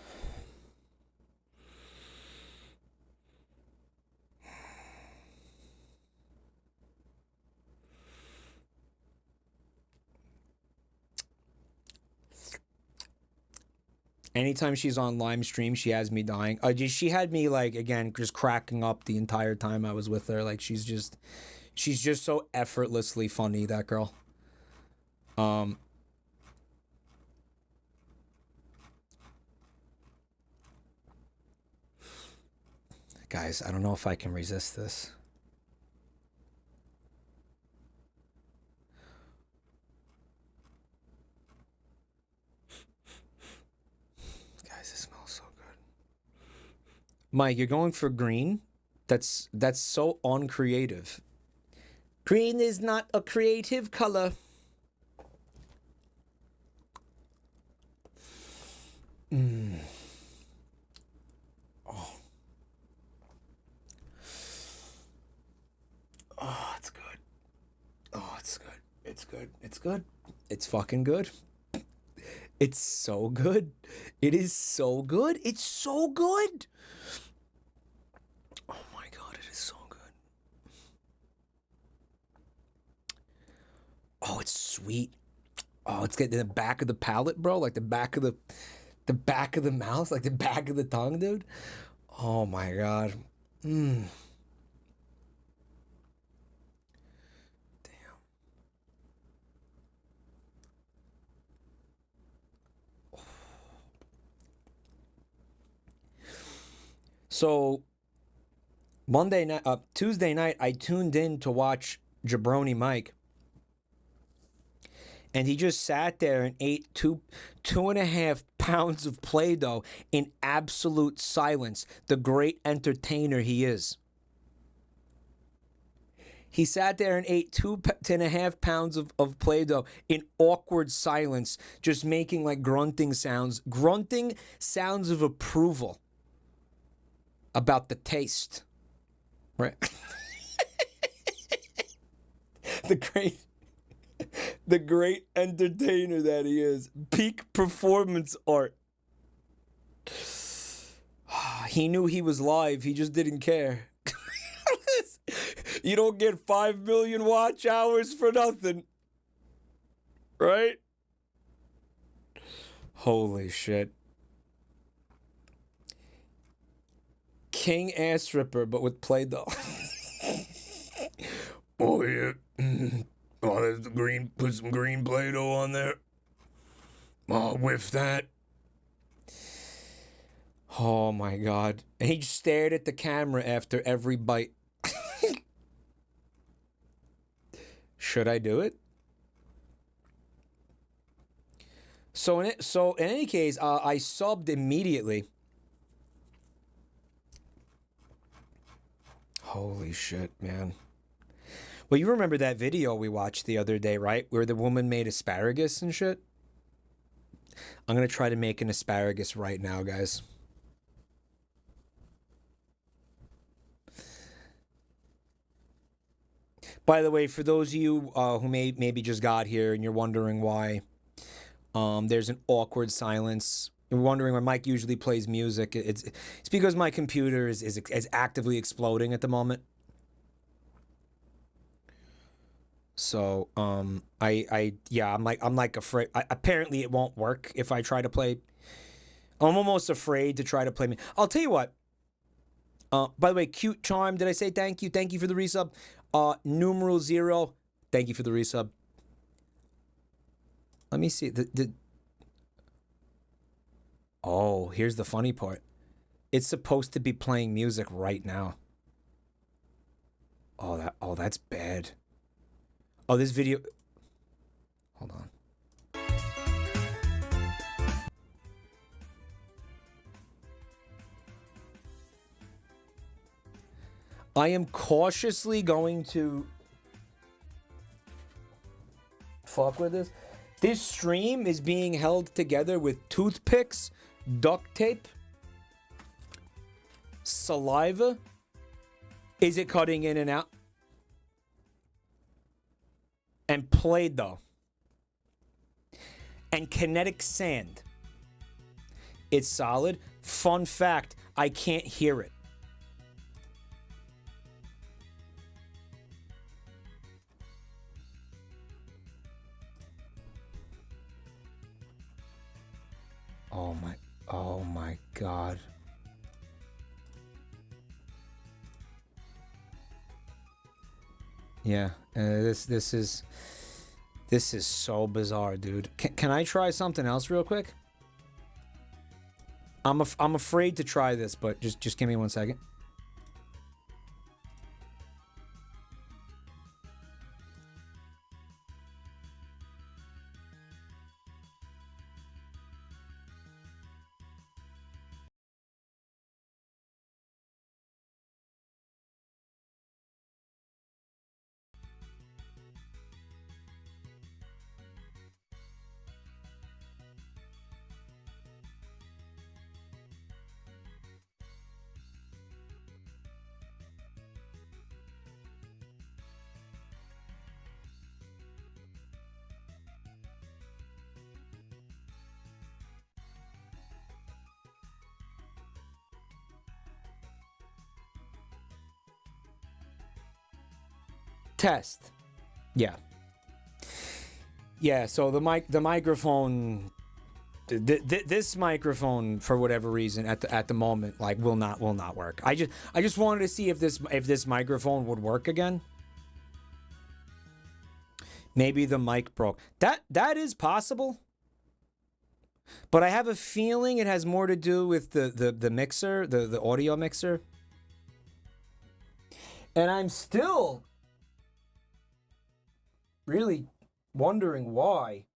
Anytime she's on live stream, she has me dying. She had me like, again, just cracking up the entire time I was with her. Like, she's just so effortlessly funny, that girl. Guys, I don't know if I can resist this. Guys, it smells so good. Mike, you're going for green? That's so uncreative. Green is not a creative color. Oh. Oh, it's good. Oh, it's good. It's good. It's good. It's fucking good. It's so good. It is so good. It's so good. Oh my god, it is so good. Oh, it's sweet. Oh, it's getting in the back of the palate, bro. Like the back of the mouth, like the back of the tongue, dude. Oh my god. Damn. So Tuesday night, I tuned in to watch Jabroni Mike, and he just sat there and ate 2.5 pounds of Play-Doh in absolute silence. The great entertainer he is. He sat there and ate 2.5 pounds of Play-Doh in awkward silence, just making like grunting sounds of approval about the taste. Right? The great entertainer that he is. Peak performance art. He knew he was live, he just didn't care. You don't get 5 million watch hours for nothing. Right? Holy shit. King ass ripper, but with Play-Doh. Oh yeah. Oh, there's the green. Put some green Play-Doh on there. Oh, whiff that. Oh my god. And he just stared at the camera after every bite. Should I do it? So in any case, I subbed immediately. Holy shit, man. Well, you remember that video we watched the other day, right? Where the woman made asparagus and shit? I'm going to try to make an asparagus right now, guys. By the way, for those of you who maybe just got here and you're wondering why there's an awkward silence, you're wondering why Mike usually plays music, it's because my computer is actively exploding at the moment. So, I'm like afraid. Apparently, it won't work if I try to play. I'm almost afraid to try to play. I'll tell you what. By the way, Cute Charm, did I say thank you? Thank you for the resub. Numeral 0, thank you for the resub. Let me see. Oh, here's the funny part. It's supposed to be playing music right now. Oh, that's bad. Oh, this video... Hold on. I am cautiously going to fuck with this. This stream is being held together with toothpicks, duct tape, saliva. Is it cutting in and out? And Play-Doh. And kinetic sand. It's solid. Fun fact, I can't hear it. Oh my god. Yeah, this is so bizarre, dude. Can I try something else real quick? I'm afraid to try this, but just give me 1 second. Test. Yeah. Yeah, so the microphone, this microphone, for whatever reason, at the moment, like, will not work. I just wanted to see if this microphone would work again. Maybe the mic broke. That is possible. But I have a feeling it has more to do with the mixer, the audio mixer. And I'm still really wondering why.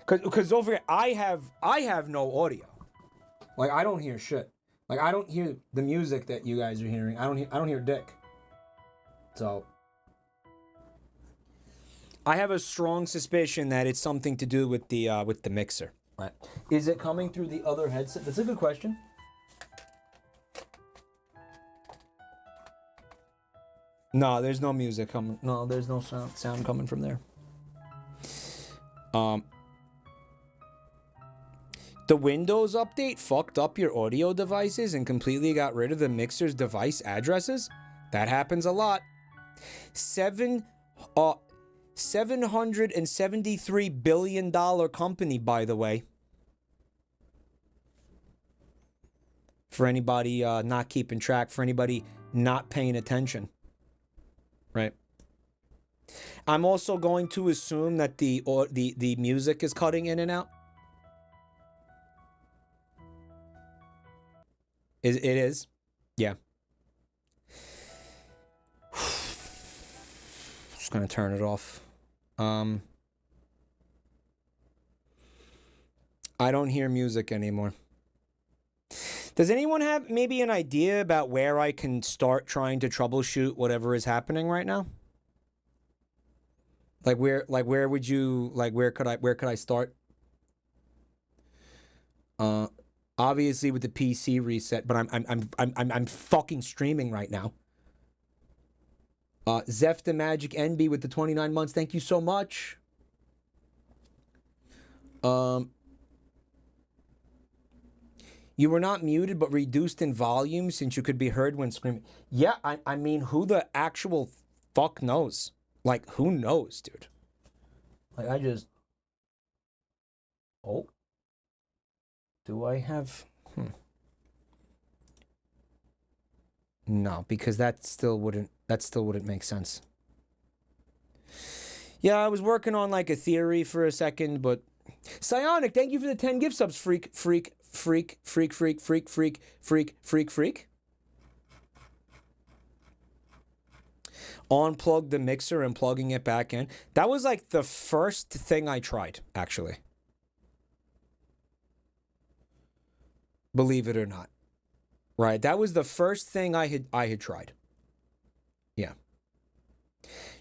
Cause over here I have no audio. Like, I don't hear shit. Like, I don't hear the music that you guys are hearing. I don't hear dick. So I have a strong suspicion that it's something to do with the mixer. Right. Is it coming through the other headset? That's a good question. No, there's no music coming. No, there's no sound coming from there. The Windows update fucked up your audio devices and completely got rid of the mixer's device addresses? That happens a lot. $773 billion company, by the way. For anybody not keeping track, for anybody not paying attention. Right. I'm also going to assume that the music is cutting in and out. It is? Yeah. Just gonna turn it off. I don't hear music anymore. Does anyone have maybe an idea about where I can start trying to troubleshoot whatever is happening right now? Where could I start? Obviously with the PC reset, but I'm fucking streaming right now. Zeph the Magic NB with the 29 months. Thank you so much. You were not muted, but reduced in volume since you could be heard when screaming. Yeah, I mean, who the actual fuck knows? Like, who knows, dude? Like, I just... Oh. Do I have... No, because that still wouldn't make sense. Yeah, I was working on, like, a theory for a second, but... Psionic, thank you for the 10 gift subs, freak. Unplug the mixer and plugging it back in. That was like the first thing I tried, actually. Believe it or not. Right, that was the first thing I had tried. Yeah.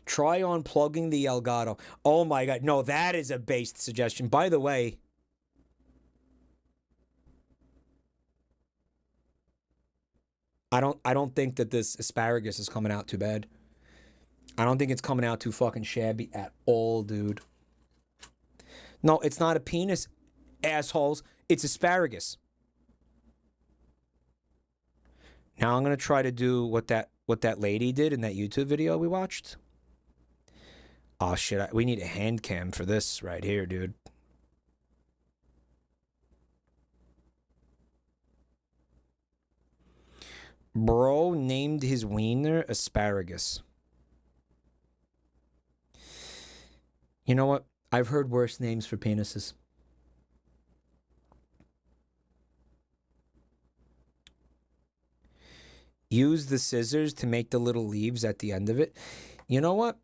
Try unplugging the Elgato. Oh my god, no, that is a based suggestion. By the way, I don't think that this asparagus is coming out too bad. I don't think it's coming out too fucking shabby at all, dude. No, it's not a penis, assholes. It's asparagus. Now I'm gonna try to do what that lady did in that YouTube video we watched. Oh shit, we need a hand cam for this right here, dude. Bro named his wiener asparagus. You know what? I've heard worse names for penises. Use the scissors to make the little leaves at the end of it. You know what?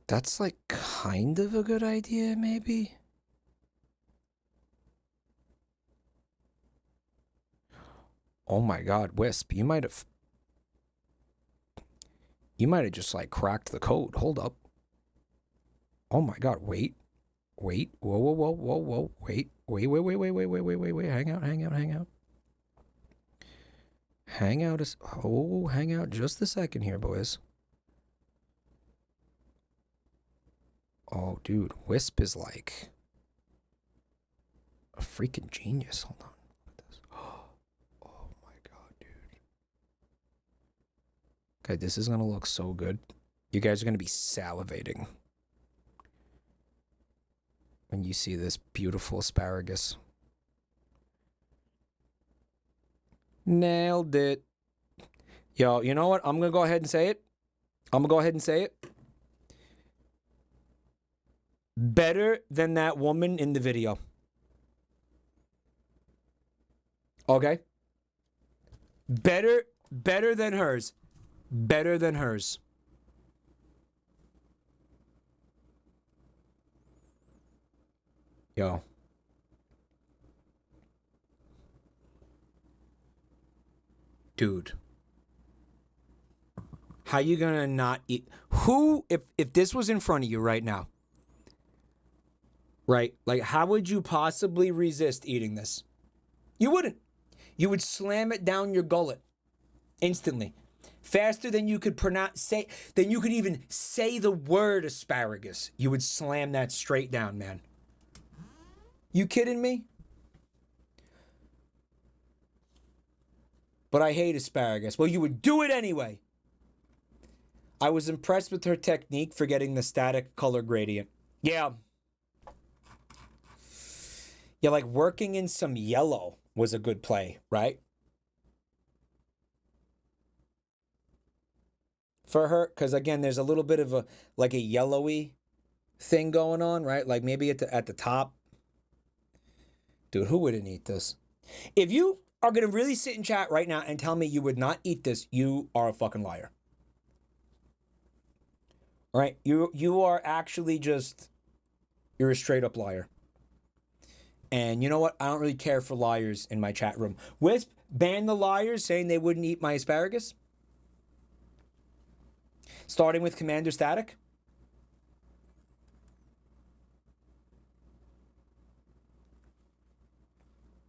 That's like kind of a good idea, maybe. Oh my god, Wisp, you might have just like cracked the code. Hold up. Oh my god, wait. Wait. Whoa, whoa, whoa, whoa, whoa. Wait. Wait. Hang out. Hang out just a second here, boys. Oh, dude, Wisp is like a freaking genius. Hold on. Oh my god, dude. Okay, this is gonna look so good. You guys are gonna be salivating when you see this beautiful asparagus. Nailed it. Yo, you know what? I'm gonna go ahead and say it. Better than that woman in the video. Okay? Better than hers. Better than hers. Yo. Dude. How you gonna not eat? Who, if this was in front of you right now, right? Like, how would you possibly resist eating this? You wouldn't. You would slam it down your gullet instantly. Faster than you could than you could even say the word asparagus. You would slam that straight down, man. You kidding me? But I hate asparagus. Well, you would do it anyway. I was impressed with her technique for getting the static color gradient. Yeah. Yeah, like working in some yellow was a good play, right? For her, because again, there's a little bit of a, like a yellowy thing going on, right? Like maybe at the top. Dude, who wouldn't eat this? If you are going to really sit in chat right now and tell me you would not eat this, you are a fucking liar. Right? You are actually just, you're a straight up liar. And you know what? I don't really care for liars in my chat room. Wisp, ban the liars saying they wouldn't eat my asparagus. Starting with Commander Static.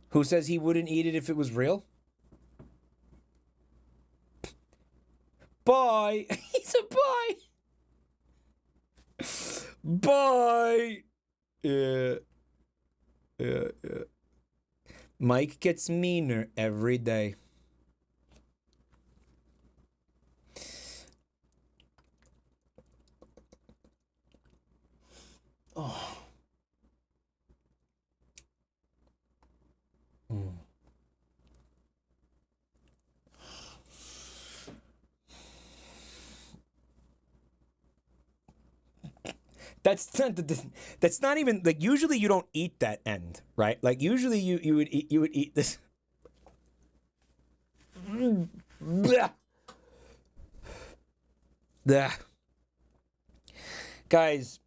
Who says he wouldn't eat it if it was real? Bye. He's a bye. Bye. Yeah. Mike gets meaner every day. Oh. Mm. That's not even, like, usually you don't eat that end, right? Like usually you would eat this. Blah. Blah. Guys,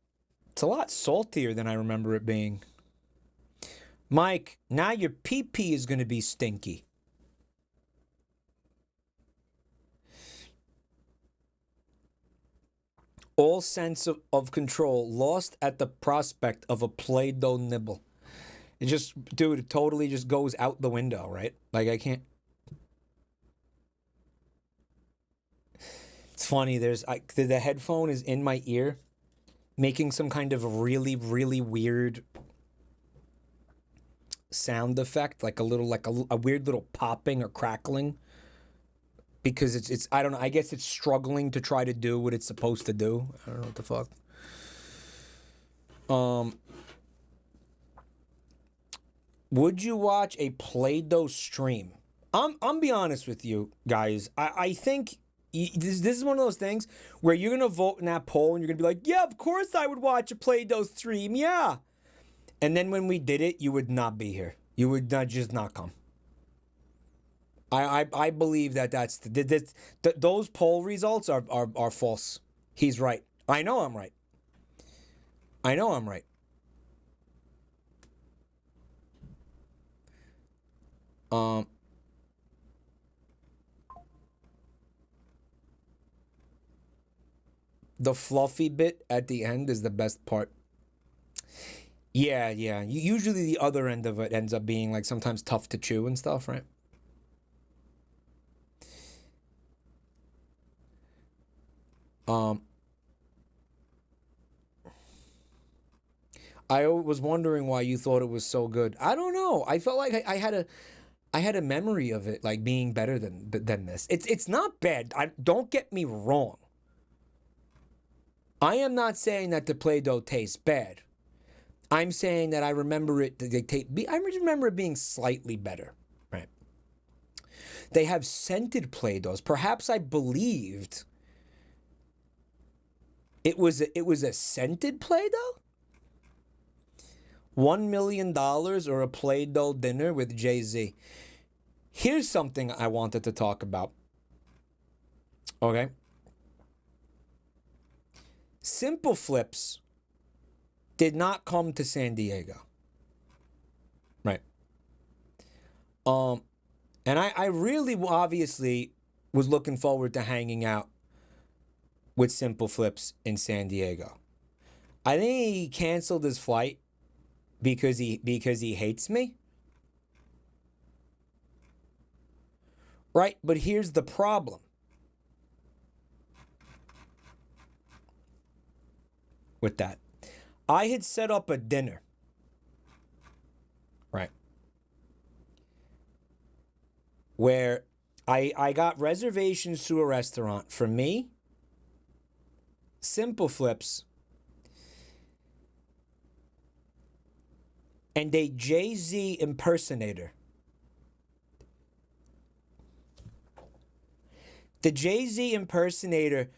it's a lot saltier than I remember it being. Mike, now your pee-pee is going to be stinky. All sense of control lost at the prospect of a Play-Doh nibble. It just, dude, it totally just goes out the window, right? Like, I can't. It's funny, the headphone is in my ear, making some kind of really, really weird sound effect, like a little, like a weird little popping or crackling. Because it's I don't know, I guess it's struggling to try to do what it's supposed to do. I don't know what the fuck. Would you watch a Play-Doh stream? I'm be honest with you guys. I think this is one of those things where you're gonna vote in that poll and you're gonna be like, yeah, of course I would watch a Play-Doh stream, yeah. And then when we did it, you would not be here. You would just not come. I believe those poll results are false. He's right. I know I'm right. I know I'm right. The fluffy bit at the end is the best part. Yeah. Usually the other end of it ends up being like sometimes tough to chew and stuff, right? I was wondering why you thought it was so good. I don't know. I felt like I had I had a memory of it like being better than this. It's not bad. Don't get me wrong. I am not saying that the Play-Doh tastes bad. I'm saying that I remember it. I remember it being slightly better. Right. They have scented Play-Dohs. Perhaps I believed it was a scented Play-Doh. $1 million or a Play-Doh dinner with Jay-Z. Here's something I wanted to talk about. Okay. Simple Flips did not come to San Diego. Right. And I really obviously was looking forward to hanging out with Simple Flips in San Diego. I think he canceled his flight because he hates me. Right? But here's the problem. With that. I had set up a dinner. Right. Where I got reservations to a restaurant for me, Simple Flips, and a Jay-Z impersonator. The Jay-Z impersonator...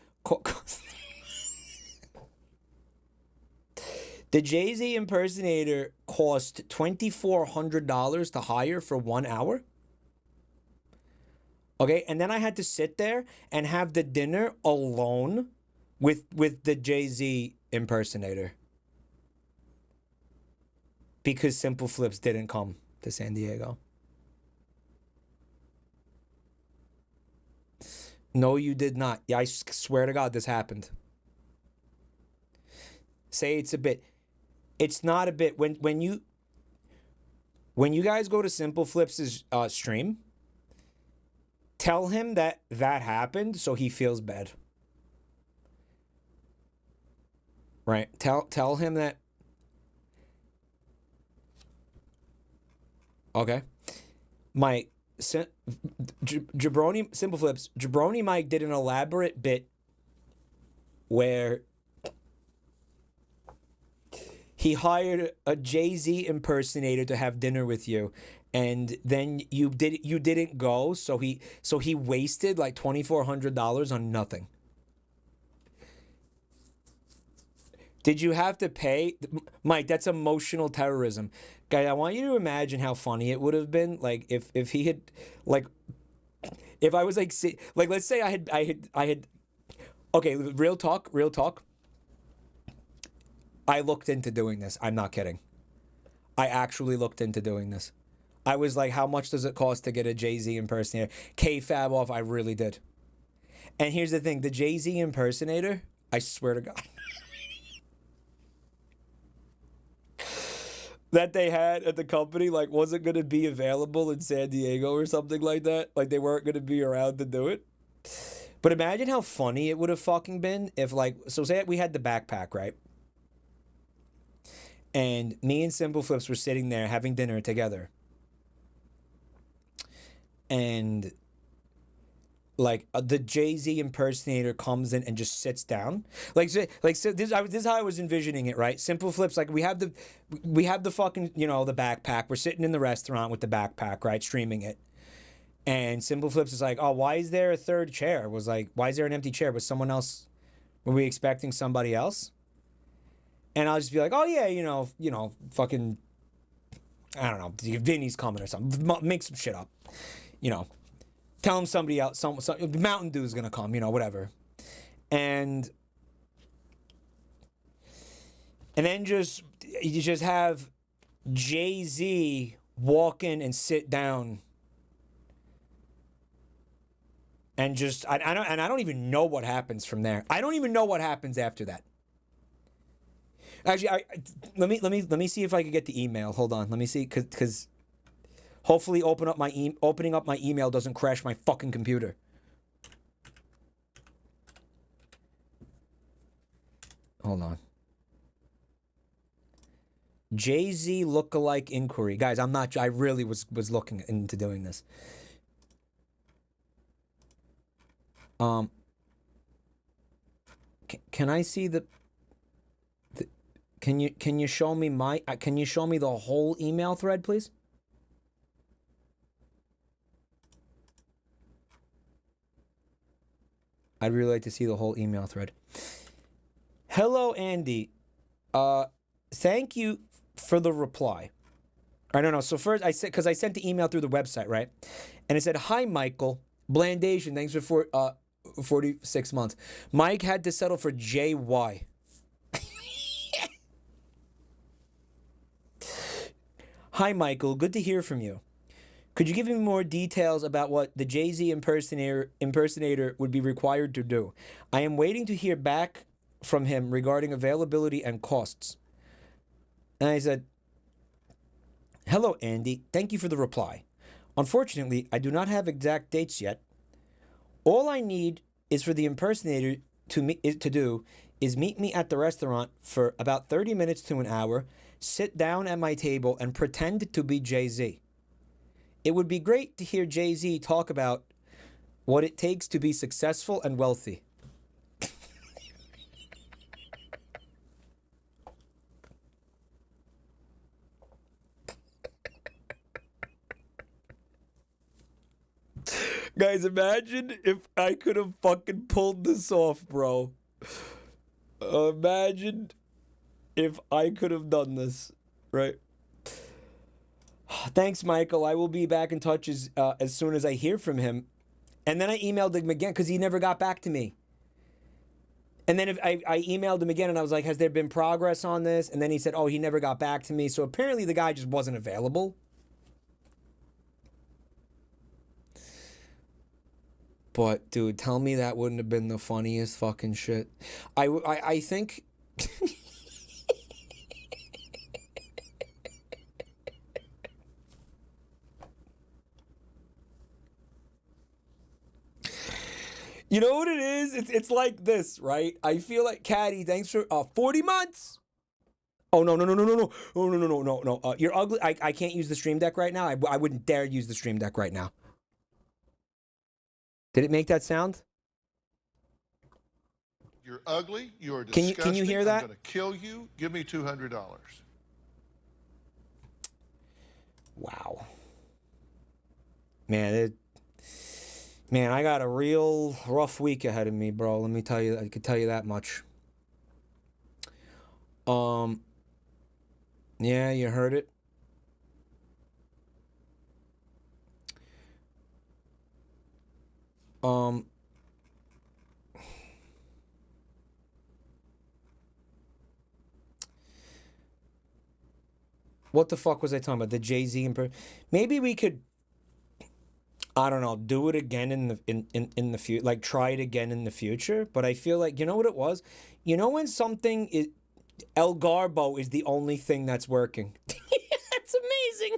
The Jay-Z impersonator cost $2,400 to hire for 1 hour. Okay, and then I had to sit there and have the dinner alone with the Jay-Z impersonator. Because Simple Flips didn't come to San Diego. No, you did not. Yeah, I swear to God this happened. Say it's a bit. It's not a bit. When you guys go to Simple Flips' stream, tell him that happened so he feels bad. Right? Tell him that. Okay. Mike, Jabroni, Simple Flips, Jabroni Mike did an elaborate bit where he hired a Jay-Z impersonator to have dinner with you, and then you didn't go, so he wasted like $2,400 on nothing. Did you have to pay? Mike, that's emotional terrorism. Guy, I want you to imagine how funny it would have been, like, if he had, like, if I was like let's say I had okay, real talk. I looked into doing this. I'm not kidding. I actually looked into doing this. I was like, how much does it cost to get a Jay-Z impersonator? K-Fab off, I really did. And here's the thing, the Jay-Z impersonator, I swear to God, that they had at the company, like, wasn't going to be available in San Diego or something like that. Like, they weren't going to be around to do it. But imagine how funny it would have fucking been if, like, so say we had the backpack, right? And me and Simple Flips were sitting there having dinner together. And like the Jay-Z impersonator comes in and just sits down. So this is how I was envisioning it, right? Simple Flips, like we have the fucking, you know, the backpack. We're sitting in the restaurant with the backpack, right? Streaming it. And Simple Flips is like, oh, why is there a third chair? Was like, why is there an empty chair? Was someone else, were we expecting somebody else? And I'll just be like, oh yeah, you know, fucking, I don't know, Vinny's coming or something. Make some shit up, you know. Tell him somebody else, some Mountain Dew's gonna come, you know, whatever. And then you just have Jay-Z walk in and sit down. And just I don't even know what happens from there. I don't even know what happens after that. Actually, let me see if I can get the email. Hold on, let me see, cause hopefully opening up my email doesn't crash my fucking computer. Hold on. Jay-Z lookalike inquiry. Guys, I'm not, I really was looking into doing this. Can I see the can you show me my, can you show me the whole email thread, please? I'd really like to see the whole email thread. Hello, Andy. Thank you for the reply. I don't know. So first, I said, because I sent the email through the website, right? And it said, "Hi, Michael. Blandation. Thanks for 46 months. Mike had to settle for JY. Hi, Michael. Good to hear from you. Could you give me more details about what the Jay-Z impersonator would be required to do? I am waiting to hear back from him regarding availability and costs." And I said, "Hello, Andy. Thank you for the reply. Unfortunately, I do not have exact dates yet. All I need is for the impersonator to meet me at the restaurant for about 30 minutes to an hour, sit down at my table, and pretend to be Jay-Z. It would be great to hear Jay-Z talk about what it takes to be successful and wealthy." Guys, imagine if I could have fucking pulled this off, bro. Imagine if I could have done this, right? Thanks, Michael. I will be back in touch as soon as I hear from him. And then I emailed him again because he never got back to me. And then I emailed him again and I was like, "Has there been progress on this?" And then he said, "Oh, he never got back to me." So apparently the guy just wasn't available. But dude, tell me that wouldn't have been the funniest fucking shit. I think. You know what it is? It's like this, right? I feel like, Caddy, thanks for 40 months. Oh no. Oh no. You're ugly. I can't use the Stream Deck right now. I wouldn't dare use the Stream Deck right now. Did it make that sound? You're ugly. You are disgusting. Can you hear that? I'm going to kill you. Give me $200. Wow. Man, I got a real rough week ahead of me, bro. Let me tell you, I could tell you that much. Yeah, you heard it. What the fuck was I talking about? The Jay-Z maybe we could, I don't know, do it again in the future, like try it again in the future. But I feel like, you know what it was? You know when something is, El Garbo is the only thing that's working. That's amazing.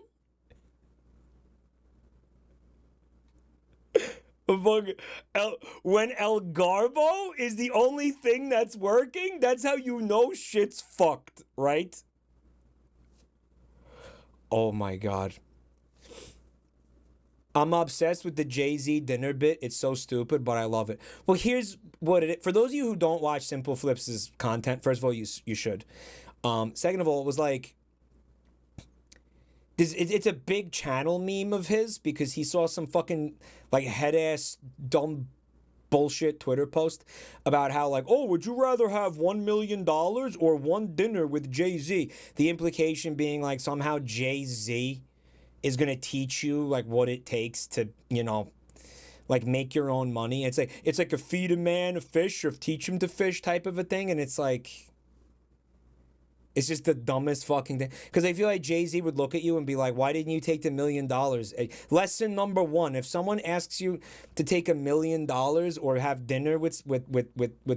When El Garbo is the only thing that's working, that's how you know shit's fucked, right? Oh my god. I'm obsessed with the Jay-Z dinner bit. It's so stupid, but I love it. Well, here's what it is. For those of you who don't watch Simple Flips' content, first of all, you should. Second of all, it was like, it's a big channel meme of his because he saw some fucking like head-ass dumb bullshit Twitter post about how like, "Oh, would you rather have $1 million or one dinner with Jay-Z?" The implication being like somehow Jay-Z is gonna teach you like what it takes to, you know, like make your own money. It's like a feed a man a fish or teach him to fish type of a thing, and it's like, it's just the dumbest fucking thing. Because I feel like Jay-Z would look at you and be like, "Why didn't you take the $1 million?" Lesson number one: if someone asks you to take $1 million or have dinner with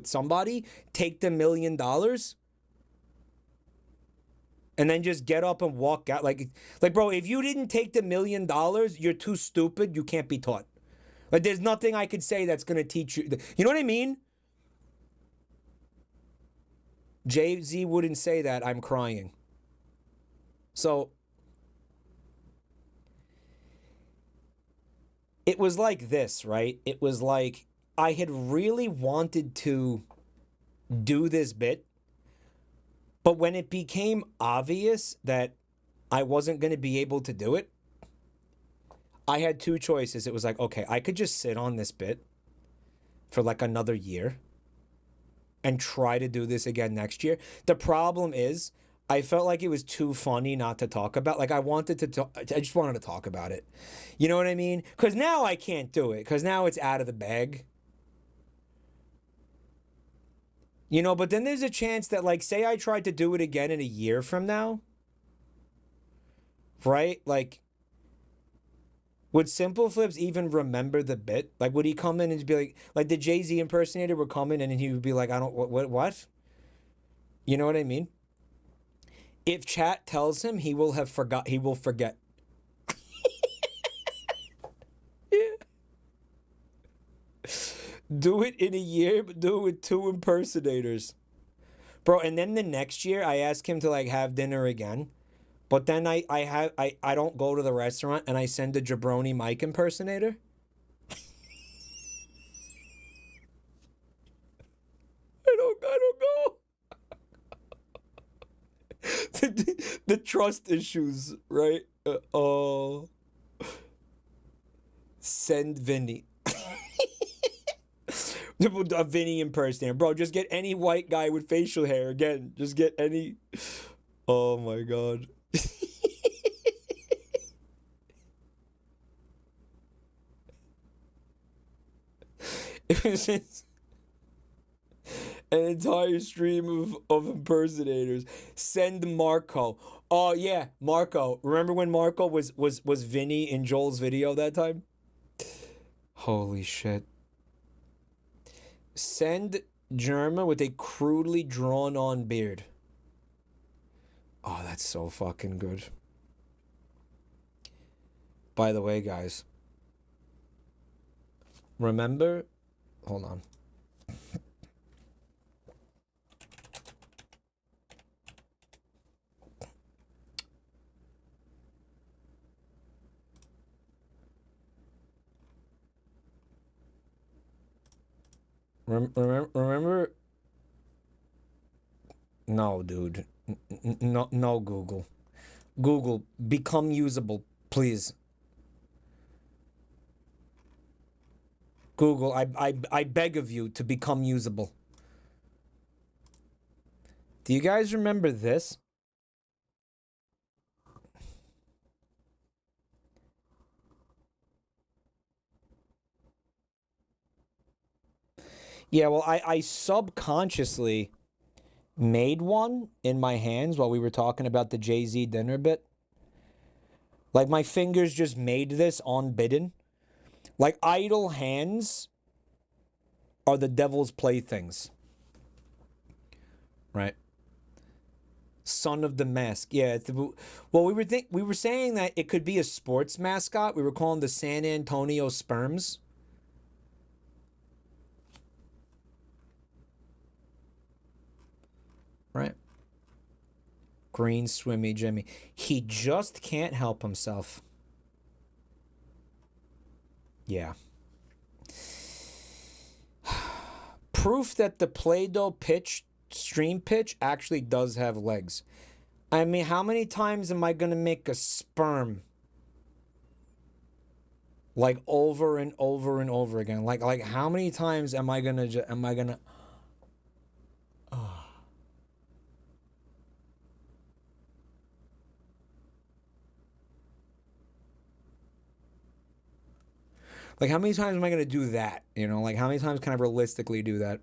somebody, take the $1 million. And then just get up and walk out. Like, bro, if you didn't take the $1 million, you're too stupid. You can't be taught. Like, there's nothing I could say that's gonna teach you. You know what I mean? Jay-Z wouldn't say that. I'm crying. So it was like this, right? It was like I had really wanted to do this bit, but when it became obvious that I wasn't going to be able to do it, I had two choices. It was like, okay, I could just sit on this bit for like another year and try to do this again next year. The problem is, I felt like it was too funny not to talk about. Like I wanted to talk, I just wanted to talk about it. You know what I mean? Because now I can't do it, because now it's out of the bag. You know, but then there's a chance that, like, say I tried to do it again in a year from now, right? Like, would Simple Flips even remember the bit? Like, would he come in and be like the Jay-Z impersonator would come in and he would be like, I don't, what? You know what I mean? If chat tells him, he will forget. Yeah. Do it in a year, but do it with two impersonators. Bro, and then the next year I ask him to like have dinner again. But then I don't go to the restaurant and I send a Jabroni Mike impersonator. I don't go. The trust issues, right? Oh, send Vinny. A Vinny impersonator, bro. Just get any white guy with facial hair again. Just get any. Oh my god. It was just an entire stream of impersonators. Send Marco. Oh yeah, Marco. Remember when Marco was Vinny in Joel's video that time? Holy shit. Send Germa with a crudely drawn on beard. Oh, that's so fucking good. By the way, guys, remember, hold on. Remember? No, dude. No, Google. Google, become usable, please. Google, I beg of you to become usable. Do you guys remember this? Yeah, well, I subconsciously made one in my hands while we were talking about the Jay-Z dinner bit. Like, my fingers just made this on bidden. Like, idle hands are the devil's playthings. Right? Son of the Mask. Yeah. Well, we were saying that it could be a sports mascot. We were calling the San Antonio Sperms. Right? Green Swimmy Jimmy. He just can't help himself. Yeah. Proof that the Play-Doh stream pitch actually does have legs. I mean, how many times am I gonna make a sperm? Like over and over and over again. Like how many times am I gonna like how many times am I gonna do that? You know, like how many times can I realistically do that?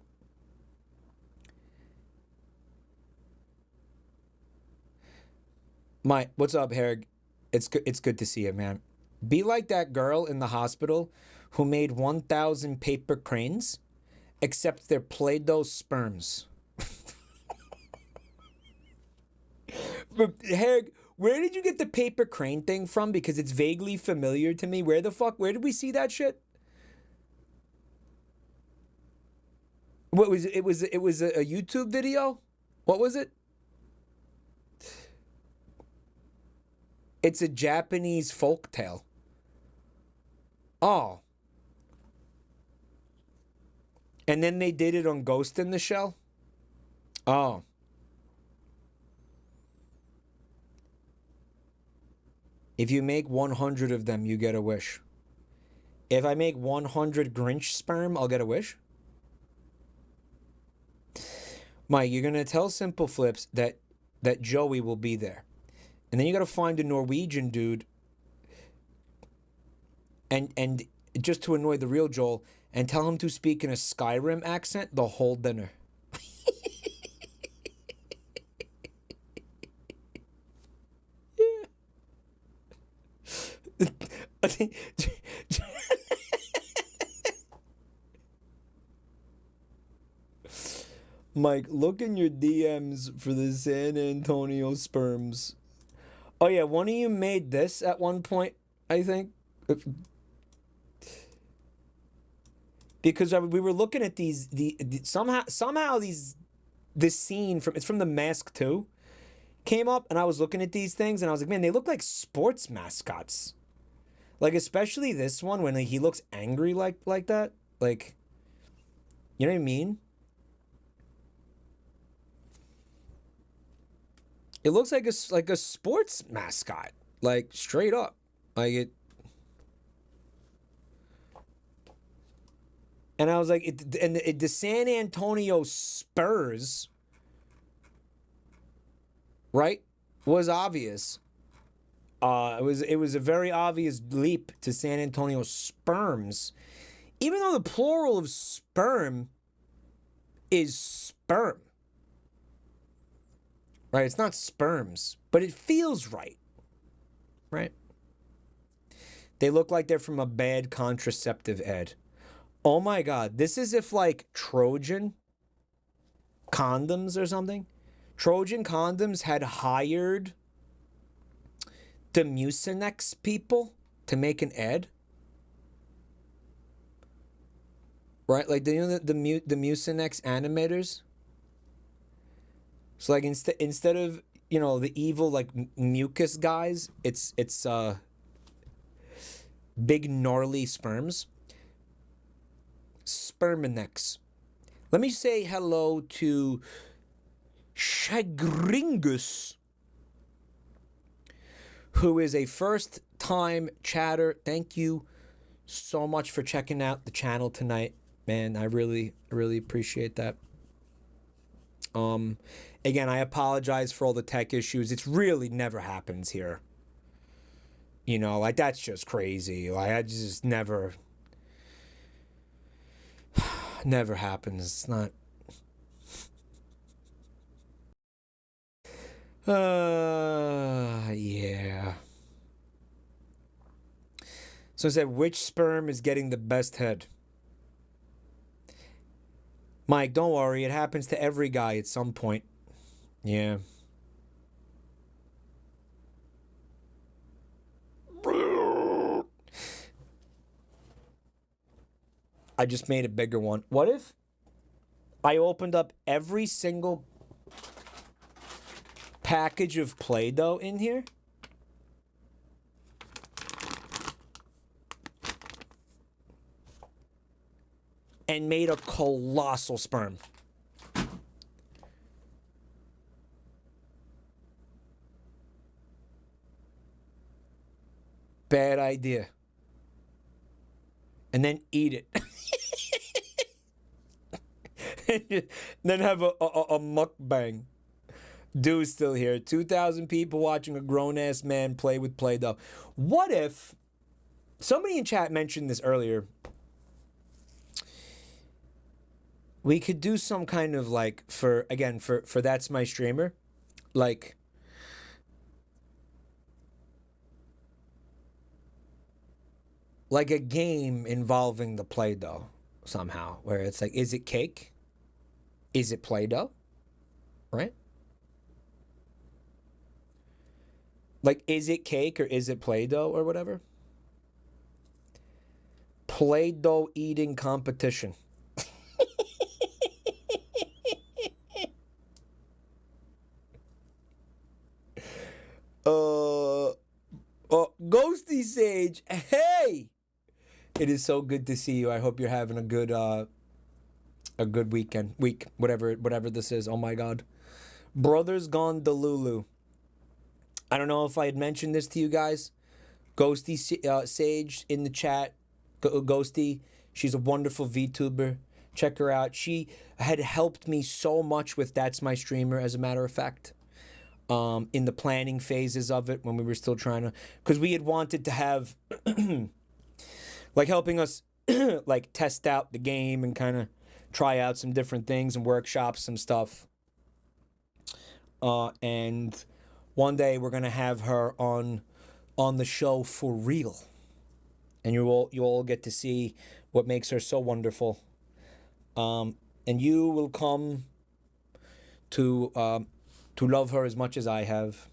What's up, Herg? It's good to see you, man. Be like that girl in the hospital who made 1,000 paper cranes, except they're Play-Doh sperms. But Herg, where did you get the paper crane thing from? Because it's vaguely familiar to me. Where did we see that shit? What was it? It was a YouTube video? What was it? It's a Japanese folk tale. Oh. And then they did it on Ghost in the Shell? Oh. If you make 100 of them, you get a wish. If I make 100 Grinch sperm, I'll get a wish? Mike, you're going to tell Simple Flips that Joey will be there. And then you got to find a Norwegian dude and just to annoy the real Joel and tell him to speak in a Skyrim accent the whole dinner. Mike, look in your DMs for the San Antonio sperms. Oh yeah, one of you made this at one point, I think. Because we were looking at these somehow this scene from The Mask 2 came up, and I was looking at these things and I was like, man, they look like sports mascots. Like especially this one when he looks angry like that. Like, you know what I mean? It looks like a sports mascot, like straight up, like it. And I was like, the San Antonio Spurs, right, was obvious. It was a very obvious leap to San Antonio sperms, even though the plural of sperm is sperm. Right, it's not sperms, but it feels right. Right? They look like they're from a bad contraceptive ad. Oh my God, this is if like Trojan condoms or something. Trojan condoms had hired the Mucinex people to make an ad. Right, like you know the Mucinex animators. So like instead of, you know, the evil like mucus guys, it's big gnarly sperms. Sperminex. Let me say hello to Shagringus, who is a first-time chatter. Thank you so much for checking out the channel tonight, man. I really appreciate that. Again, I apologize for all the tech issues. It's really never happens here. You know, like that's just crazy. Like I just never happens. It's not. Yeah. So I said, which sperm is getting the best head? Mike, don't worry. It happens to every guy at some point. Yeah. I just made a bigger one. What if I opened up every single package of Play-Doh in here? And made a colossal sperm. Bad idea. And then eat it. Then have a mukbang. Dude's still here. 2,000 people watching a grown-ass man play with Play-Doh. What if... Somebody in chat mentioned this earlier. We could do some kind of like, for That's My Streamer. Like... like a game involving the Play-Doh somehow. Where it's like, is it cake? Is it Play-Doh? Right? Like, is it cake or is it Play-Doh or whatever? Play-Doh eating competition. Ghosty Sage, hey! It is so good to see you. I hope you're having a good week, whatever this is. Oh my God, Brothers Gone Delulu. I don't know if I had mentioned this to you guys. Ghosty Sage in the chat. Ghosty, she's a wonderful VTuber. Check her out. She had helped me so much with That's My Streamer, as a matter of fact. In the planning phases of it when we were still trying to, because we had wanted to have like helping us like test out the game and kind of try out some different things and workshop some stuff. And one day we're gonna have her on the show for real, and you all get to see what makes her so wonderful. And you will come to love her as much as I have.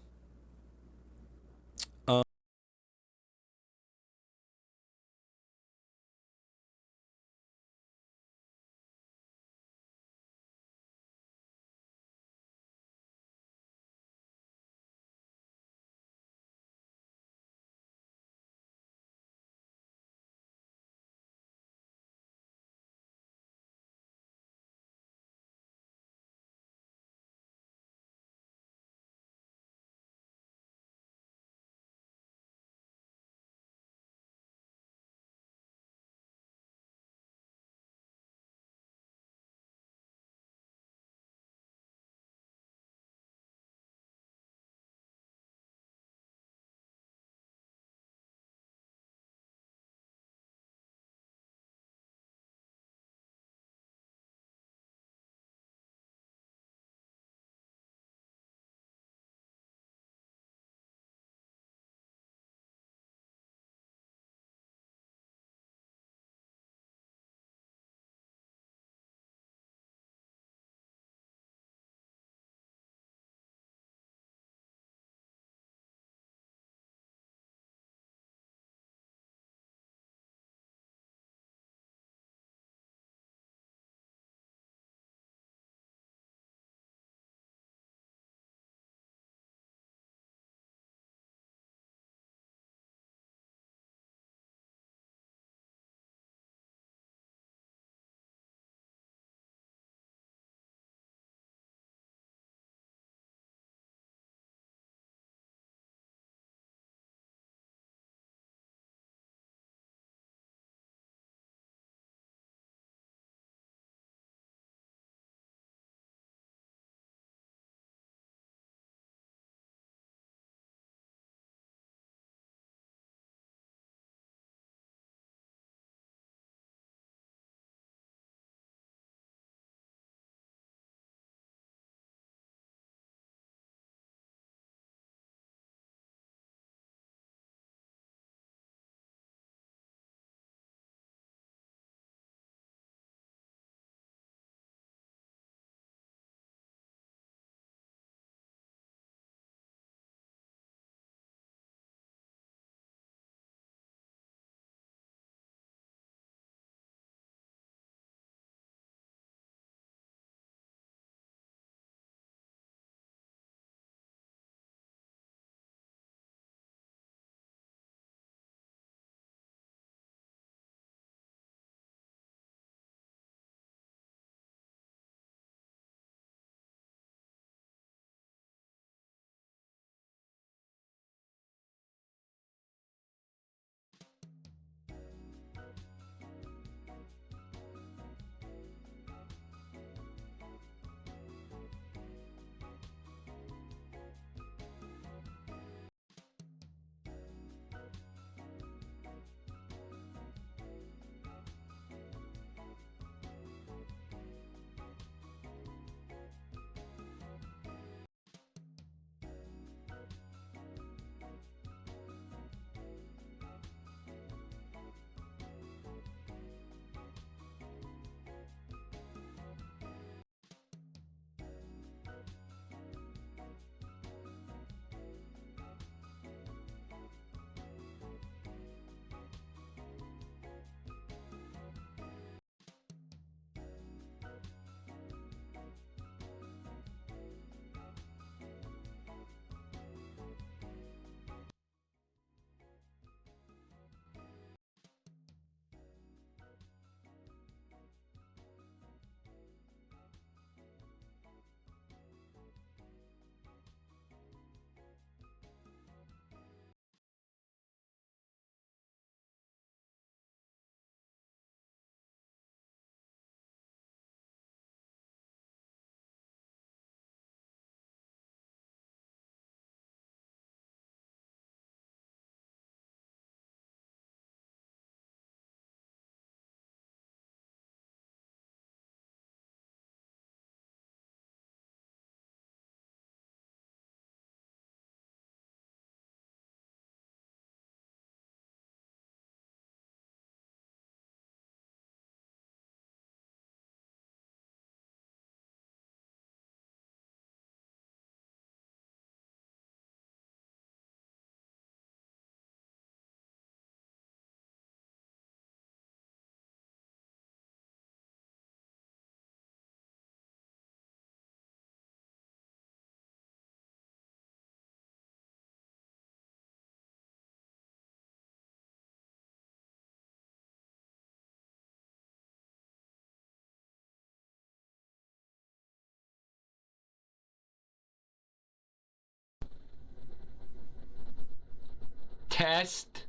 Test.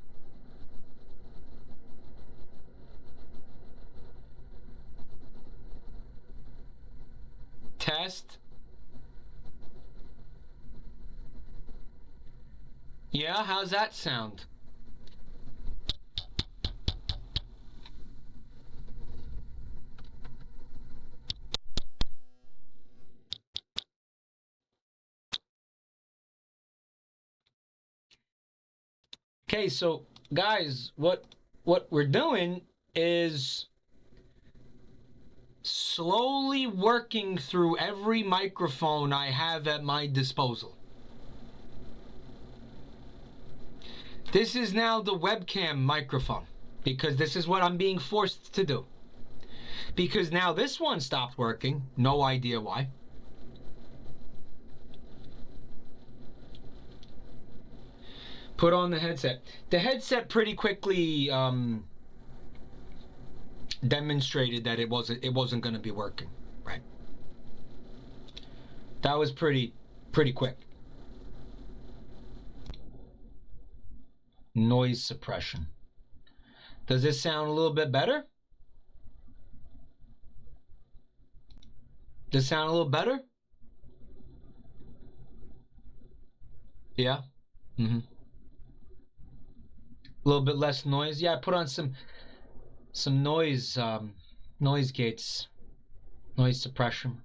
Test. Yeah, how's that sound? Okay, so guys, what we're doing is slowly working through every microphone I have at my disposal. This is now the webcam microphone because this is what I'm being forced to do. Because now this one stopped working, no idea why. Put on the headset. The headset pretty quickly demonstrated that it wasn't going to be working, right? That was pretty quick. Noise suppression. Does this sound a little bit better? Does it sound a little better? Yeah. Mm-hmm. A little bit less noise. Yeah, I put on some noise noise gates, noise suppression.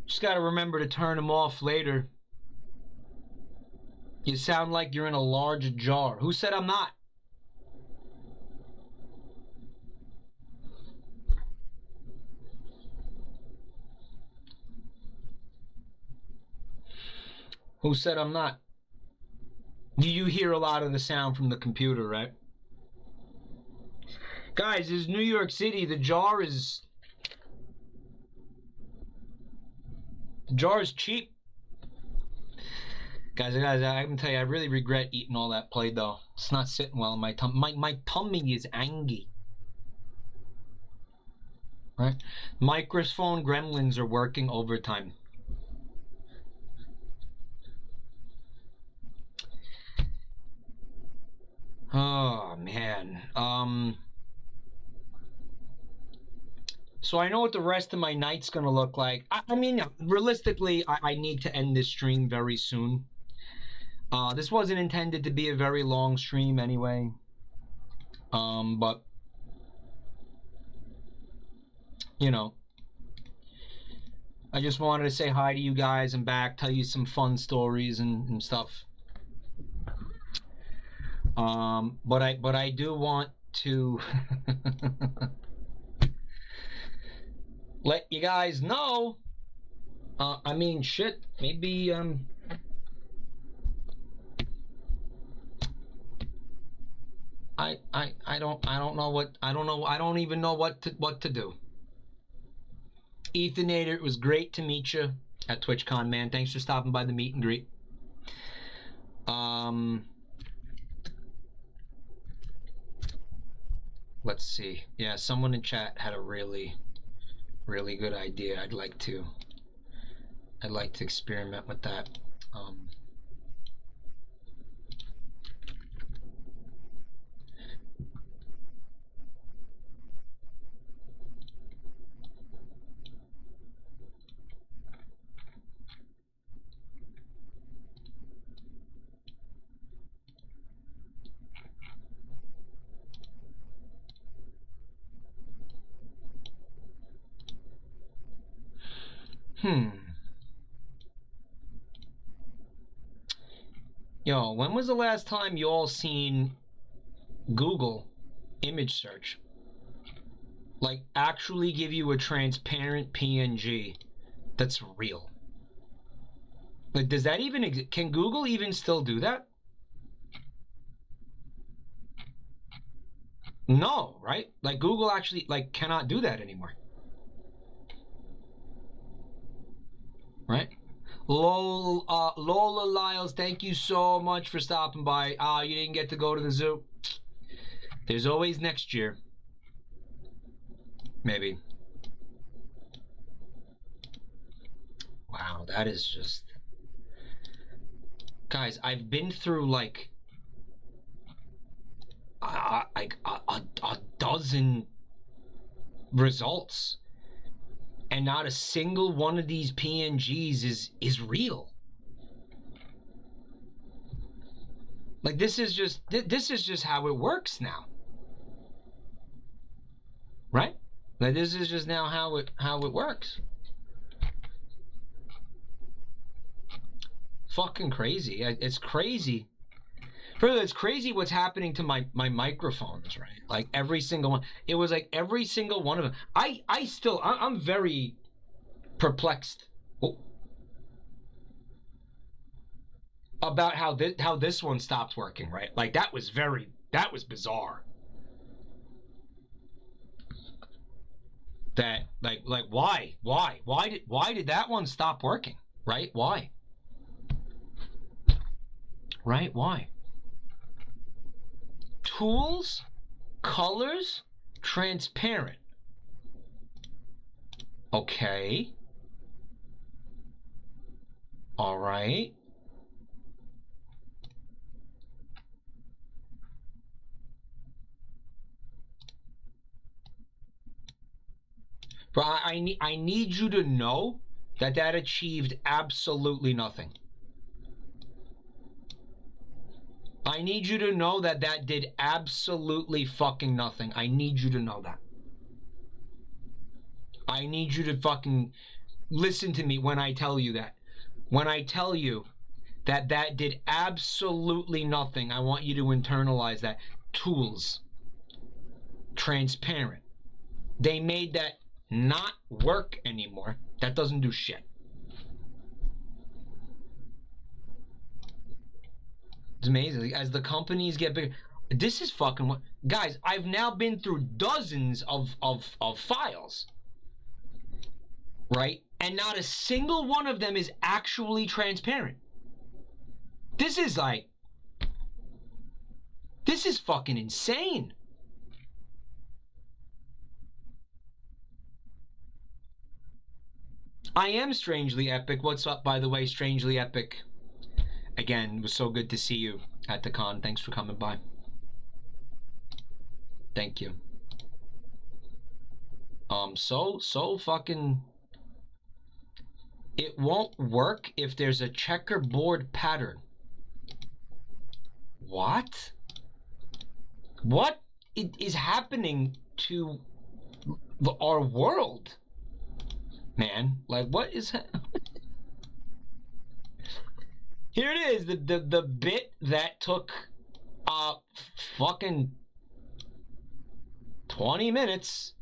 Just got to remember to turn them off later. You sound like you're in a large jar. Who said I'm not? Who said I'm not? You hear a lot of the sound from the computer, right? Guys, this is New York City. The jar is cheap. Guys, I can tell you, I really regret eating all that Play-Doh. It's not sitting well in my tummy. My tummy is angry. Right? Microphone gremlins are working overtime. Oh, man. So I know what the rest of my night's going to look like. I mean, realistically, I need to end this stream very soon. This wasn't intended to be a very long stream anyway. But, you know, I just wanted to say hi to you guys and back, tell you some fun stories and stuff. But I do want to let you guys know. I mean, shit. Maybe I don't know what I don't even know what to do. Ethanator, it was great to meet you at TwitchCon, man. Thanks for stopping by the meet and greet. Let's see. Yeah, someone in chat had a really good idea. I'd like to experiment with that. Yo, when was the last time you all seen Google image search? Like, actually give you a transparent PNG that's real. Like, does that even exist? Can Google even still do that? No, right? Like, Google actually, like, cannot do that anymore. Right? Lola Lyles, thank you so much for stopping by. You didn't get to go to the zoo. There's always next year. Maybe. Wow, that is just Guys, I've been through like a dozen results, and not a single one of these PNGs is real. Like, this is just how it works now, right? Like, this is just now how it works. Fucking crazy. It's crazy. Further, it's crazy what's happening to my microphones, right? Like, every single one. It was like every single one of them. I'm very perplexed about how this one stopped working, right? Like, that was bizarre. That like why did that one stop working, right? Why? Right? Why? Tools, colors, transparent. Okay. All right. But I need you to know that achieved absolutely nothing. I need you to know that did absolutely fucking nothing. I need you to know that. I need you to fucking listen to me when I tell you that. When I tell you that did absolutely nothing, I want you to internalize that. Tools. Transparent. They made that not work anymore. That doesn't do shit. It's amazing. As the companies get bigger, this is fucking what, guys. I've now been through dozens of files, right? And not a single one of them is actually transparent. This is fucking insane. I am Strangely Epic. What's up, by the way, Strangely Epic? Again, it was so good to see you at the con. Thanks for coming by. Thank you. So fucking... It won't work if there's a checkerboard pattern. What? What is happening to our world? Man, like, what is Here it is, the bit that took fucking 20 minutes.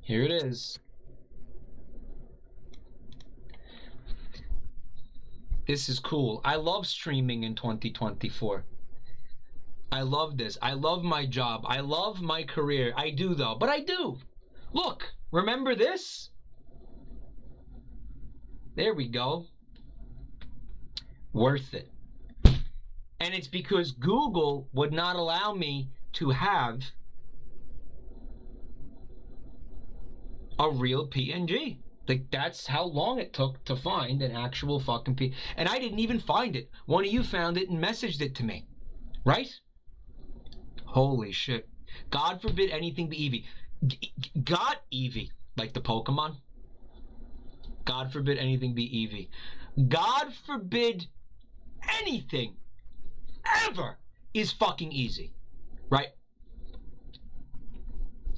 Here it is. This is cool. I love streaming in 2024. I love this. I love my job. I love my career. I do, though. But I do. Look, remember this? There we go. Worth it. And it's because Google would not allow me to have a real PNG. Like, that's how long it took to find an actual fucking PNG. And I didn't even find it. One of you found it and messaged it to me. Right? Holy shit. God forbid anything be Eevee. God, Eevee. Like the Pokemon. God forbid anything be Eevee. God forbid anything ever is fucking easy. Right?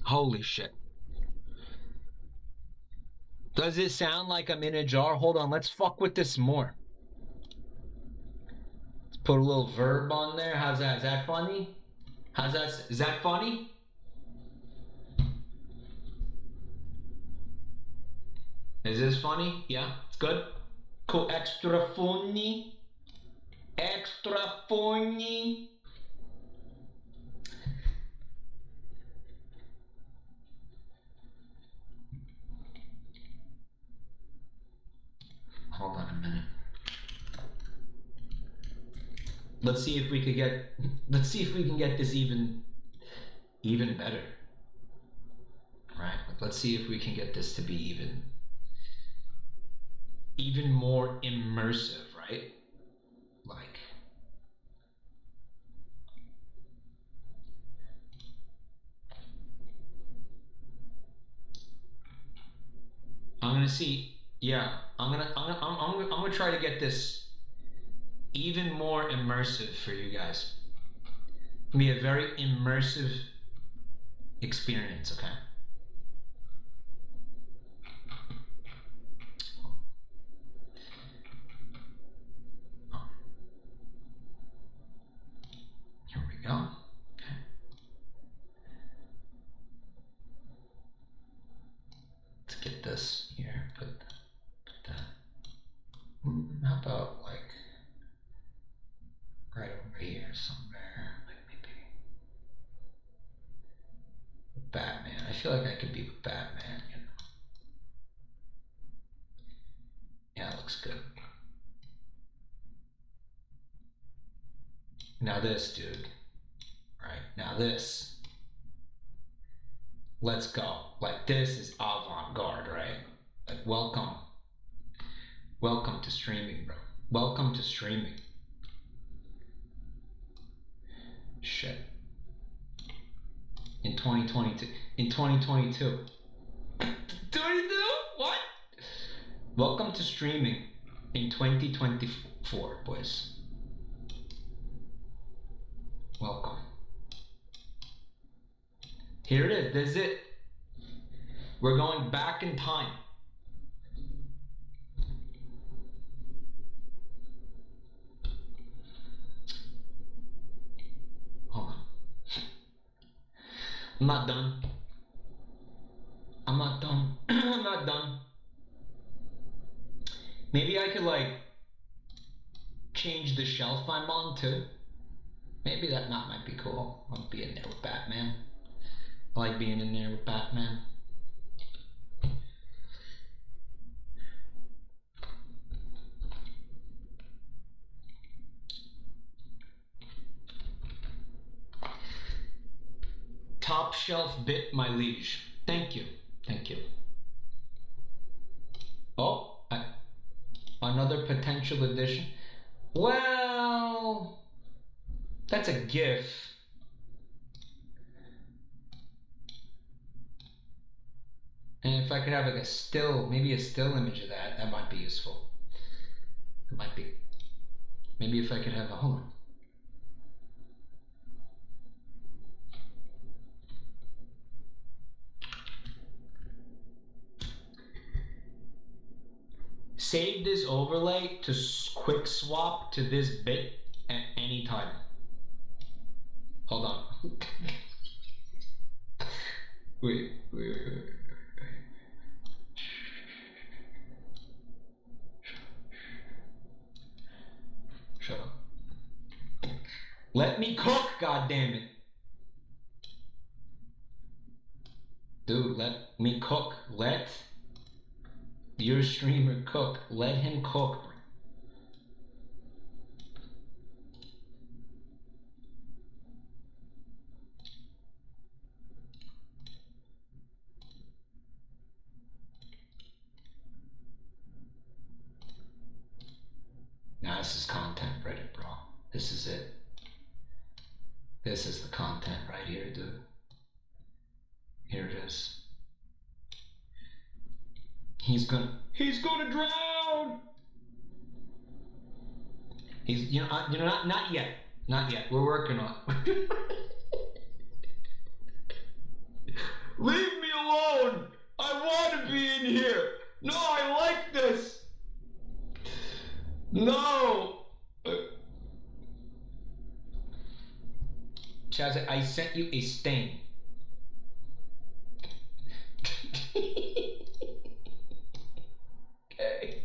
Holy shit. Does it sound like I'm in a jar? Hold on, let's fuck with this more. Let's put a little verb on there. How's that? Is that funny? How's that? Is that funny? Is this funny? Yeah, it's good. Cool. Extra funny. Extra funny. let's see if we can get this even better. Right? Let's see if we can get this to be even more immersive, right? Like, I'm gonna see. Yeah, I'm gonna try to get this even more immersive for you guys. It'll be a very immersive experience. Okay. Here we go. Okay. Let's get this here. Put that. How about like right over here somewhere? Like maybe Batman. I feel like I could be with Batman. You know. Yeah, it looks good. Now this, dude. Right, now this. Let's go. Like, this is avant-garde, right? Like, welcome to streaming, bro. Welcome to streaming. Shit. In 2022. In 2022. 22? What? Welcome to streaming in 2024, boys. Welcome. Here it is. This is it. We're going back in time. Hold on. I'm not done. I'm not done. I'm not done. Maybe I could like change the shelf I'm on too. Maybe that might be cool. I'll be in there with Batman. I like being in there with Batman. Top shelf bit, my liege. Thank you. Thank you. Oh, another potential addition. Well, that's a GIF. And if I could have like a still, maybe a still image of that, that might be useful. It might be. Maybe if I could have a, hold on. Save this overlay to quick swap to this bit at any time. Hold on. Wait. Shut up. Let me cook, goddammit. Dude, let me cook. Let your streamer cook. Let him cook. Now this is content ready, bro. This is it. This is the content right here, dude. Here it is. He's gonna drown. He's, not yet. Not yet. We're working on it. Leave me alone. I want to be in here. No, I like this. No. Chaz, I sent you a stain. Okay.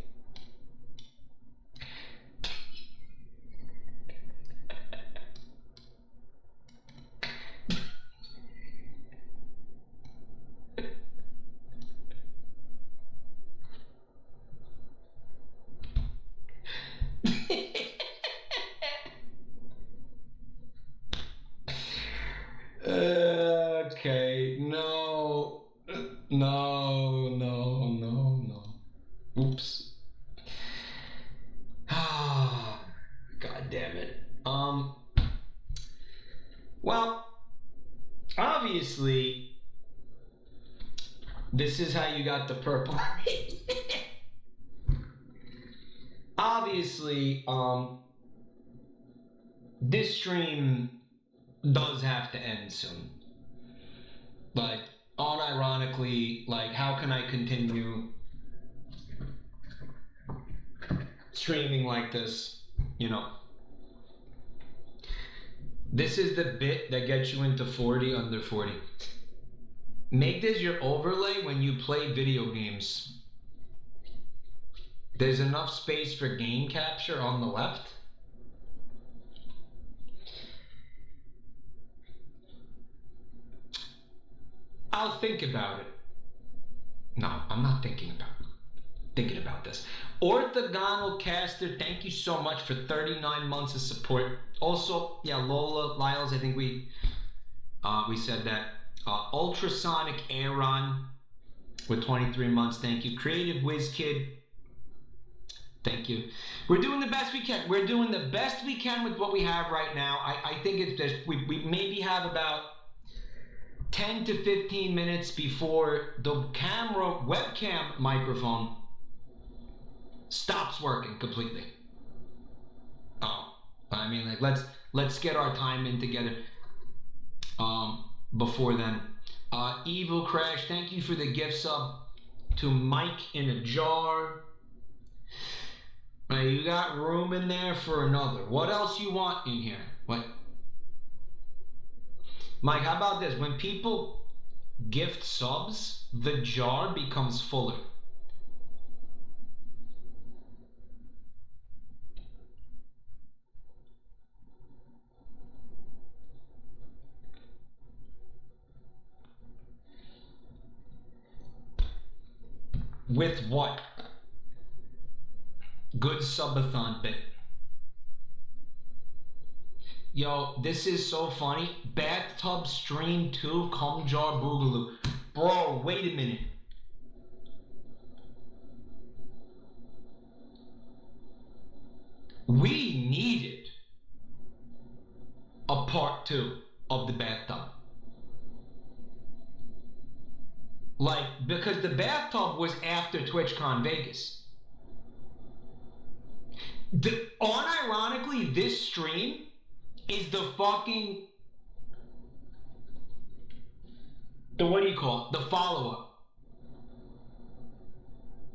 obviously, this is how you got the purple. Obviously, this stream does have to end soon. Like, unironically, like, how can I continue streaming like this? You know, this is the bit that gets you into 40 under 40. Make this your overlay when you play video games. There's enough space for game capture on the left. I'll think about it. No, I'm not thinking about this. Orthogonal Caster, thank you so much for 39 months of support. Also, yeah, Lola Lyles, I think we said that. Ultrasonic Aaron with 23 months, thank you. Creative Whiz Kid, thank you. We're doing the best we can. We're doing the best we can with what we have right now. I think it's just, we maybe have about 10 to 15 minutes before the webcam microphone stops working completely. I mean, like, let's get our time in together before then. Evil Crash, thank you for the gift sub to Mike in a Jar. You got room in there for another. What else you want in here? What? Mike, how about this? When people gift subs, the jar becomes fuller. With what? Good subathon bit. Yo, this is so funny. Bathtub stream 2, cum jar boogaloo. Bro, wait a minute. We needed a part 2 of the bathtub. Like, because the bathtub was after TwitchCon Vegas. Unironically, this stream is the fucking, what do you call it? The follow-up.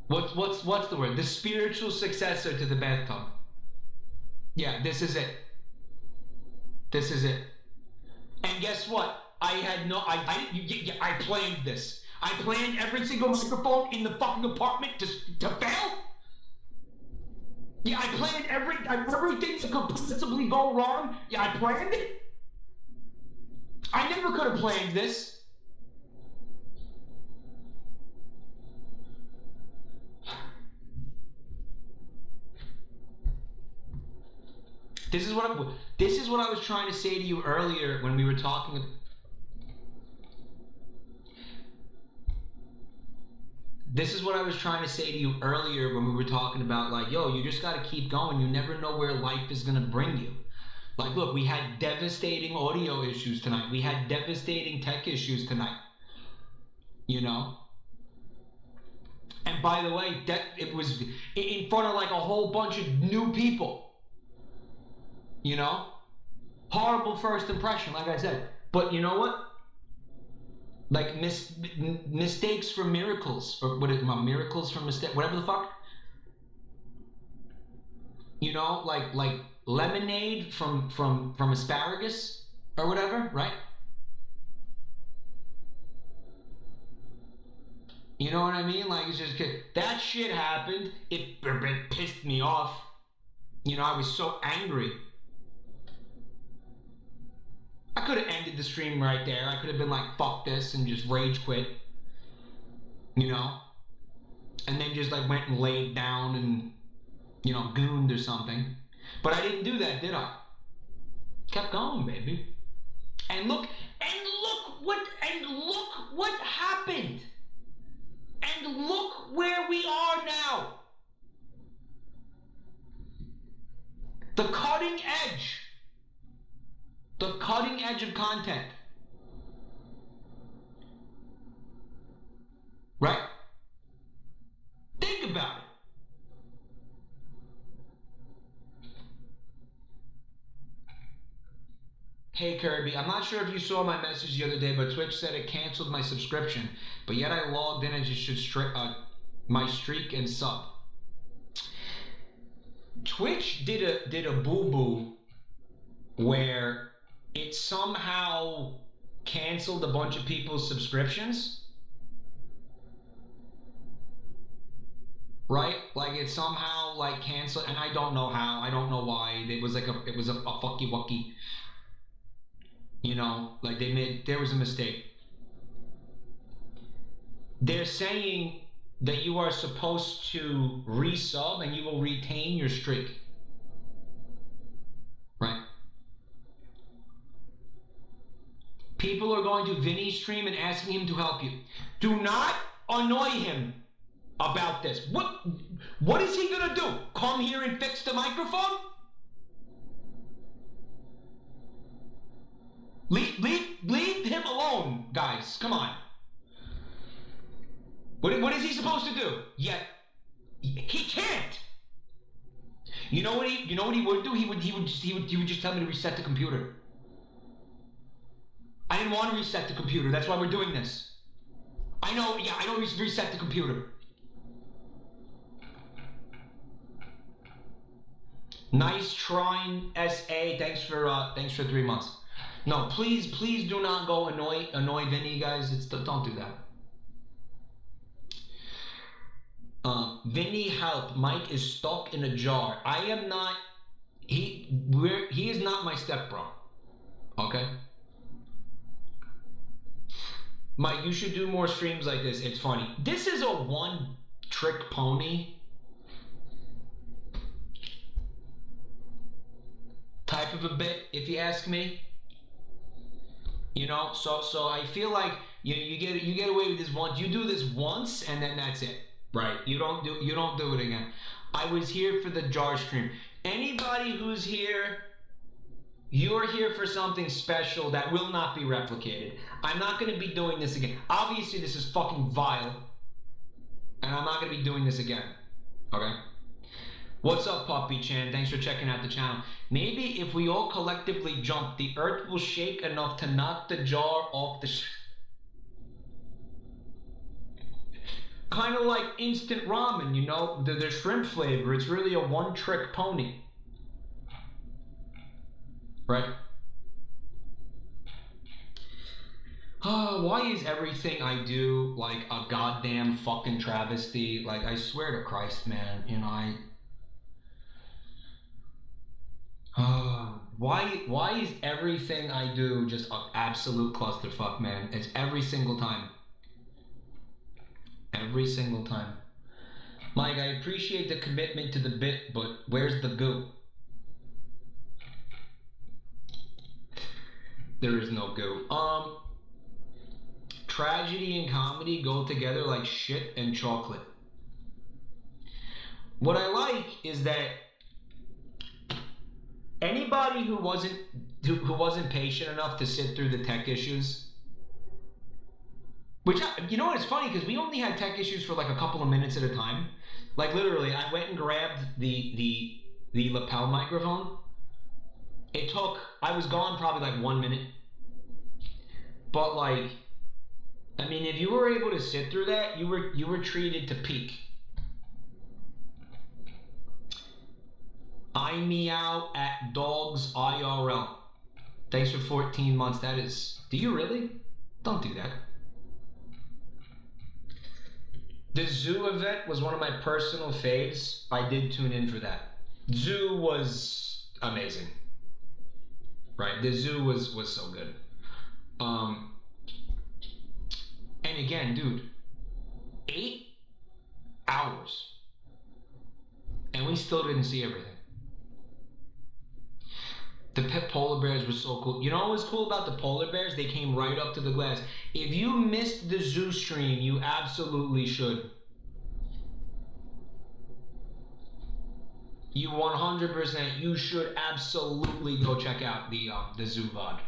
What's the word? The spiritual successor to the bathtub. Yeah, this is it. This is it. And guess what? I planned this. I planned every single microphone in the fucking apartment to fail. Yeah, I planned everything that could possibly go wrong. Yeah, I planned it. I never could have planned this. This is what I was trying to say to you earlier when we were talking. This is what I was trying to say to you earlier when we were talking about, like, yo, you just got to keep going. You never know where life is going to bring you. Like, look, we had devastating audio issues tonight. We had devastating tech issues tonight. You know? And by the way, it was in front of like a whole bunch of new people. You know? Horrible first impression, like I said. But you know what? Like mistakes for miracles, or what is miracles for mistake, whatever the fuck. You know, like lemonade from asparagus or whatever, right? You know what I mean? Like, it's just that shit happened. It pissed me off. You know, I was so angry. I could have ended the stream right there. I could have been like, fuck this, and just rage quit. You know? And then just like went and laid down and, you know, gooned or something. But I didn't do that, did I? Kept going, baby. And look what happened. And look where we are now. The cutting edge. The cutting edge of content. hey Kirby, I'm not sure if you saw my message the other day, but Twitch said it canceled my subscription, but yet I logged in and just should my streak and sub. Twitch did a boo-boo where it somehow canceled a bunch of people's subscriptions. Right? Like it somehow like canceled, and I don't know how, I don't know why. It was a fucky wucky. You know, like there was a mistake. They're saying that you are supposed to resub and you will retain your streak. Right? People are going to Vinny's stream and asking him to help you. Do not annoy him about this. What is he gonna do? Come here and fix the microphone? Leave him alone, guys. Come on. What is he supposed to do? Yet he can't. You know what he would do? He would just tell me to reset the computer. I didn't want to reset the computer. That's why we're doing this. I know reset the computer. Nice trying, SA. Thanks for 3 months. No, please do not go annoy Vinny, guys. Don't do that. Vinny, help! Mike is stuck in a jar. I am not. He is not my stepbro. Okay. Mike, you should do more streams like this. It's funny. This is a one-trick pony type of a bit, if you ask me. You know, so I feel like you get away with this once. You do this once, and then that's it, right? You don't do it again. I was here for the jar stream. Anybody who's here, you're here for something special that will not be replicated. I'm not going to be doing this again. Obviously, this is fucking vile, and I'm not going to be doing this again. Okay. What's up, Puppy Chan? Thanks for checking out the channel. Maybe if we all collectively jump, the earth will shake enough to knock the jar off the kind of like instant ramen, you know, the shrimp flavor. It's really a one-trick pony. Right? Why is everything I do like a goddamn fucking travesty? Like, I swear to Christ, man, you know, why is everything I do just an absolute clusterfuck, man? It's every single time. Every single time. Mike, I appreciate the commitment to the bit, but where's the goo? There is no goo. Tragedy and comedy go together like shit and chocolate. What I like is that anybody who wasn't patient enough to sit through the tech issues, which, you know what, it's funny because we only had tech issues for like a couple of minutes at a time. Like literally, I went and grabbed the lapel microphone. I was gone probably like 1 minute. But like, I mean, if you were able to sit through that, you were treated to peak. I meow at dogs IRL. Thanks for 14 months. That is, do you really? Don't do that. The zoo event was one of my personal faves. I did tune in for that. Zoo was amazing. Right, the zoo was so good. And again, dude, 8 hours. And we still didn't see everything. The pet polar bears were so cool. You know what was cool about the polar bears? They came right up to the glass. If you missed the zoo stream, you absolutely should. You 100%, you should absolutely go check out the zoo VOD.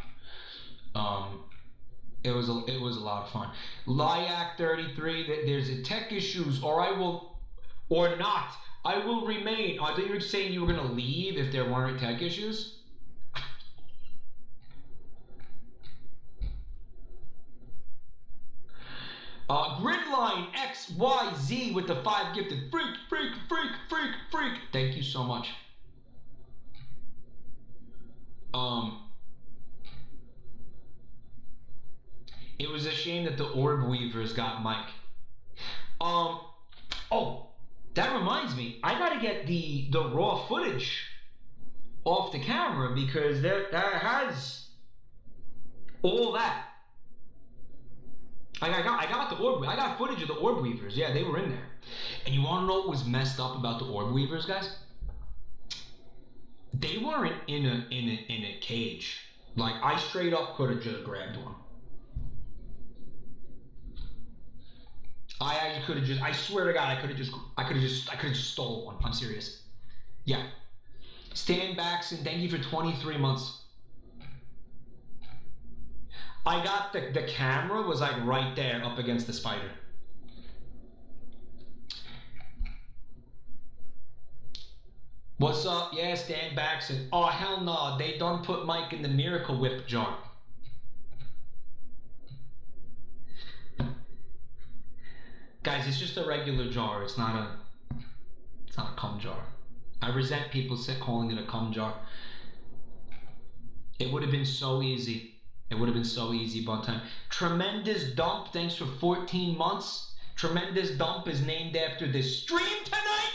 It was a lot of fun. Lyak 33, there's a tech issues, or I will remain. I thought you were saying you were gonna leave if there weren't tech issues. Gridline XYZ with the 5 gifted. Freak. Thank you so much. It was a shame that the Orb Weavers got Mike. Oh, that reminds me. I gotta get the raw footage off the camera because that has all that. I got the Orb. I got footage of the Orb Weavers. Yeah, they were in there. And you want to know what was messed up about the Orb Weavers, guys? They weren't in a cage. Like, I straight up could have just grabbed one. I actually could have just. I swear to God, I could have just stole one. I'm serious. Yeah. Stan Baxton, thank you for 23 months. I got the camera was like right there up against the spider. What's up? Yeah, Stan Baxton. Oh, hell no. They done put Mike in the Miracle Whip jar. Guys, it's just a regular jar. It's not a cum jar. I resent people calling it a cum jar. It would have been so easy. It would have been so easy, but time. Tremendous Dump, thanks for 14 months. Tremendous Dump is named after this stream tonight.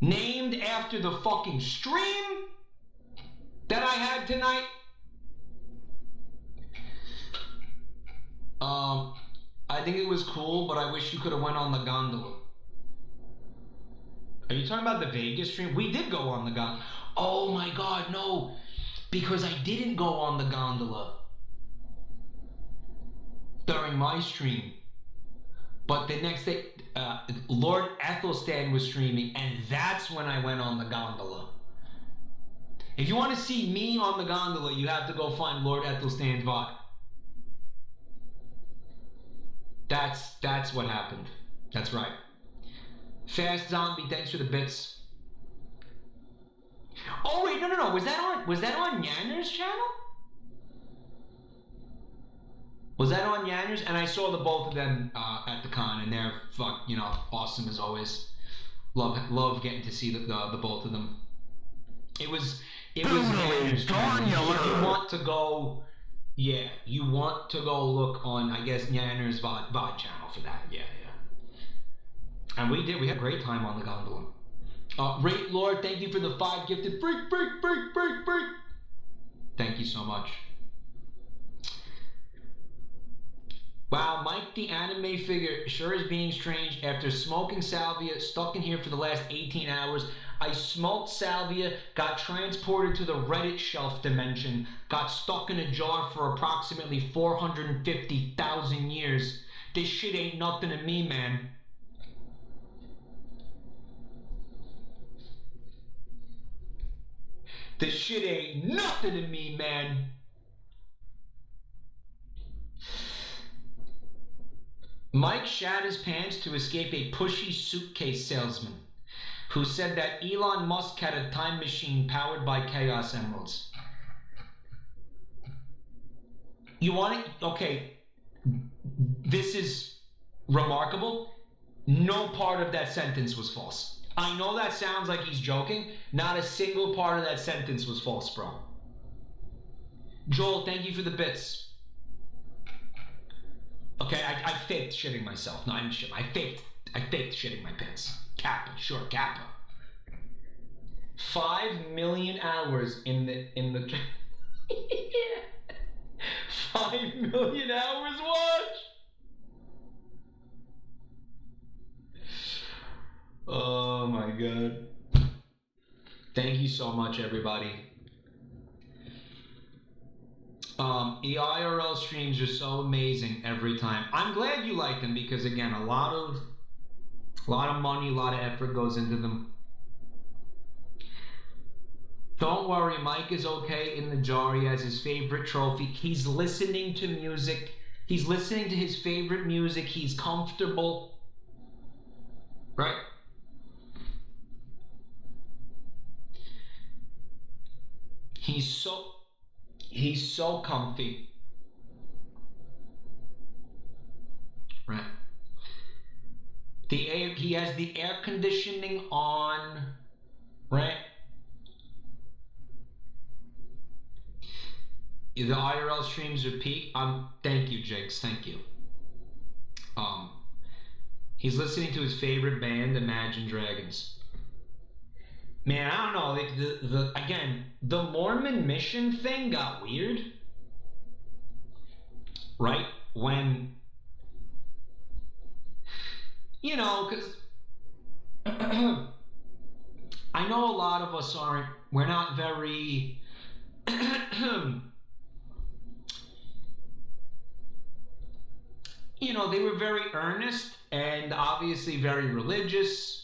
Named after the fucking stream that I had tonight. I think it was cool, but I wish you could have went on the gondola. Are you talking about the Vegas stream? We did go on the gondola. Oh my God, no. Because I didn't go on the gondola during my stream. But the next day, Lord Ethelstan was streaming, and that's when I went on the gondola. If you want to see me on the gondola, you have to go find Lord Ethelstan's VOD. That's what happened. That's right. Fast Zombie, thanks for the bits. Oh wait, no. Was that on Yanner's channel? Was that on Yanner's? And I saw the both of them at the con, and they're awesome as always. Love getting to see the both of them. It was Yanner's channel. You want to go? Yeah, you want to go look on, I guess, Yanner's VOD channel for that. Yeah. And we had a great time on the gondola. Rate Lord, thank you for the 5 gifted. Freak. Thank you so much. Wow, Mike the anime figure sure is being strange. After smoking salvia, stuck in here for the last 18 hours. I smoked salvia, got transported to the Reddit shelf dimension, got stuck in a jar for approximately 450,000 years. This shit ain't nothing to me, man. This shit ain't nothing to me, man. Mike shat his pants to escape a pushy suitcase salesman who said that Elon Musk had a time machine powered by Chaos Emeralds. You want it? Okay. This is remarkable. No part of that sentence was false. I know that sounds like he's joking. Not a single part of that sentence was false, bro. Joel, thank you for the bits. Okay, I faked shitting myself. No, I didn't shit. I faked shitting my pants. Kappa, sure, Kappa. 5 million hours in the 5 million hours watch. Oh my God. Thank you so much, everybody. IRL streams are so amazing every time. I'm glad you like them because, again, a lot of money, a lot of effort goes into them. Don't worry, Mike is okay in the jar. He has his favorite trophy. He's listening to music. He's listening to his favorite music. He's comfortable. Right? He's so comfy. Right. He has the air conditioning on, right? The IRL streams are peak. Thank you, Jakes. Thank you. He's listening to his favorite band, Imagine Dragons. Man, I don't know. Again, the Mormon mission thing got weird, right? When, you know, because I know a lot of us we're not very, you know, they were very earnest and obviously very religious.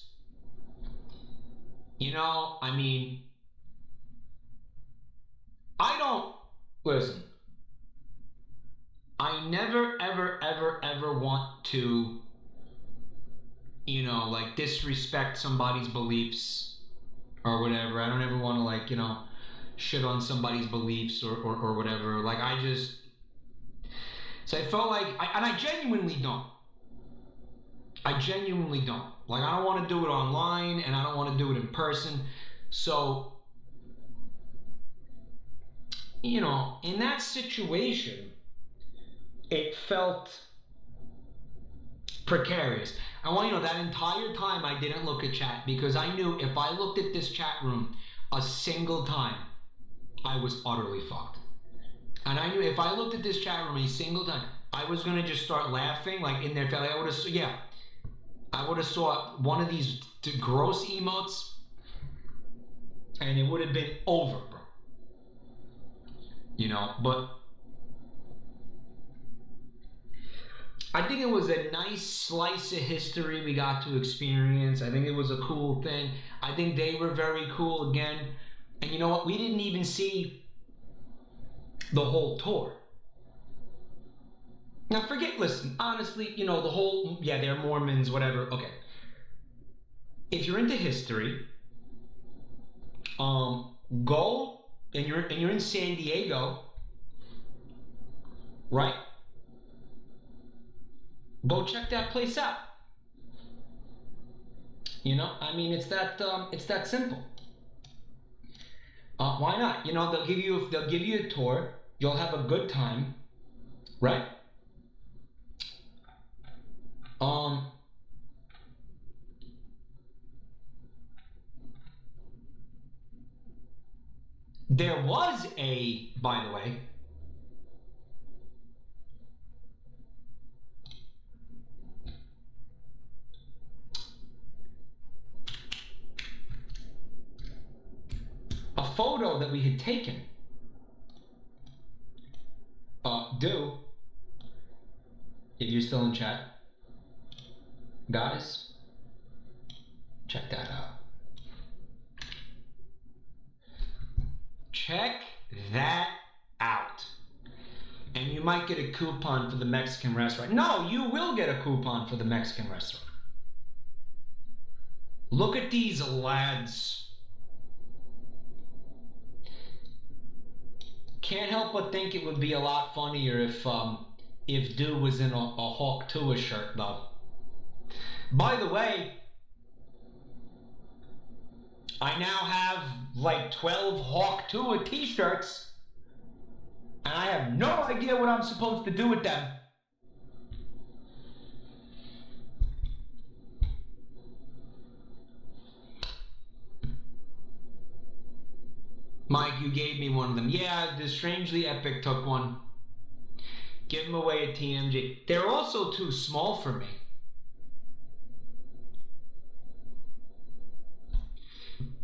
You know, I mean, listen, I never, ever, ever, ever want to, you know, like disrespect somebody's beliefs or whatever. I don't ever want to, like, you know, shit on somebody's beliefs or whatever. Like, so I felt like, and I genuinely don't. Like, I don't want to do it online and I don't want to do it in person. So, you know, in that situation, it felt precarious. I want you to know that entire time I didn't look at chat because I knew if I looked at this chat room a single time, I was utterly fucked. And I knew if I looked at this chat room a single time, I was going to just start laughing like in their face. I would have saw one of these gross emotes and it would have been over, bro. You know, but I think it was a nice slice of history we got to experience. I think it was a cool thing. I think they were very cool again. And you know what? We didn't even see the whole tour. Now listen, honestly, you know, they're Mormons, whatever, okay. If you're into history, go, and you're in San Diego, right? Go check that place out. You know, I mean, it's that simple. Why not? You know, they'll give you a tour. You'll have a good time, right? There was by the way, a photo that we had taken. If you're still in chat, guys, check that out. Check that out. And you might get a coupon for the Mexican restaurant. No, you will get a coupon for the Mexican restaurant. Look at these lads. Can't help but think it would be a lot funnier if Dude was in a Hawk Tua shirt, though. By the way, I now have like 12 Hawk Tua t-shirts, and I have no idea what I'm supposed to do with them. Mike, you gave me one of them. Yeah, the Strangely Epic took one. Give them away at TMG. They're also too small for me.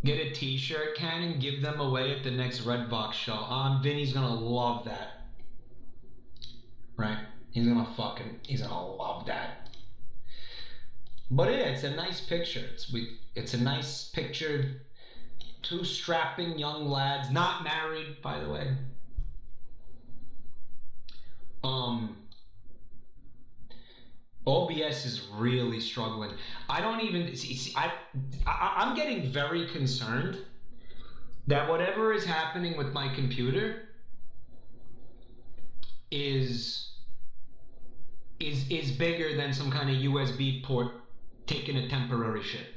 Get a t-shirt, Cannon, give them away at the next Redbox show. Vinny's gonna love that. Right? He's gonna love that. But yeah, it's a nice picture. It's a nice picture. Two strapping young lads, not married, by the way. OBS is really struggling. I don't even see. I'm getting very concerned that whatever is happening with my computer is bigger than some kind of USB port taking a temporary shit.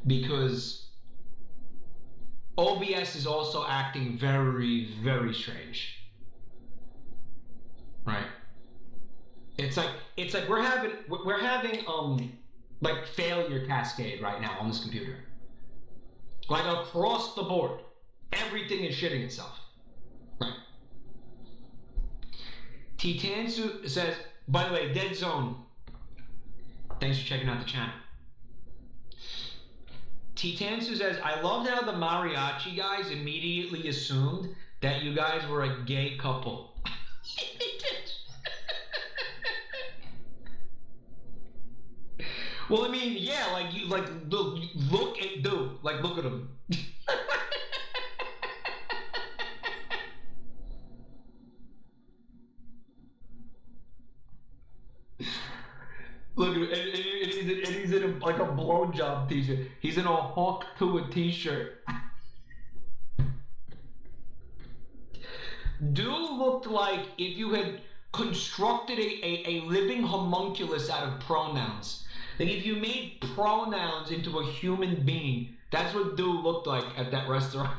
Because OBS is also acting very, very strange. Right? It's like we're having like failure cascade right now on this computer. Like across the board. Everything is shitting itself. Right. Titansu says, by the way, Dead Zone. Thanks for checking out the channel. Titansu says, I loved how the mariachi guys immediately assumed that you guys were a gay couple. Well, I mean, yeah, like you, like look at dude, like look at him. Look at him, and he's in a, like a blowjob t-shirt. He's in a Hawk Tua t-shirt. Dude looked like if you had constructed a living homunculus out of pronouns. Like if you made pronouns into a human being, that's what dude looked like at that restaurant.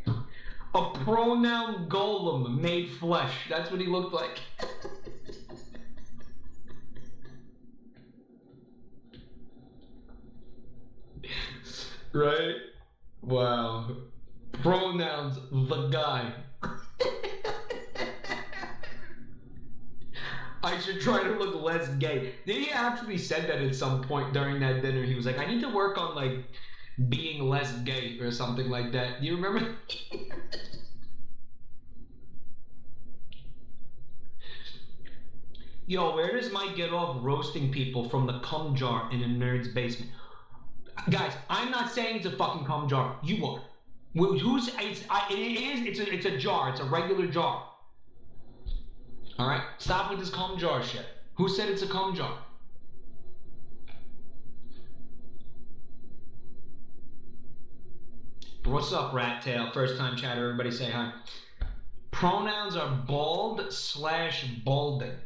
A pronoun golem made flesh. That's what he looked like. Right? Wow. Pronouns, the guy. I should try to look less gay. He actually said that at some point during that dinner. He was like, I need to work on like being less gay or something like that. Do you remember? Yo, where does Mike get off roasting people from the cum jar in a nerd's basement? Guys, I'm not saying it's a fucking cum jar. You are. It's a jar. It's a regular jar. All right? Stop with this cum jar shit. Who said it's a cum jar? What's up, Rat Tail? First time chatter. Everybody say hi. Pronouns are bald/balding.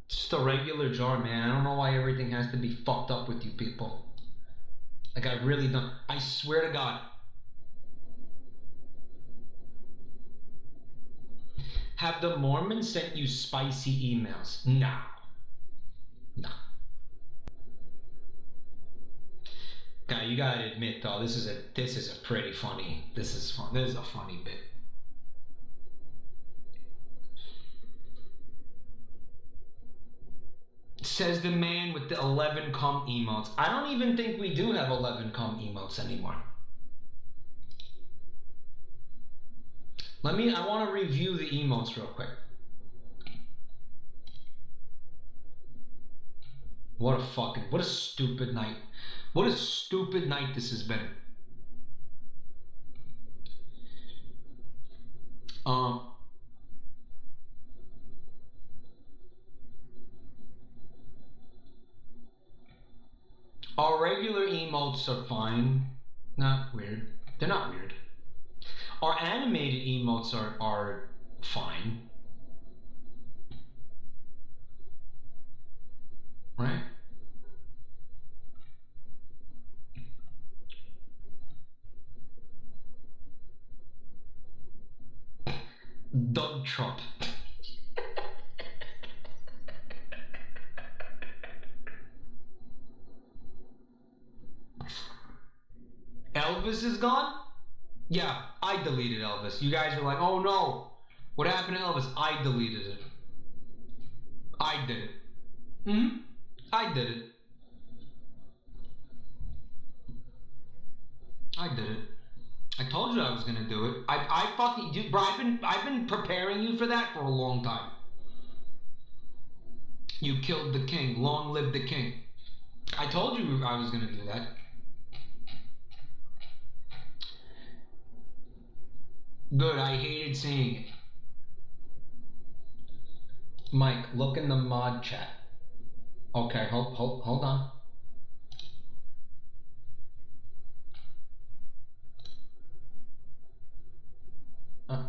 Just a regular jar, man. I don't know why everything has to be fucked up with you people. Like, I really don't. I swear to God. Have the Mormons sent you spicy emails? No. No. Guy, you gotta admit though, this is a pretty funny. This is fun. This is a funny bit. Says the man with the 11 cum emotes. I don't even think we do have 11 cum emotes anymore. I want to review the emotes real quick. What a stupid night. What a stupid night this has been. Our regular emotes are fine. Not weird. They're not weird. Our animated emotes are fine. Right? Doug Trump. Elvis is gone? Yeah, I deleted Elvis. You guys are like, oh no, what happened to Elvis? I deleted it. I did it. I did it. I did it. I told you I was gonna do it. I fucking, dude, bro, I've been preparing you for that for a long time. You killed the king. Long live the king. I told you I was gonna do that. Good, I hated seeing it. Mike, look in the mod chat. Okay, hold on. Okay.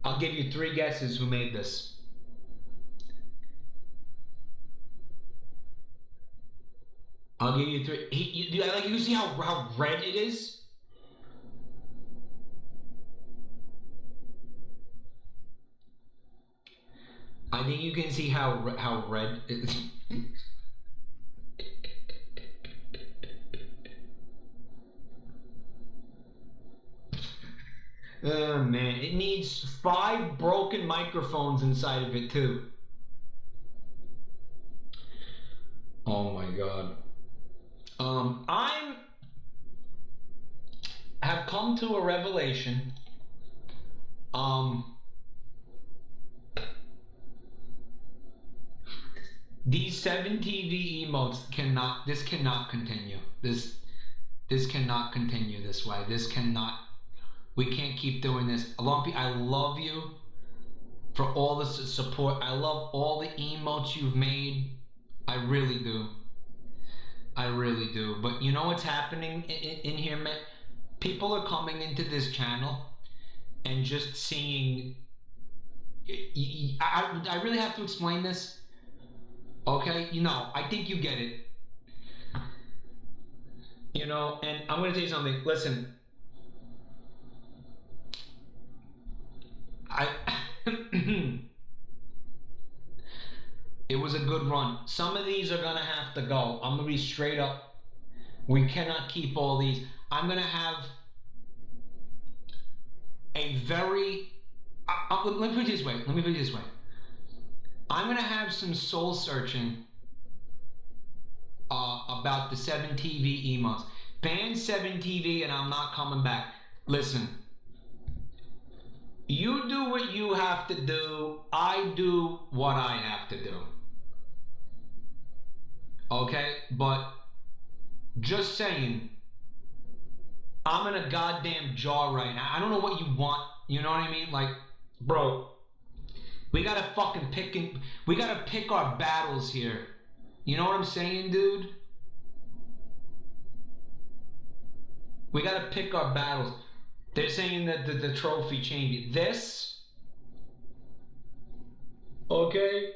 I'll give you 3 guesses who made this. I'll give you 3. You see how red it is? I think you can see how red it is. Oh man, it needs 5 broken microphones inside of it too. Oh my god. I have come to a revelation. These 7 TV emotes cannot continue. This cannot continue this way. We can't keep doing this. I love you for all the support. I love all the emotes you've made. I really do. But you know what's happening in here, man? People are coming into this channel and just seeing. I really have to explain this. Okay? I think you get it. And I'm going to tell you something. Listen. It was a good run. Some of these are gonna have to go. I'm gonna be straight up. We cannot keep all these. I'm gonna have a very. Let me put it this way. I'm gonna have some soul searching about the 7 TV emotes. Ban 7 TV, and I'm not coming back. Listen. You do what you have to do. I do what I have to do. Okay? But just saying, I'm in a goddamn jar right now. I don't know what you want. You know what I mean? Like, bro, we gotta fucking pick our battles here. You know what I'm saying, dude? We gotta pick our battles. They're saying that the trophy changed. This? Okay.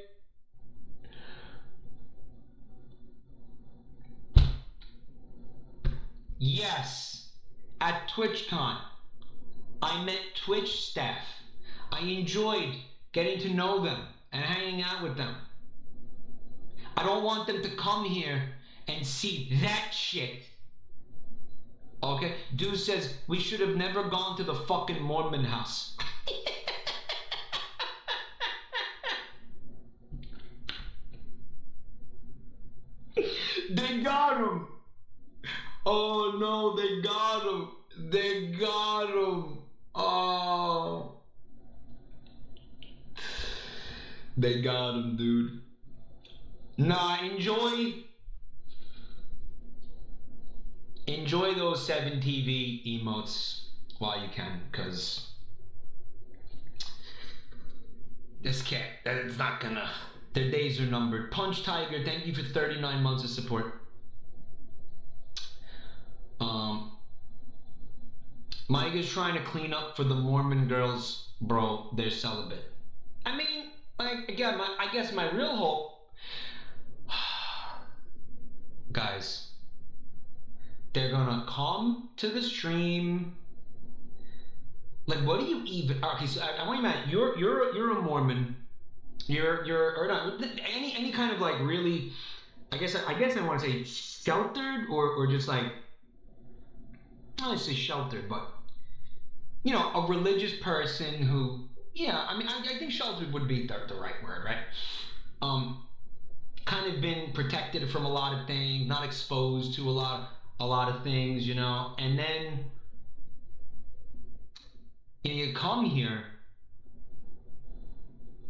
Yes. At TwitchCon, I met Twitch staff. I enjoyed getting to know them and hanging out with them. I don't want them to come here and see that shit. Okay? Dude says we should have never gone to the fucking Mormon house. They got him. Oh no, they got him. They got him. Oh. They got him, dude. Nah, enjoy those 7 TV emotes while you can, because this can't, it's not gonna, their days are numbered. Punch Tiger, thank you for 39 months of support. Mike is trying to clean up for the Mormon girls, bro. They're celibate. I mean, like, again, I guess my real hope, guys, they're gonna come to the stream. Like, what do you even? Okay, so I want you, Matt. You're a Mormon. Or not any kind of like really. I guess I want to say sheltered or just like. I don't say sheltered, but a religious person who. Yeah, I mean, I think sheltered would be the right word, right? Kind of been protected from a lot of things, not exposed to a lot of things, and then you come here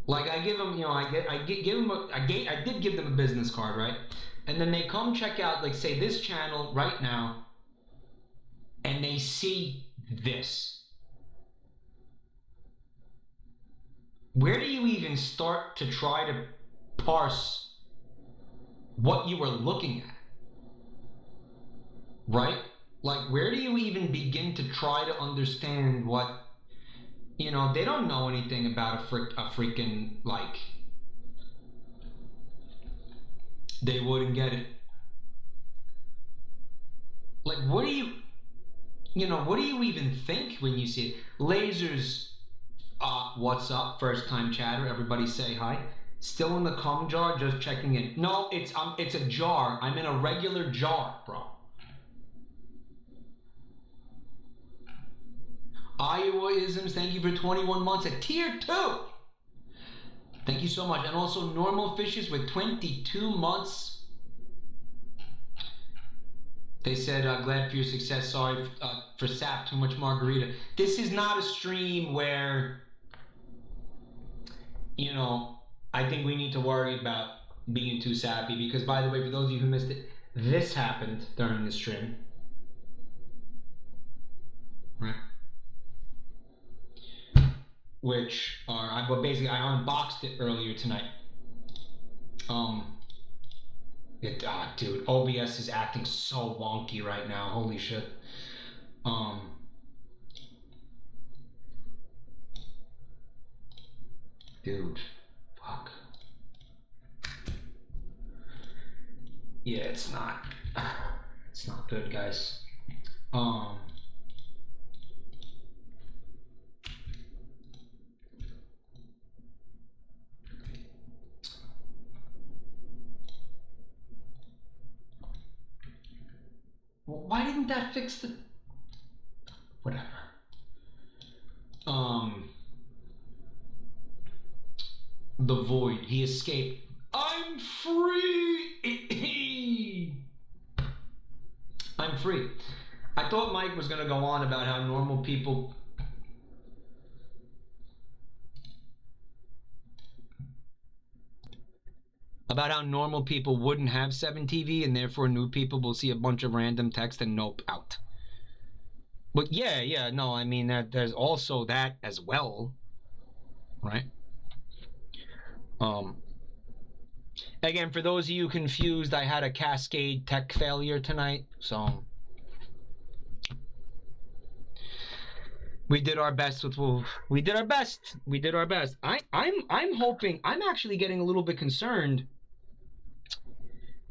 Like I give them, I did give them a business card, right? And then they come check out, like say this channel right now, and they see this. Where do you even start to try to parse what you are looking at? Right? Like, where do you even begin to try to understand what, they don't know anything about a freaking, like, they wouldn't get it. Like, what do you even think when you see it? Lasers, what's up? First time chatter, everybody say hi. Still in the cum jar, just checking in. No, it's a jar. I'm in a regular jar, bro. Iowaisms, thank you for 21 months at tier 2. Thank you so much. And also Normal Fishes with 22 months. They said, glad for your success. Sorry for sap, too much margarita. This is not a stream where, I think we need to worry about being too sappy. Because, by the way, for those of you who missed it, this happened during the stream. Right? Which are, basically I unboxed it earlier tonight. Dude, OBS is acting so wonky right now. Holy shit. Dude, fuck. Yeah, it's not good, guys. Why didn't that fix the... Whatever. The Void. He escaped. I'm free! I'm free. I thought Mike was going to go on about how normal people... About how normal people wouldn't have 7TV and therefore new people will see a bunch of random text and nope, out. But yeah, no, I mean, there's also that as well, right? Again, for those of you confused, I had a Cascade tech failure tonight, so we did our best with we did our best. I'm hoping, I'm actually getting a little bit concerned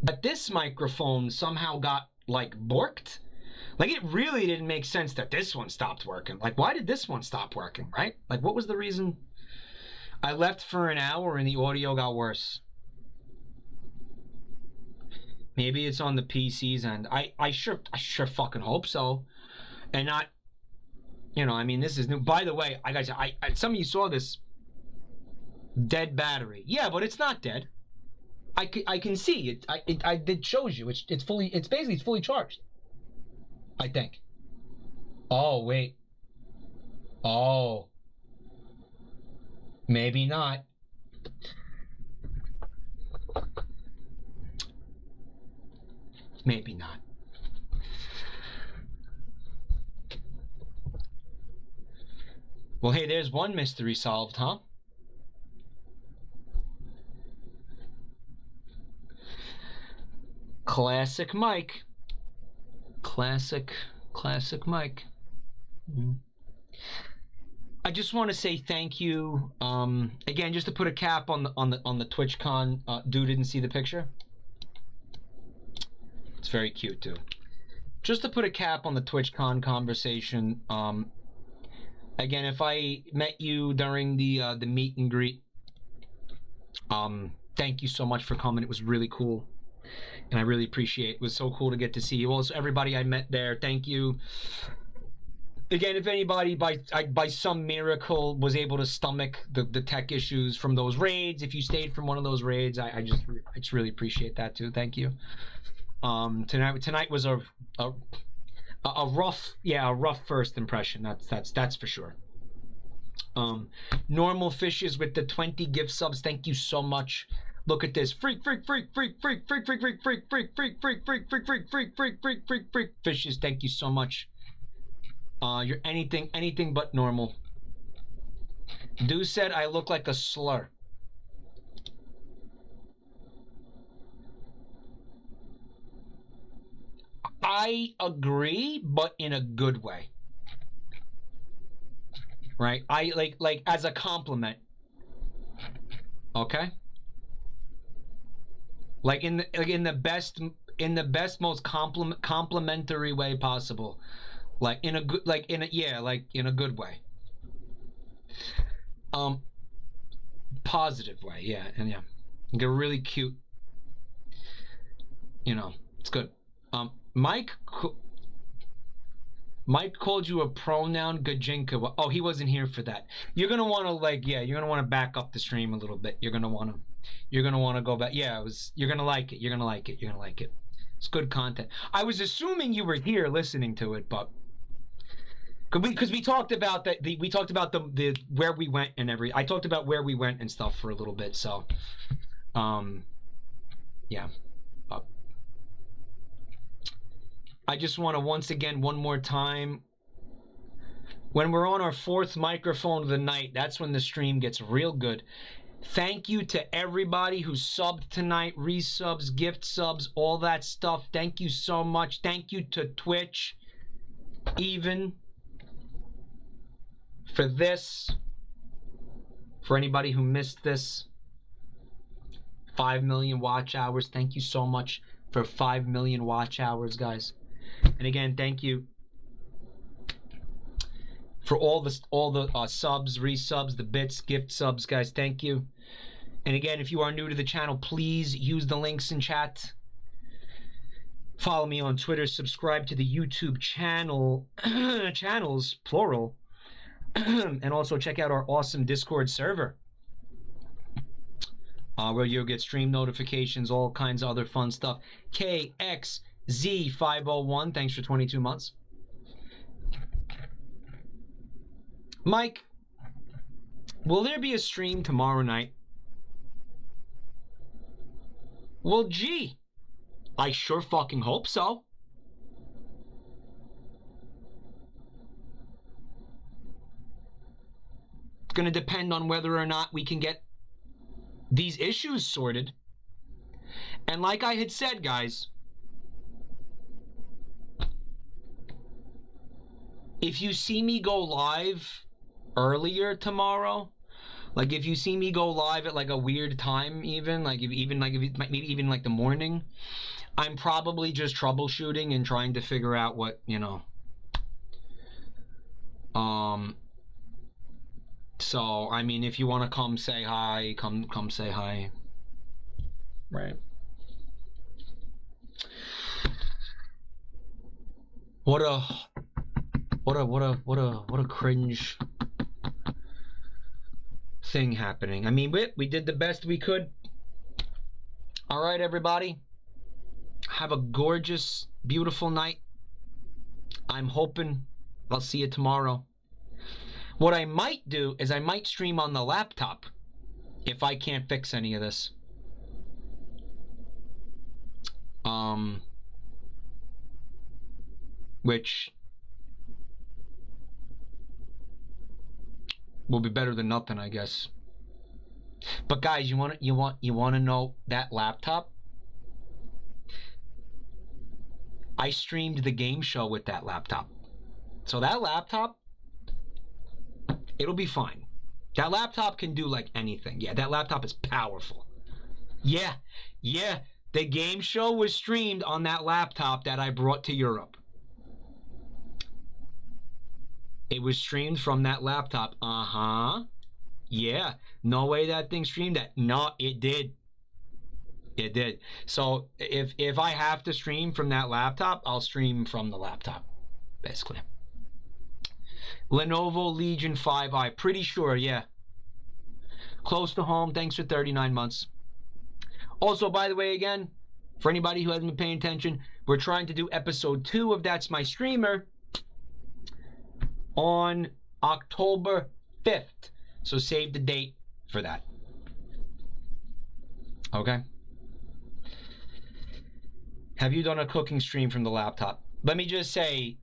that this microphone somehow got like borked. Like, it really didn't make sense that this one stopped working. Like, why did this one stop working, right? Like, what was the reason? I left for an hour and the audio got worse. Maybe it's on the PC's end. I sure fucking hope so. And not, I mean, this is new. By the way, I some of you saw this. Dead battery. Yeah, but it's not dead. I can see it. It shows you. It's basically fully charged. I think. Oh, wait. Oh. Maybe not. Maybe not. Well, hey, there's one mystery solved, huh? Classic Mike. Classic Mike. I just want to say thank you. Again, just to put a cap on the TwitchCon. Dude didn't see the picture. It's very cute too. Just to put a cap on the TwitchCon conversation. Again, if I met you during the meet and greet, thank you so much for coming. It was really cool. And I really appreciate it. It was so cool to get to see you. Also, everybody I met there, thank you. Again, if anybody by some miracle was able to stomach the tech issues from those raids, if you stayed from one of those raids, I just really appreciate that too. Thank you. Tonight was a rough first impression. That's for sure. Normal Fishes with the 20 gift subs. Thank you so much. Look at this. Freak Fishes. Thank you so much. You're anything but normal. Do said I look like a slur. I agree, but in a good way. Right? I like as a compliment. Okay? Like in the best most complimentary way possible. Like in a good in a good way. Positive way, yeah, and yeah. Like a really cute, you know, it's good. Mike called you a pronoun Gajinka. Oh, he wasn't here for that. You're gonna want to you're gonna want to back up the stream a little bit. You're gonna want to go back. Yeah, you're gonna like it. You're gonna like it. It's good content. I was assuming you were here listening to it, but because we talked about that. We talked about the where we went and I talked about where we went and stuff for a little bit. So, yeah. I just want to once again, one more time, when we're on our 4th microphone of the night, that's when the stream gets real good. Thank you to everybody who subbed tonight, resubs, gift subs, all that stuff. Thank you so much. Thank you to Twitch, even, for this. For anybody who missed this, 5 million watch hours. Thank you so much for 5 million watch hours, guys. And again, thank you for all the subs, resubs, the bits, gift subs, guys. Thank you. And again, if you are new to the channel, please use the links in chat. Follow me on Twitter. Subscribe to the YouTube channel, channels, plural. And also check out our awesome Discord server, where you'll get stream notifications, all kinds of other fun stuff. KXZ501, thanks for 22 months. Mike, will there be a stream tomorrow night? Well, gee, I sure fucking hope so. It's gonna depend on whether or not we can get these issues sorted. And like I had said, guys, if you see me go live earlier tomorrow, like if you see me go live at like a weird time, even maybe even like the morning, I'm probably just troubleshooting and trying to figure out what, you know. So I mean, if you want to come say hi, come say hi. Right. What a cringe thing happening. I mean, we did the best we could. All right, everybody. Have a gorgeous, beautiful night. I'm hoping I'll see you tomorrow. What I might do is I might stream on the laptop if I can't fix any of this. Which will be better than nothing, I guess. But guys, you want to know that laptop? I streamed the game show with that laptop. So that laptop, it'll be fine. That laptop can do like anything. Yeah, that laptop is powerful. Yeah. The game show was streamed on that laptop that I brought to Europe. It was streamed from that laptop. Yeah. No way that thing streamed that. No, it did. It did. So if I have to stream from that laptop, I'll stream from the laptop, basically. Lenovo Legion 5i. Pretty sure, yeah. Close to home. Thanks for 39 months. Also, by the way, again, for anybody who hasn't been paying attention, we're trying to do episode 2 of That's My Streamer on October 5th. So save the date for that. Okay? Have you done a cooking stream from the laptop? Let me just say,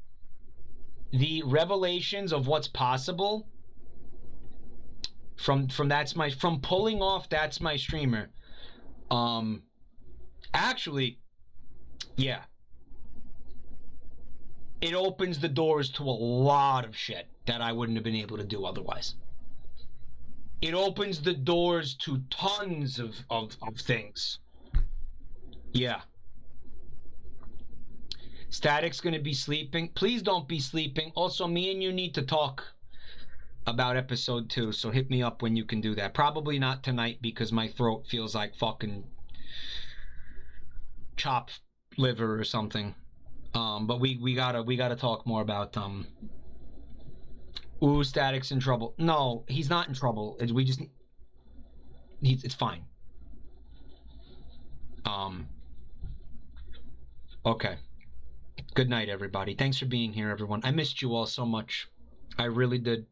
the revelations of what's possible from pulling off That's My Streamer. Actually, yeah. It opens the doors to a lot of shit that I wouldn't have been able to do otherwise. It opens the doors to tons of things. Yeah. Static's gonna be sleeping. Please don't be sleeping. Also, me and you need to talk about episode 2, so hit me up when you can do that. Probably not tonight because my throat feels like fucking chopped liver or something. But we gotta talk more about ooh, Static's in trouble. No, he's not in trouble. It's fine. Okay. Good night, everybody. Thanks for being here, everyone. I missed you all so much. I really did.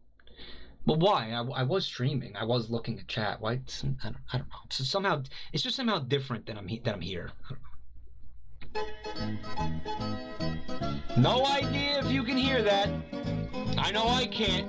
Well, why? I was streaming. I was looking at chat. Why? I don't know. So somehow it's just somehow different that I'm here. No idea if you can hear that. I know I can't.